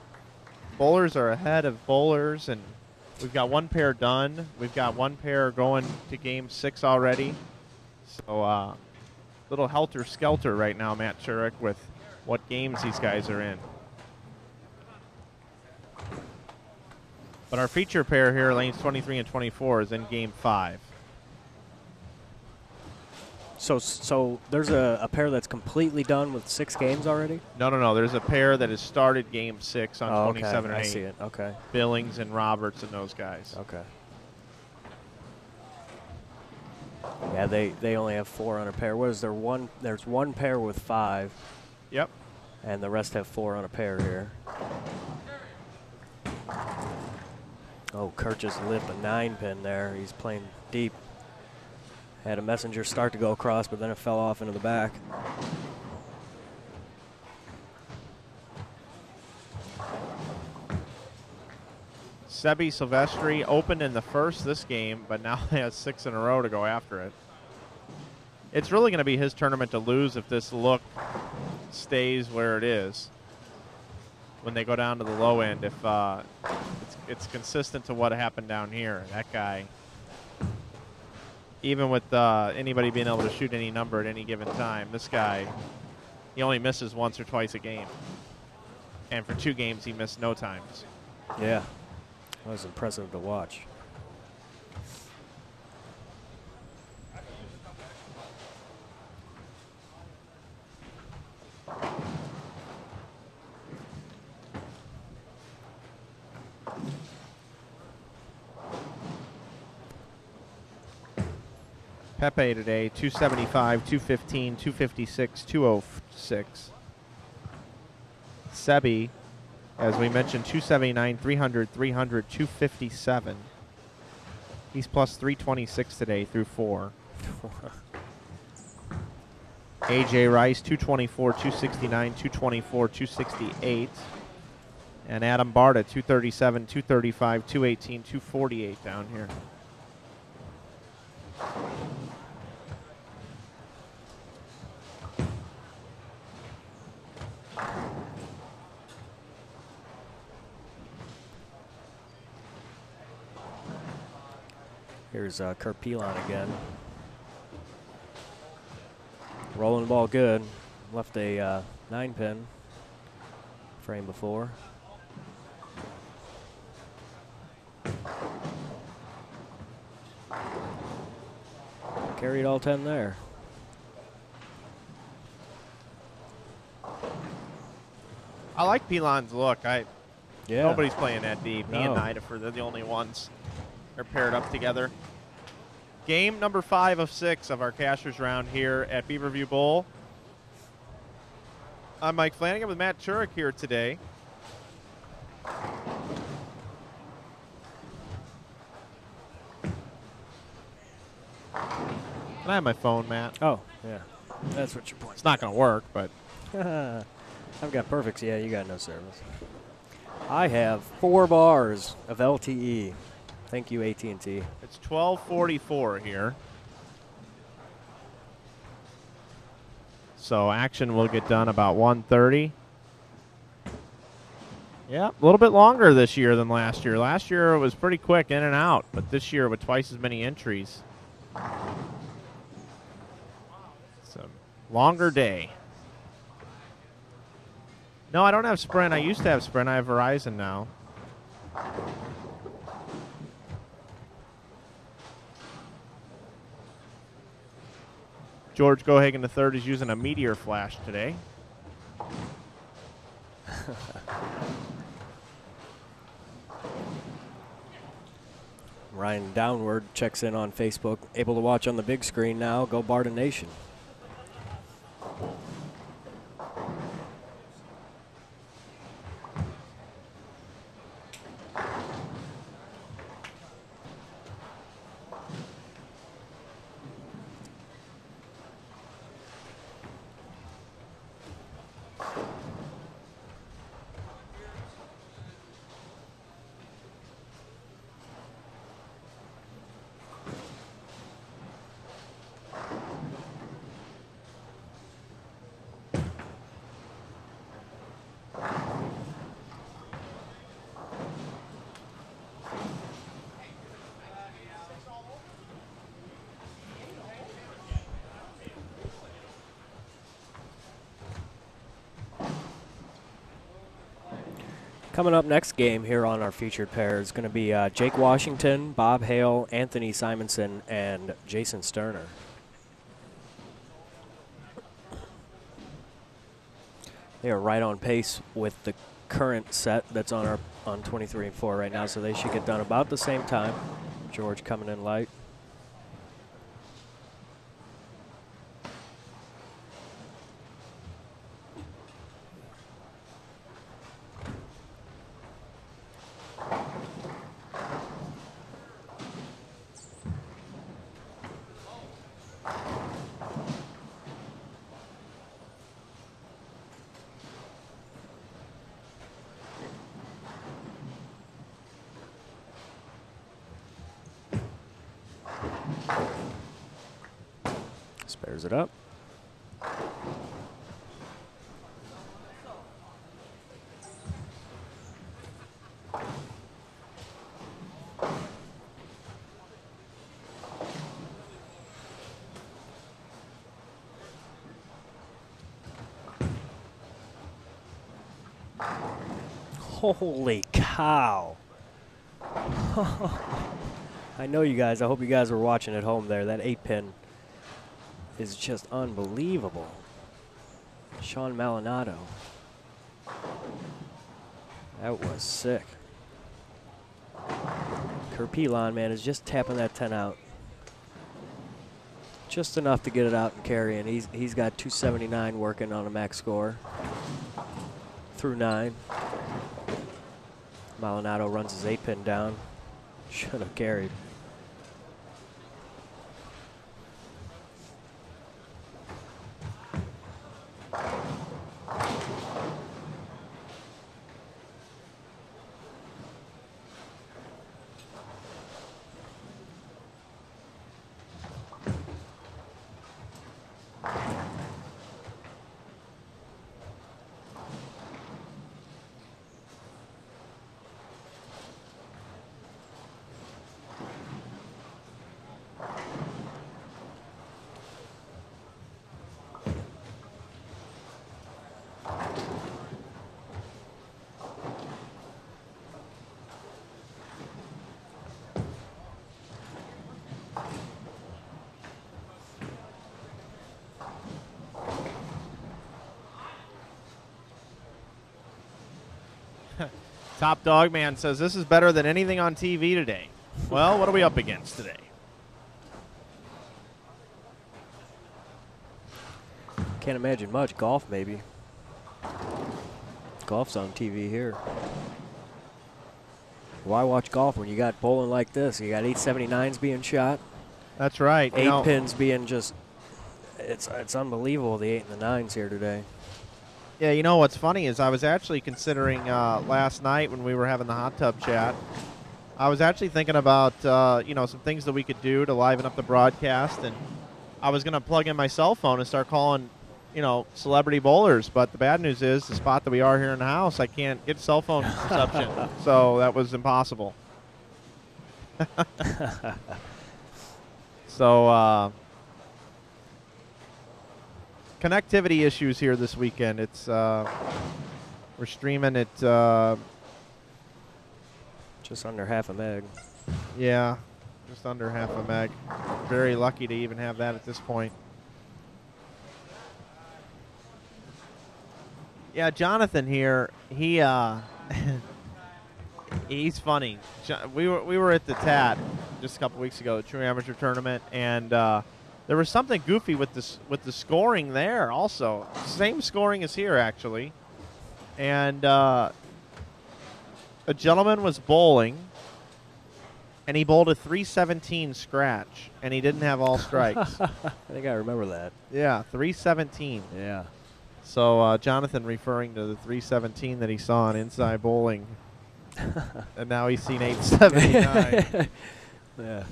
bowlers are ahead of bowlers, and we've got one pair done. We've got one pair going to game 6 already. So little helter-skelter right now, Matt Turek, with what games these guys are in. But our feature pair here, lanes 23 and 24, is in game 5. So there's a pair that's completely done with 6 games already? No. There's a pair that has started game 6 on 27 and 8. I see it. Okay. Billings and Roberts and those guys. Okay. Yeah, they only have 4 on a pair. What is there? There's one pair with 5. Yep. And the rest have 4 on a pair here. Oh, Kurt just lit a 9-pin there. He's playing deep. Had a messenger start to go across, but then it fell off into the back. Sebby Silvestri opened in the first this game, but now he has 6 in a row to go after it. It's really going to be his tournament to lose if this look stays where it is when they go down to the low end. If it's consistent to what happened down here. That guy, even with anybody being able to shoot any number at any given time, this guy, he only misses once or twice a game. And for 2 games, he missed no times. Yeah, that was impressive to watch. Pepe today, 275, 215, 256, 206. Sebby, as we mentioned, 279, 300, 300, 257. He's plus 326 today through 4. A.J. Rice, 224, 269, 224, 268. And Adam Barta, 237, 235, 218, 248 down here. Here's Pilon again. Rolling the ball good. Left a 9-pin frame before. Carried all 10 there. I like Pilon's look. Yeah. Nobody's playing that deep. Me and No. Nidafer, they're the only ones. They're paired up together. Game number 5 of 6 of our cashers round here at Beaverview Bowl. I'm Mike Flanagan with Matt Turek here today. Can I have my phone, Matt? Oh, yeah. That's what your point. It's not going to work, but I've got perfects. Yeah, you got no service. I have 4 bars of LTE. Thank you, AT&T. it's 12:44 here. So action will get done about 1:30. Yeah, a little bit longer this year than last year. Last year it was pretty quick in and out, but this year with twice as many entries. It's a longer day. No, I don't have Sprint. I used to have Sprint. I have Verizon now. George Gohagen III is using a Meteor flash today. Ryan Downward checks in on Facebook. Able to watch on the big screen now. Go Barton Nation. Coming up next game here on our featured pair is going to be Jake Washington, Bob Hale, Anthony Simonson, and Jason Sterner. They are right on pace with the current set that's on 23 and 4 right now, so they should get done about the same time. George coming in light. Spares it up. Holy cow. I know you guys. I hope you guys were watching at home there. That 8-pin is just unbelievable. Sean Malinato. That was sick. Pilon, man, is just tapping that 10 out. Just enough to get it out and carry, and he's got 279 working on a max score through 9. Malinato runs his 8-pin down. Should have carried. Top Dog Man says this is better than anything on TV today. Well, what are we up against today? Can't imagine much. Golf, maybe. Golf's on TV here. Why watch golf when you got bowling like this? You got 879s being shot. That's right. 8 pins being just, it's unbelievable, the 8 and the 9s here today. Yeah, you know what's funny is I was actually considering last night when we were having the hot tub chat, I was actually thinking about, some things that we could do to liven up the broadcast, and I was going to plug in my cell phone and start calling, celebrity bowlers. But the bad news is the spot that we are here in the house, I can't get cell phone reception. So that was impossible. So connectivity issues here this weekend. It's we're streaming it just under half a meg. Yeah, just under half a meg. Very lucky to even have that at this point. Yeah, Jonathan here, he he's funny. We were at the TAT just a couple weeks ago, the True Amateur Tournament, and there was something goofy with the scoring there also. Same scoring as here, actually. And a gentleman was bowling, and he bowled a 317 scratch, and he didn't have all strikes. I think I remember that. Yeah, 317. Yeah. So Jonathan referring to the 317 that he saw on Inside Bowling, and now he's seen 879. Yeah.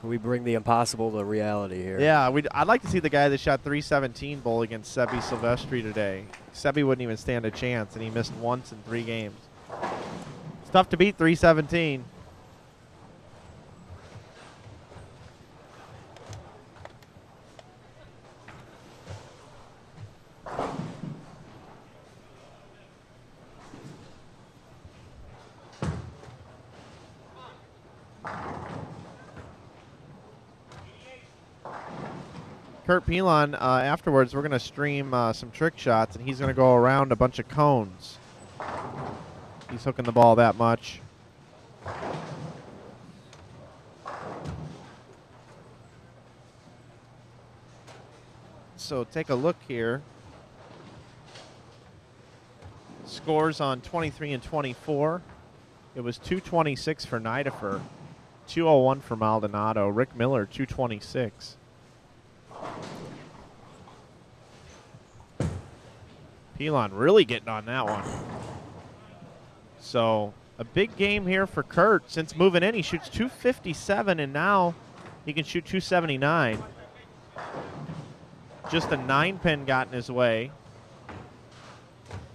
We bring the impossible to reality here. Yeah, I'd like to see the guy that shot 317 bowl against Sebby Silvestri today. Sebby wouldn't even stand a chance, and he missed once in 3 games. It's tough to beat 317. Kurt Pilon, afterwards, we're going to stream some trick shots, and he's going to go around a bunch of cones. He's hooking the ball that much. So take a look here. Scores on 23 and 24. It was 226 for Nidifer, 201 for Maldonado. Rick Miller, 226. Pilon really getting on that one. So a big game here for Kurt. Since moving in, he shoots 257, and now he can shoot 279. Just a 9-pin got in his way.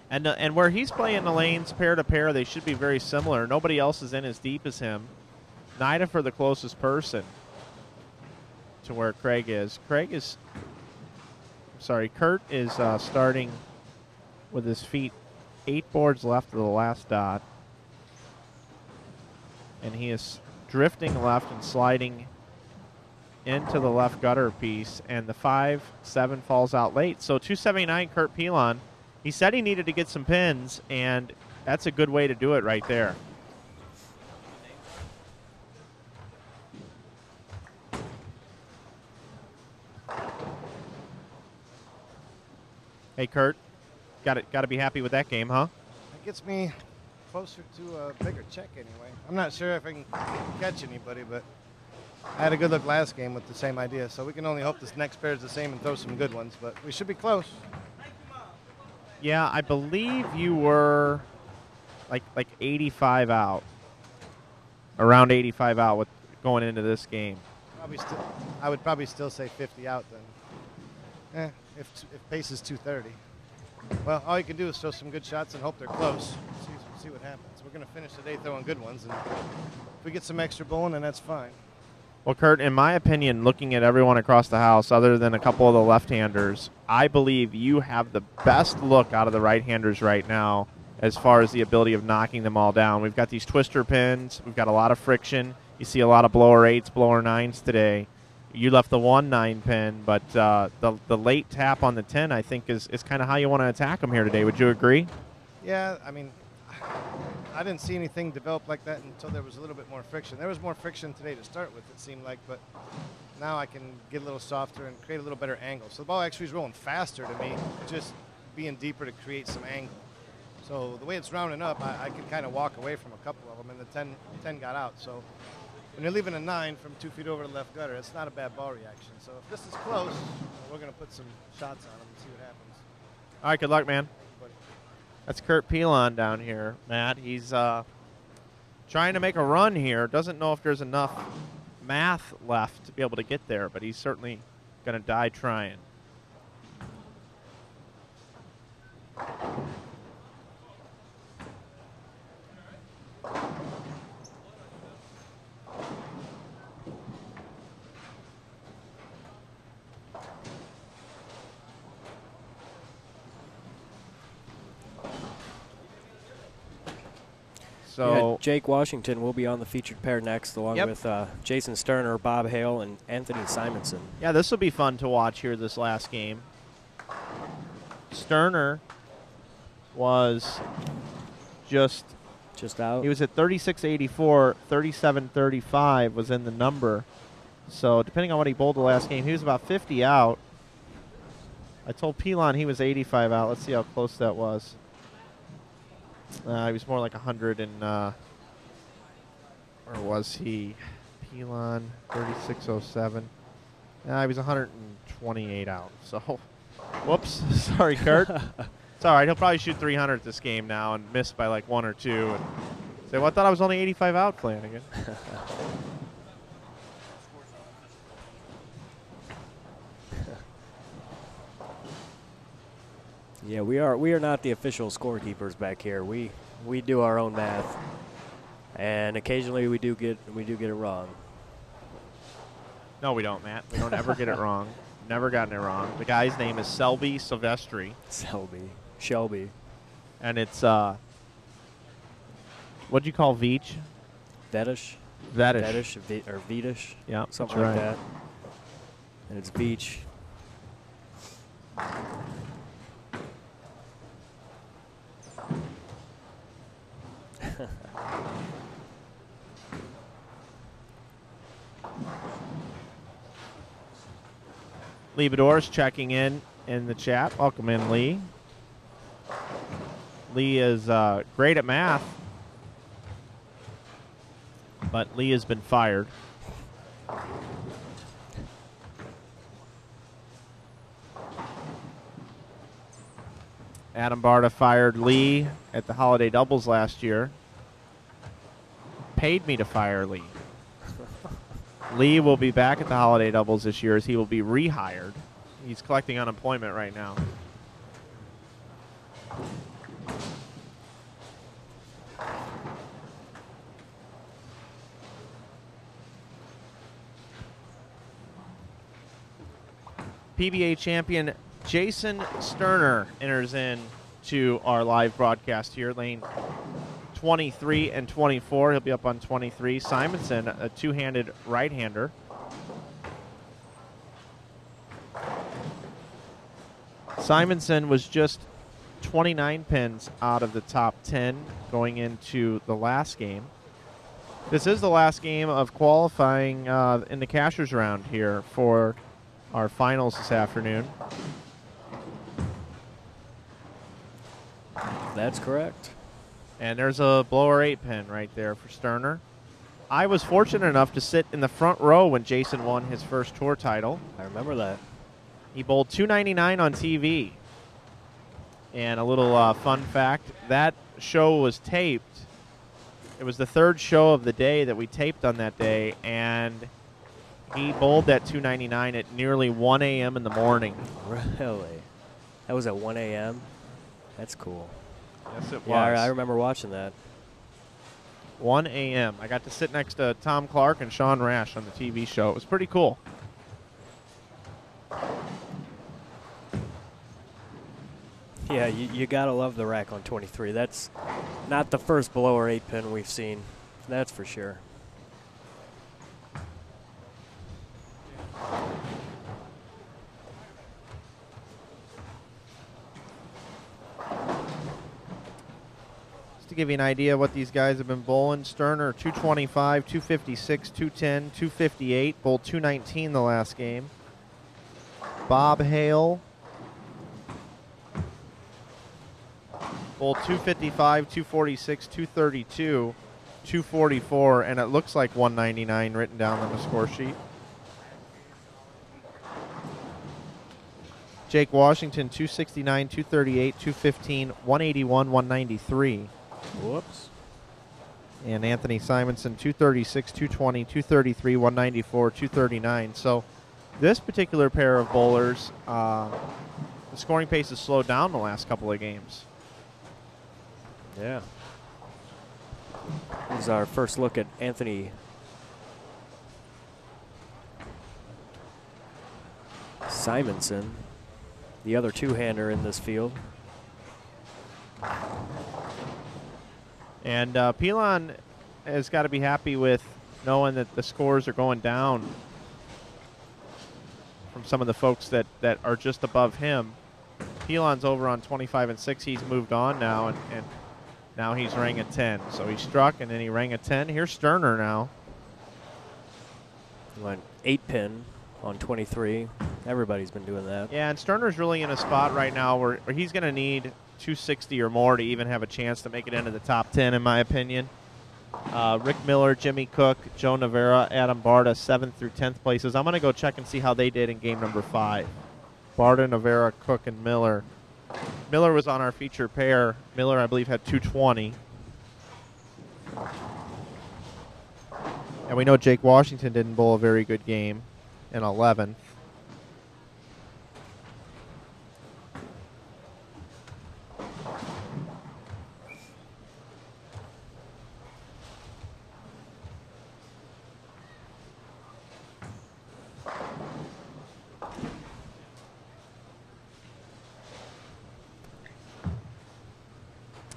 And where he's playing the lanes pair to pair, they should be very similar. Nobody else is in as deep as him. Nidifer the closest person to where Craig is. Kurt is starting with his feet 8 boards left of the last dot. And he is drifting left and sliding into the left gutter piece, and the 5-7 falls out late. So 279 Kurt Pilon. He said he needed to get some pins, and that's a good way to do it right there. Hey, Kurt, got to be happy with that game, huh? That gets me closer to a bigger check anyway. I'm not sure if I can catch anybody, but I had a good look last game with the same idea, so we can only hope this next pair is the same and throw some good ones, but we should be close. Yeah, I believe you were like 85 out, around 85 out with going into this game. I would probably still say 50 out then. If pace is 230. Well, all you can do is throw some good shots and hope they're close. See what happens. We're going to finish the day throwing good ones, and if we get some extra bowling, then that's fine. Well, Kurt, in my opinion, looking at everyone across the house, other than a couple of the left-handers, I believe you have the best look out of the right-handers right now as far as the ability of knocking them all down. We've got these twister pins. We've got a lot of friction. You see a lot of blower 8s, blower 9s today. You left the 1-9 pin, but the late tap on the 10, I think, is kind of how you want to attack them here today. Would you agree? Yeah, I mean, I didn't see anything develop like that until there was a little bit more friction. There was more friction today to start with, it seemed like, but now I can get a little softer and create a little better angle. So the ball actually is rolling faster to me, just being deeper to create some angle. So the way it's rounding up, I can kind of walk away from a couple of them, and the 10 got out. So when you're leaving a 9 from 2 feet over the left gutter, it's not a bad ball reaction. So if this is close, we're going to put some shots on them and see what happens. All right, good luck, man. But That's Kurt Pilon down here, Matt. He's trying to make a run here. Doesn't know if there's enough math left to be able to get there, but he's certainly going to die trying. So Yeah, Jake Washington will be on the featured pair next, along Yep. with Jason Sterner, Bob Hale, and Anthony Simonson. yeah, this will be fun to watch here this last game. Sterner was just out. he was at 36.84, 37.35 was in the number. So depending on what he bowled the last game, he was about 50 out. I told Pilon he was 85 out. Let's see how close that was. He was more like 100 and, or was he? Pilon, 36.07. He was 128 out. So, whoops. Sorry, Kurt. It's all right. He'll probably shoot 300 this game now and miss by like 1 or 2. And say, well, I thought I was only 85 out, Flanagan. Yeah, we are not the official scorekeepers back here. We do our own math, and occasionally we do get it wrong. No, we don't, Matt. We don't ever get it wrong. Never gotten it wrong. The guy's name is Sebby Silvestri. Shelby. And it's, what'd you call Veach? Veach. Or Veach. Yeah, something that's like right. that. And it's Veach. Lee Bedores checking in the chat. Welcome in, Lee. Lee is great at math, but Lee has been fired. Adam Barta fired Lee at the Holiday Doubles last year. Paid me to fire Lee. Lee will be back at the Holiday Doubles this year as he will be rehired. He's collecting unemployment right now. PBA champion Jason Sterner enters in to our live broadcast here, lane 23 and 24. He'll be up on 23. Simonson, a two-handed right-hander. Simonson was just 29 pins out of the top 10 going into the last game. This is the last game of qualifying in the Cashers round here for our finals this afternoon. That's correct. And there's a blower 8-pin right there for Sterner. I was fortunate enough to sit in the front row when Jason won his first tour title. I remember that. He bowled 299 on TV. And a little fun fact, that show was taped. It was the third show of the day that we taped on that day, and he bowled that 299 at nearly 1 a.m. in the morning. Really? That was at 1 a.m.? That's cool. Yes, it was. Yeah, I remember watching that. 1 a.m. I got to sit next to Tom Clark and Sean Rash on the TV show. It was pretty cool. Yeah, you got to love the rack on 23. That's not the first blower 8-pin we've seen. That's for sure. Just to give you an idea of what these guys have been bowling, Sterner 225, 256, 210, 258, bowled 219 the last game. Bob Hale bowled 255, 246, 232, 244, and it looks like 199 written down on the score sheet. Jake Washington 269, 238, 215, 181, 193. Whoops. And Anthony Simonson 236, 220, 233, 194, 239. So this particular pair of bowlers, the scoring pace has slowed down the last couple of games. Yeah. This is our first look at Anthony Simonson, the other two-hander in this field. And Pilon has got to be happy with knowing that the scores are going down from some of the folks that are just above him. Pilon's over on 25 and 6. He's moved on now, and now he's rang a 10. So he struck, and then he rang a 10. Here's Sterner now. Went 8-pin on 23. Everybody's been doing that. Yeah, and Sterner's really in a spot right now where he's going to need 260 or more to even have a chance to make it into the top 10, in my opinion. Rick Miller, Jimmy Cook, Joe Navarra, Adam Barta, 7th through 10th places. I'm going to go check and see how they did in game number 5. Barta, Navarra, Cook, and Miller. Miller was on our feature pair. Miller, I believe, had 220. And we know Jake Washington didn't bowl a very good game in 11th.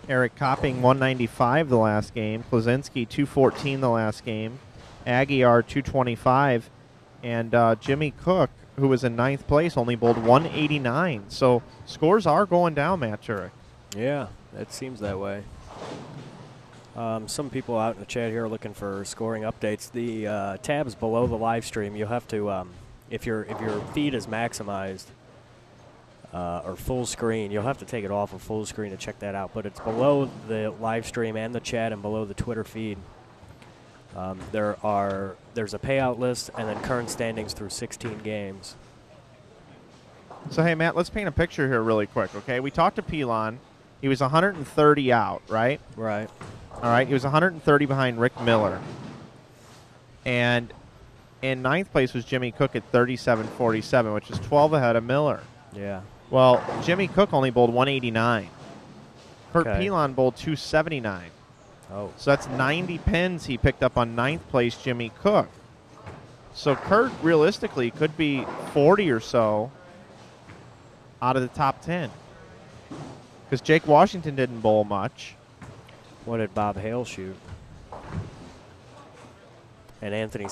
Eric Copping, 195 the last game. Klaczynski, 214 the last game. Aguiar, 225. And Jimmy Cook, who was in 9th place, only bowled 189. So scores are going down, Matt Turek. Yeah, it seems that way. Some people out in the chat here are looking for scoring updates. The tabs below the live stream, you'll have to, if your feed is maximized, or full screen, you'll have to take it off of full screen to check that out. But it's below the live stream and the chat and below the Twitter feed. There's a payout list and then current standings through 16 games. So, hey, Matt, let's paint a picture here really quick, okay? We talked to Pilon. He was 130 out, right? Right. All right, he was 130 behind Rick Miller. And in 9th place was Jimmy Cook at 37.47, which is 12 ahead of Miller. Yeah. Well, Jimmy Cook only bowled 189. Kurt Okay. Pilon bowled 279. Oh. So that's 90 pins he picked up on 9th place Jimmy Cook. So Kurt realistically could be 40 or so out of the top 10. Because Jake Washington didn't bowl much. What did Bob Hale shoot? And Anthony,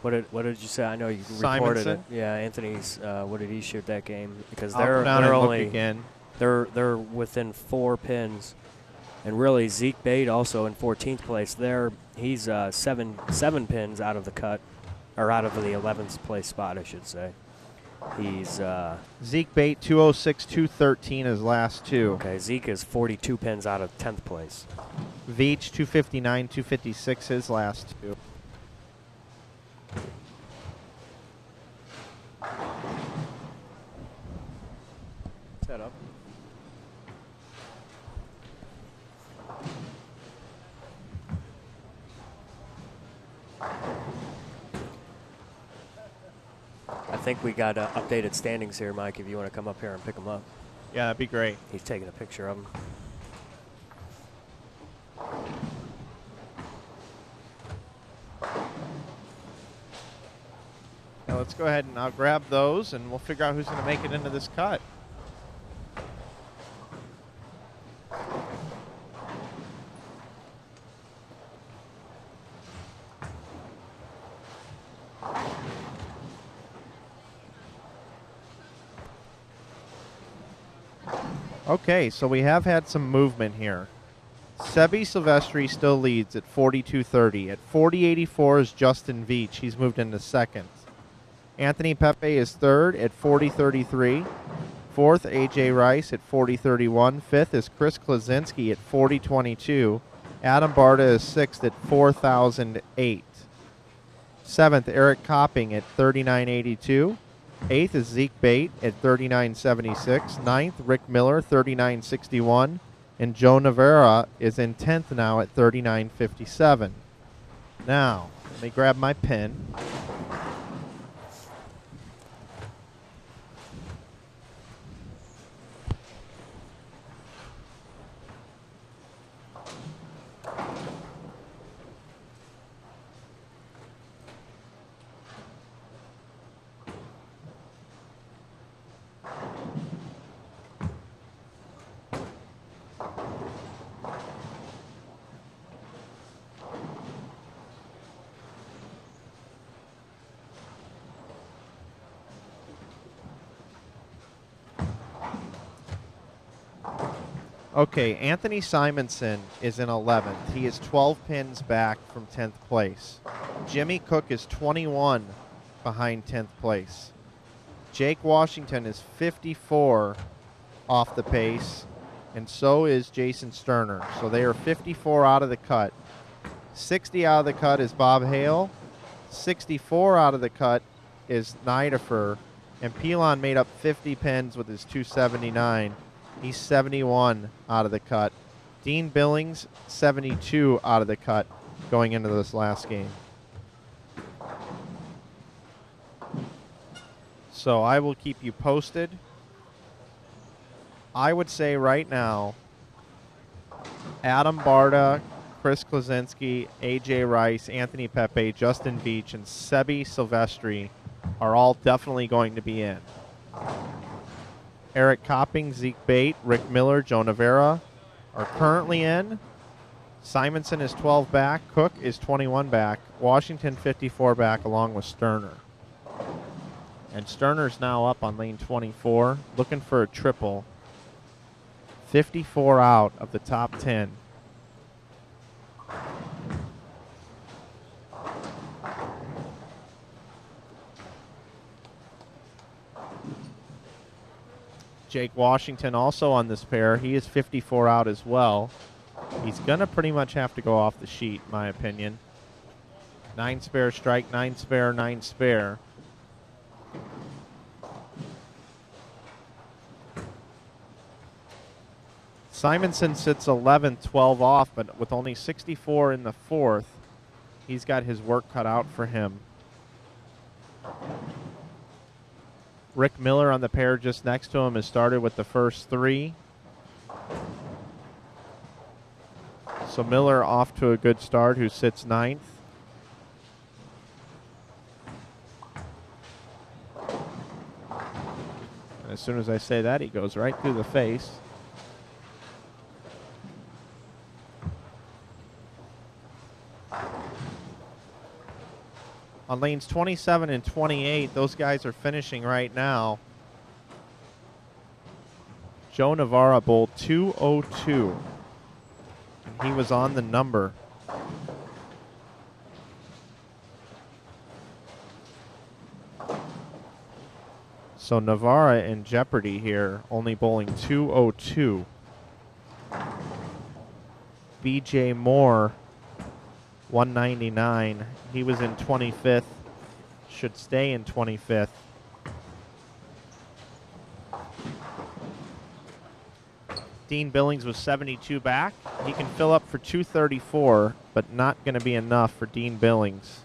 what did you say? I know you reported it. Simonson? Yeah, Anthony's. What did he shoot that game? Because I'll come down they're and look only again. they're within 4 pins, and really Zeke Bate also in 14th place. He's 7 pins out of the cut, or out of the 11th place spot, I should say. He's Zeke Bate, 206, 213 his last two. okay. Zeke is 42 pins out of 10th place. Veach, 259, 256 his last two. Set up. I think we got updated standings here, Mike, if you want to come up here and pick them up. Yeah, that'd be great. He's taking a picture of them. Now let's go ahead and I'll grab those, and we'll figure out who's going to make it into this cut. Okay, so we have had some movement here. Sebby Silvestri still leads at 42.30. At 40.84 is Justin Veach. He's moved into second. Anthony Pepe is third at 40.33. Fourth, A.J. Rice at 40.31. Fifth is Chris Klaczynski at 40.22. Adam Barta is sixth at 4,008. Seventh, Eric Copping at 39.82. Eighth is Zeke Bate at 39.76. Ninth, Rick Miller, 39.61. And Joe Navarra is in 10th now at 39.57. Now, let me grab my pen. Okay, Anthony Simonson is in 11th. He is 12 pins back from 10th place. Jimmy Cook is 21 behind 10th place. Jake Washington is 54 off the pace, and so is Jason Sterner. So they are 54 out of the cut. 60 out of the cut is Bob Hale. 64 out of the cut is Nidifer. And Pilon made up 50 pins with his 279. He's 71 out of the cut. Dean Billings, 72 out of the cut going into this last game. So I will keep you posted. I would say right now, Adam Barta, Chris Klaczynski, A.J. Rice, Anthony Pepe, Justin Veach, and Sebby Silvestri are all definitely going to be in. Eric Copping, Zeke Bate, Rick Miller, Joe Navarra are currently in. Simonson is 12 back. Cook is 21 back. Washington 54 back along with Sterner. And Sterner's now up on lane 24, looking for a triple. 54 out of the top 10. Jake Washington also on this pair. He is 54 out as well. He's going to pretty much have to go off the sheet, in my opinion. 9 spare strike, 9 spare, 9 spare. Simonson sits 11th, 12 off, but with only 64 in the fourth, he's got his work cut out for him. Rick Miller on the pair just next to him has started with the first 3. So Miller off to a good start, who sits 9th. And as soon as I say that, he goes right through the face. On lanes 27 and 28, those guys are finishing right now. Joe Navarra bowled 202. And he was on the number. So Navarra in jeopardy here, only bowling 202. BJ Moore, 199. He was in 25th. Should stay in 25th. Dean Billings was 72 back. He can fill up for 234, but not going to be enough for Dean Billings.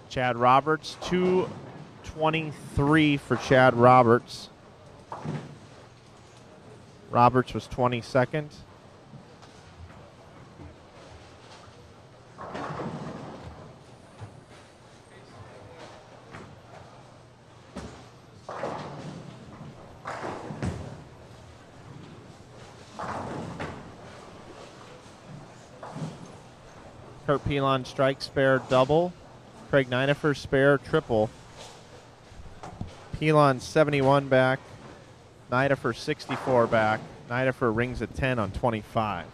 Chad Roberts, 223 for Chad Roberts. Roberts was 22nd. Kurt Pilon strike spare double. Craig Nidifer spare triple. Pilon 71 back. Nidifer 64 back. Nidifer rings at 10 on 25.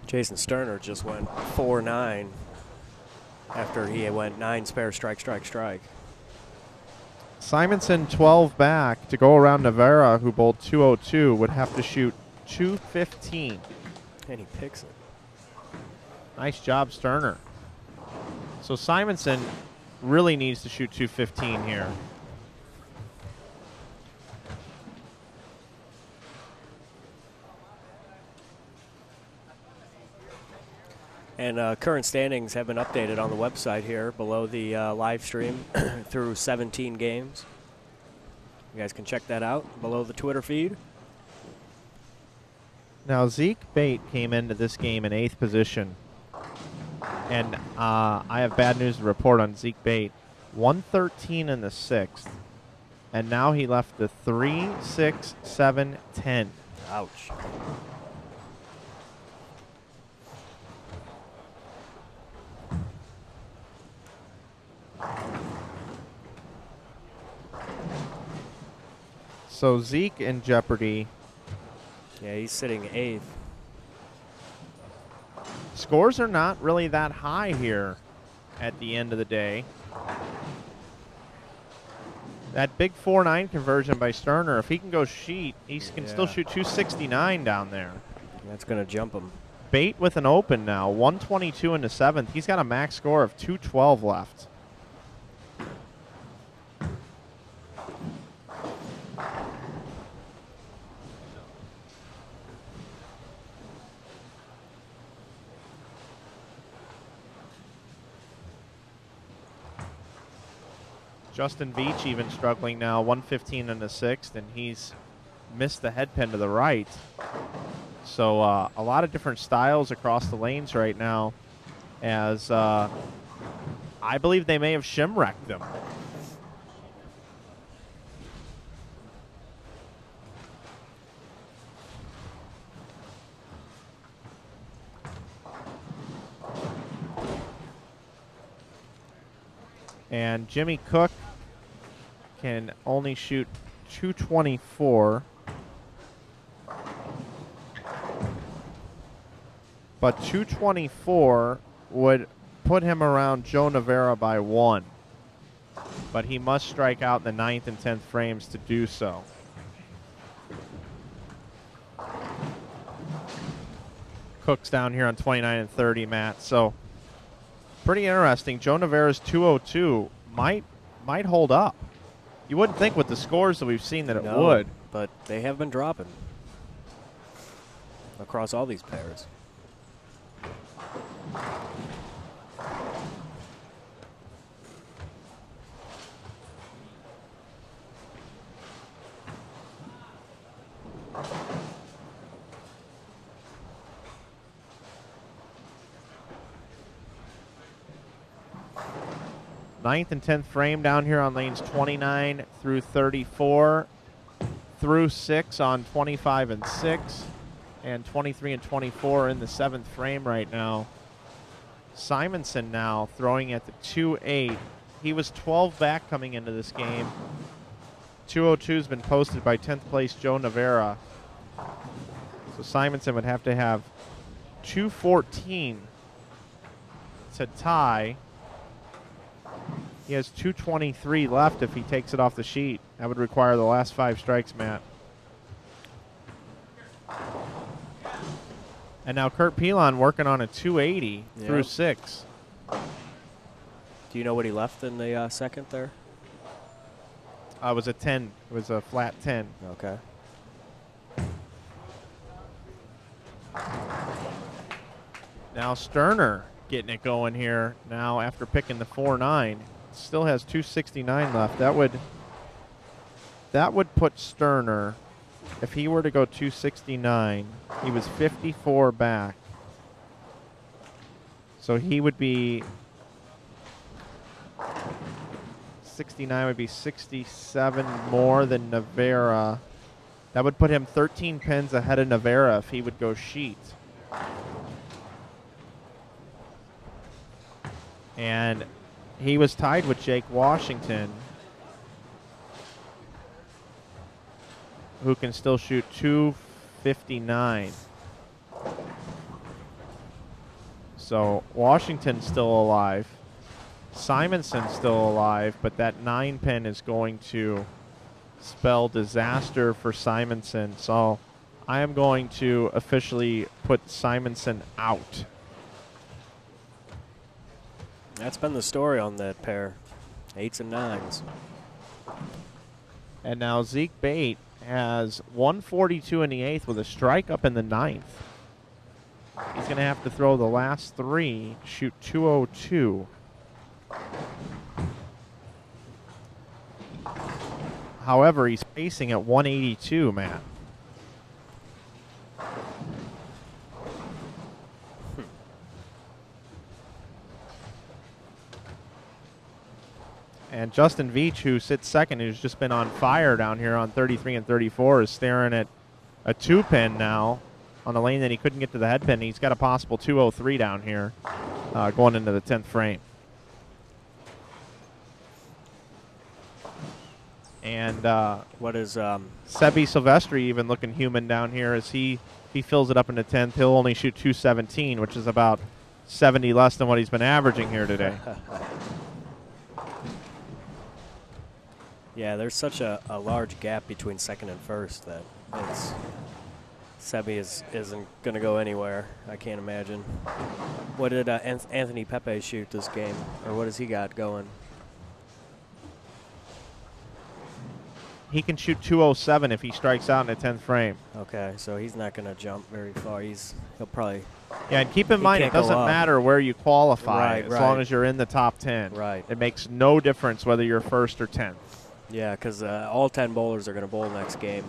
Jason Sterner just went 4-9 after he went 9 spare strike, strike, strike. Simonson 12 back to go around Navarra, who bowled 202, would have to shoot 215. And he picks it. Nice job, Sterner. So Simonson really needs to shoot 215 here. And current standings have been updated on the website here below the live stream through 17 games. You guys can check that out below the Twitter feed. Now, Zeke Bate came into this game in 8th position. And I have bad news to report on Zeke Bate. 113 in the 6th. And now he left the 3, 6, 7, 10. Ouch. So Zeke in jeopardy. Yeah, he's sitting 8th. Scores are not really that high here at the end of the day. That big 4-9 conversion by Sterner, if he can go sheet, he can still shoot 269 down there. That's going to jump him. Bate with an open now, 122 in the 7th. He's got a max score of 212 left. Justin Veach even struggling now, 115 in the 6th, and he's missed the head pin to the right. So a lot of different styles across the lanes right now, as I believe they may have shimwrecked them. And Jimmy Cook can only shoot 224. But 224 would put him around Joe Navarra by 1. But he must strike out in the 9th and 10th frames to do so. Cook's down here on 29 and 30, Matt. So pretty interesting. Joe Navarra's 202 might hold up. You wouldn't think with the scores that we've seen that it would. But they have been dropping across all these pairs. Ninth and 10th frame down here on lanes 29 through 34, through 6 on 25 and 6, and 23 and 24 in the 7th frame right now. Simonson now throwing at the 2-8. He was 12 back coming into this game. 202 has been posted by 10th place Joe Navarra. So Simonson would have to have 214 to tie. He has 223 left if he takes it off the sheet. That would require the last 5 strikes, Matt. And now Kurt Pilon working on a 280 through 6. Do you know what he left in the second there? It was a 10. It was a flat 10. Okay. Now Sterner getting it going here now after picking the 4-9. Still has 269 left. That would put Sterner, if he were to go 269, he was 54 back. So he would be 69 would be 67 more than Navarra. That would put him 13 pins ahead of Navarra if he would go sheet. And he was tied with Jake Washington, who can still shoot 259. So Washington's still alive. Simonson's still alive, but that 9-pin is going to spell disaster for Simonson. So I am going to officially put Simonson out. That's been the story on that pair. 8s and 9s. And now Zeke Bate has 142 in the 8th with a strike up in the 9th. He's going to have to throw the last 3, shoot 202. However, he's pacing at 182, Matt. And Justin Veach, who sits second, who's just been on fire down here on 33 and 34, is staring at a 2-pin now on a lane that he couldn't get to the head pin. He's got a possible 203 down here going into the 10th frame. And what is Sebby Silvestri even looking human down here as he fills it up in the 10th. He'll only shoot 217, which is about 70 less than what he's been averaging here today. Yeah, there's such a large gap between second and first that Sebby isn't going to go anywhere. I can't imagine. What did Anthony Pepe shoot this game? Or what has he got going? He can shoot 207 if he strikes out in the 10th frame. Okay, so he's not going to jump very far. He'll probably... Yeah, and keep in mind it doesn't matter where you qualify as long as you're in the top 10. Right. It makes no difference whether you're first or 10th. Yeah, because all 10 bowlers are going to bowl next game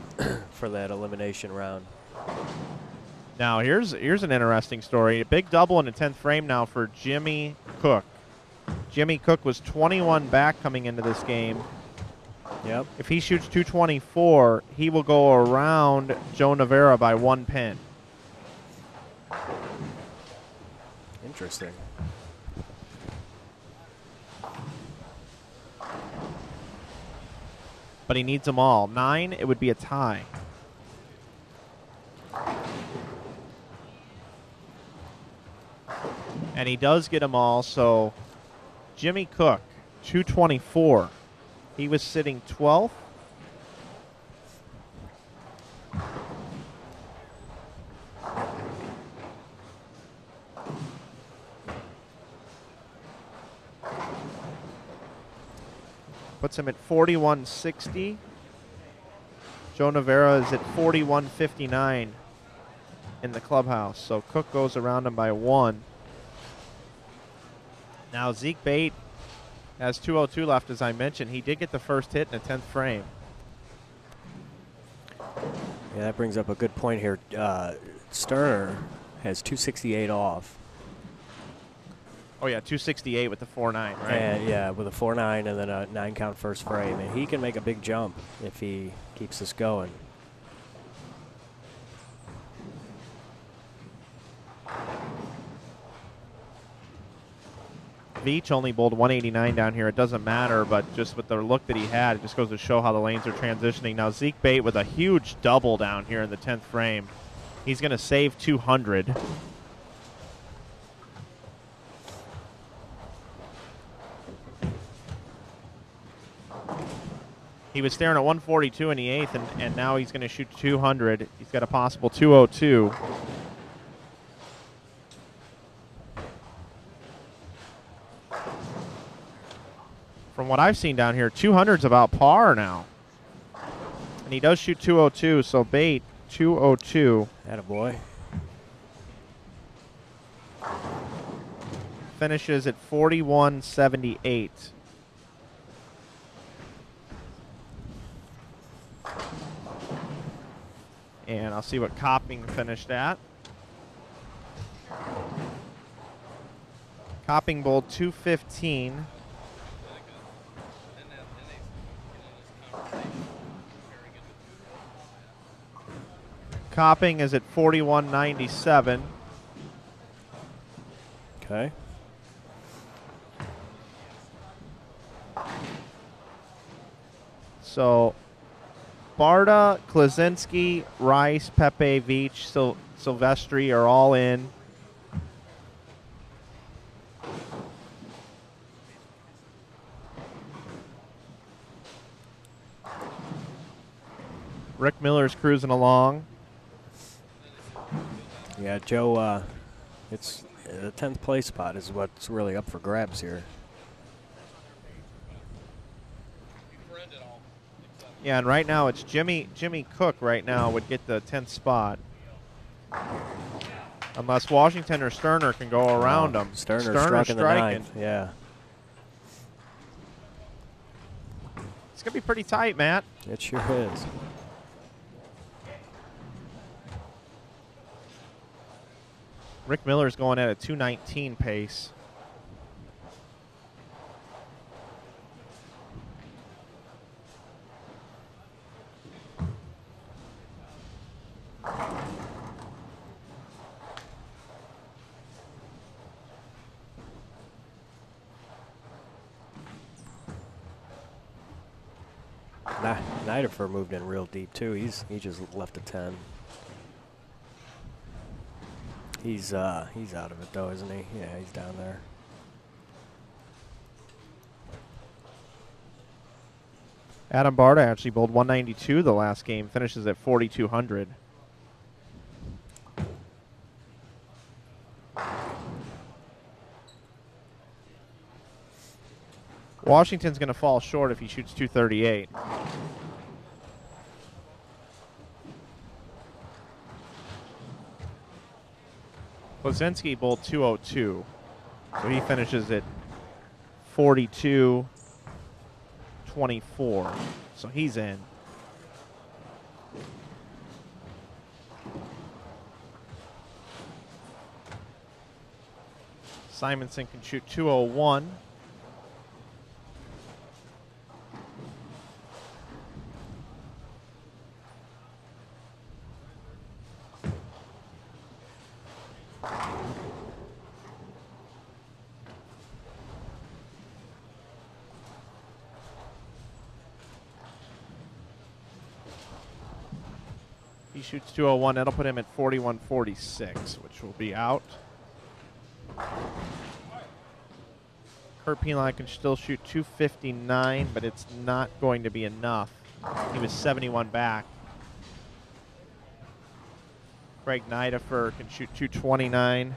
for that elimination round. Now, here's an interesting story. A big double in the 10th frame now for Jimmy Cook. Jimmy Cook was 21 back coming into this game. Yep. If he shoots 224, he will go around Joe Navarra by 1 pin. Interesting. But he needs them all. 9, it would be a tie. And he does get them all, so Jimmy Cook, 224. He was sitting 12th. Puts him at 4160. Joe Navarra is at 4159 in the clubhouse. So Cook goes around him by 1. Now Zeke Bate has 202 left, as I mentioned. He did get the first hit in the 10th frame. Yeah, that brings up a good point here. Sterner has 268 off. Oh, yeah, 268 with the 4-9, right? And, yeah, with a 4-9 and then a 9-count first frame. And he can make a big jump if he keeps this going. Veach only bowled 189 down here. It doesn't matter, but just with the look that he had, it just goes to show how the lanes are transitioning. Now Zeke Bate with a huge double down here in the 10th frame. He's going to save 200. He was staring at 142 in the 8th, and now he's going to shoot 200. He's got a possible 202. From what I've seen down here, 200's about par now. And he does shoot 202, so Bate, 202. Attaboy. Finishes at 4178. And I'll see what Copping finished at. Copping bowled 215. Copping is at 4197. Okay. So Barta, Klaczynski, Rice, Pepe, Veach, Silvestri are all in. Rick Miller's cruising along. Yeah, Joe, it's the 10th place spot is what's really up for grabs here. Yeah, and right now it's Jimmy Cook right now would get the 10th spot. Unless Washington or Sterner can go around him. Sterner's striking the ninth, yeah. It's going to be pretty tight, Matt. It sure is. Rick Miller's going at a 2:19 pace. Nidifer moved in real deep too. He just left a 10. He's out of it though, isn't he? Yeah, he's down there. Adam Barta actually bowled 192 the last game, finishes at 4,200. Washington's going to fall short if he shoots 238. Klaczynski bowled 202, so he finishes at 42-24, so he's in. Simonson can shoot 201. He shoots 201. That'll put him at 41-46, which will be out. Kurt Pilon can still shoot 259, but it's not going to be enough. He was 71 back. Craig Nidifer can shoot 229.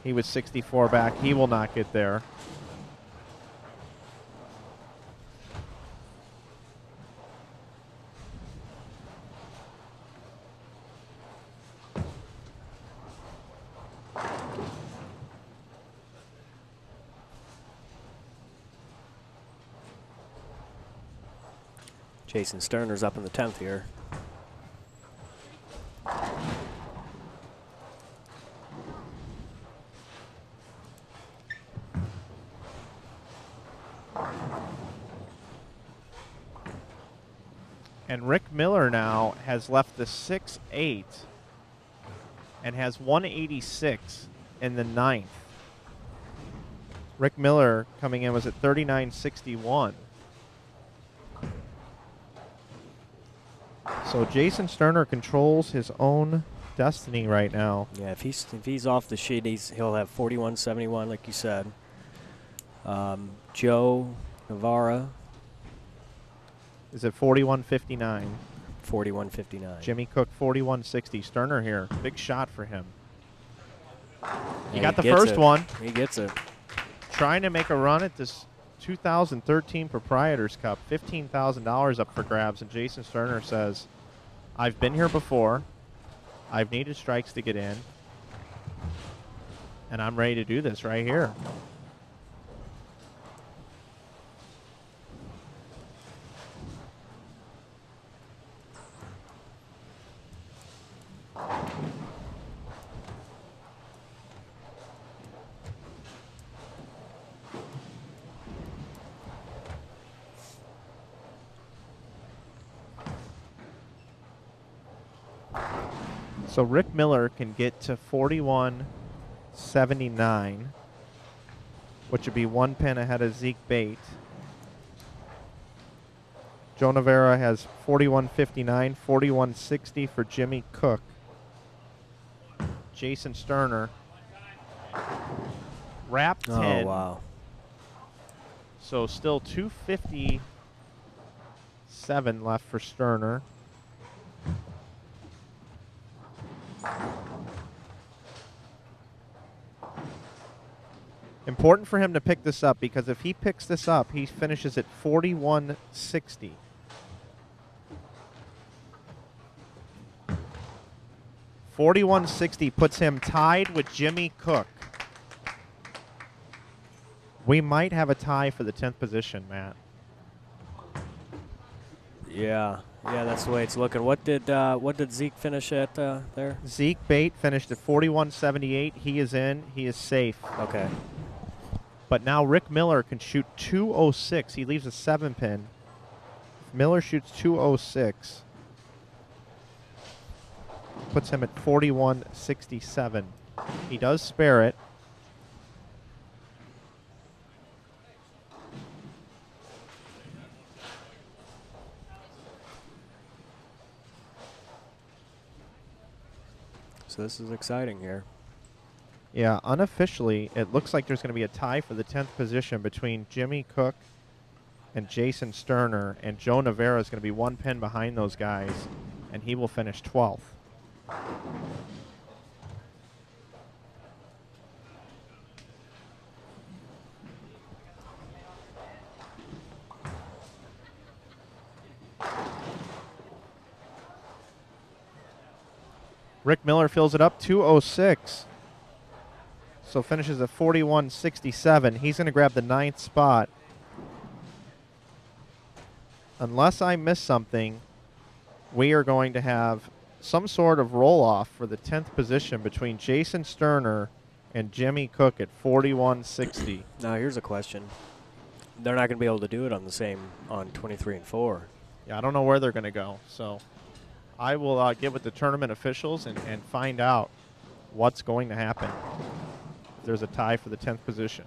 He was 64 back. He will not get there. Jason Sterner's up in the 10th here. And Rick Miller now has left the 6-8 and has 186 in the 9th. Rick Miller coming in was at 39.61. So Jason Sterner controls his own destiny right now. Yeah, if he's off the sheet, he'll have 41.71, like you said. Joe Navarra is at 41.59. 41.59. Jimmy Cook 41.60. Sterner here, big shot for him. He got the gets first it. one. He gets it. Trying to make a run at this 2013 Proprietors Cup. $15,000 up for grabs, and Jason Sterner says, I've been here before. I've needed strikes to get in. And I'm ready to do this right here. So Rick Miller can get to 41.79, which would be 1 pin ahead of Zeke Bate. Joe Navarra has 41.59, 41.60 for Jimmy Cook. Jason Sterner, wrap 10. Oh, wow. So still 2:57 left for Sterner. Important for him to pick this up, because if he picks this up, he finishes at 41.60. $41.60 puts him tied with Jimmy Cook. We might have a tie for the 10th position, Matt. Yeah, that's the way it's looking. What did Zeke finish at there? Zeke Bate finished at 41.78. He is in. He is safe. Okay. But now Rick Miller can shoot 206. He leaves a 7-pin. If Miller shoots 206, puts him at 41.67. He does spare it. So this is exciting here. Yeah, unofficially, it looks like there's going to be a tie for the 10th position between Jimmy Cook and Jason Sterner, and Joe Navarra is going to be 1 pin behind those guys, and he will finish 12th. Rick Miller fills it up, 206. So finishes at 41.67. He's going to grab the 9th spot. Unless I miss something, we are going to have some sort of roll-off for the 10th position between Jason Sterner and Jimmy Cook at 41.60. Now here's a question. They're not going to be able to do it on 23 and 4. Yeah, I don't know where they're going to go. So I will get with the tournament officials and find out what's going to happen if there's a tie for the 10th position.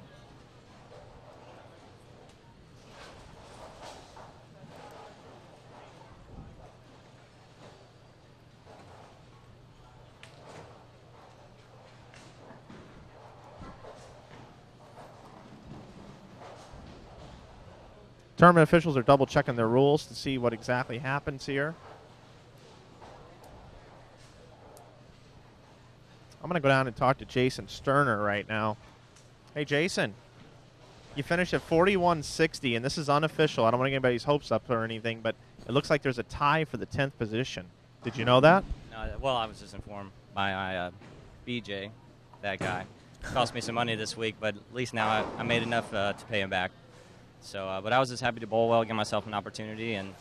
Tournament officials are double checking their rules to see what exactly happens here. I'm going to go down and talk to Jason Sterner right now. Hey, Jason, you finished at 41.60, and this is unofficial. I don't want to get anybody's hopes up or anything, but it looks like there's a tie for the 10th position. Did you know that? Well, I was just informed by BJ, that guy. Cost me some money this week, but at least now I made enough to pay him back. So, but I was just happy to bowl well, give myself an opportunity, and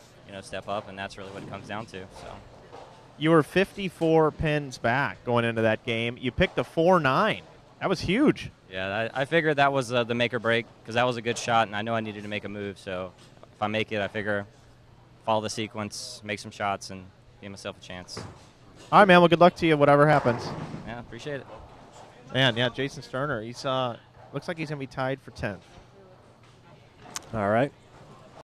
step up, and that's really what it comes down to. So. You were 54 pins back going into that game. You picked a 4-9. That was huge. Yeah, I figured that was the make or break, because that was a good shot, and I know I needed to make a move. So if I make it, I figure follow the sequence, make some shots, and give myself a chance. All right, man. Well, good luck to you, whatever happens. Yeah, appreciate it. Man, yeah, Jason Sterner. He's looks like he's going to be tied for 10th. All right.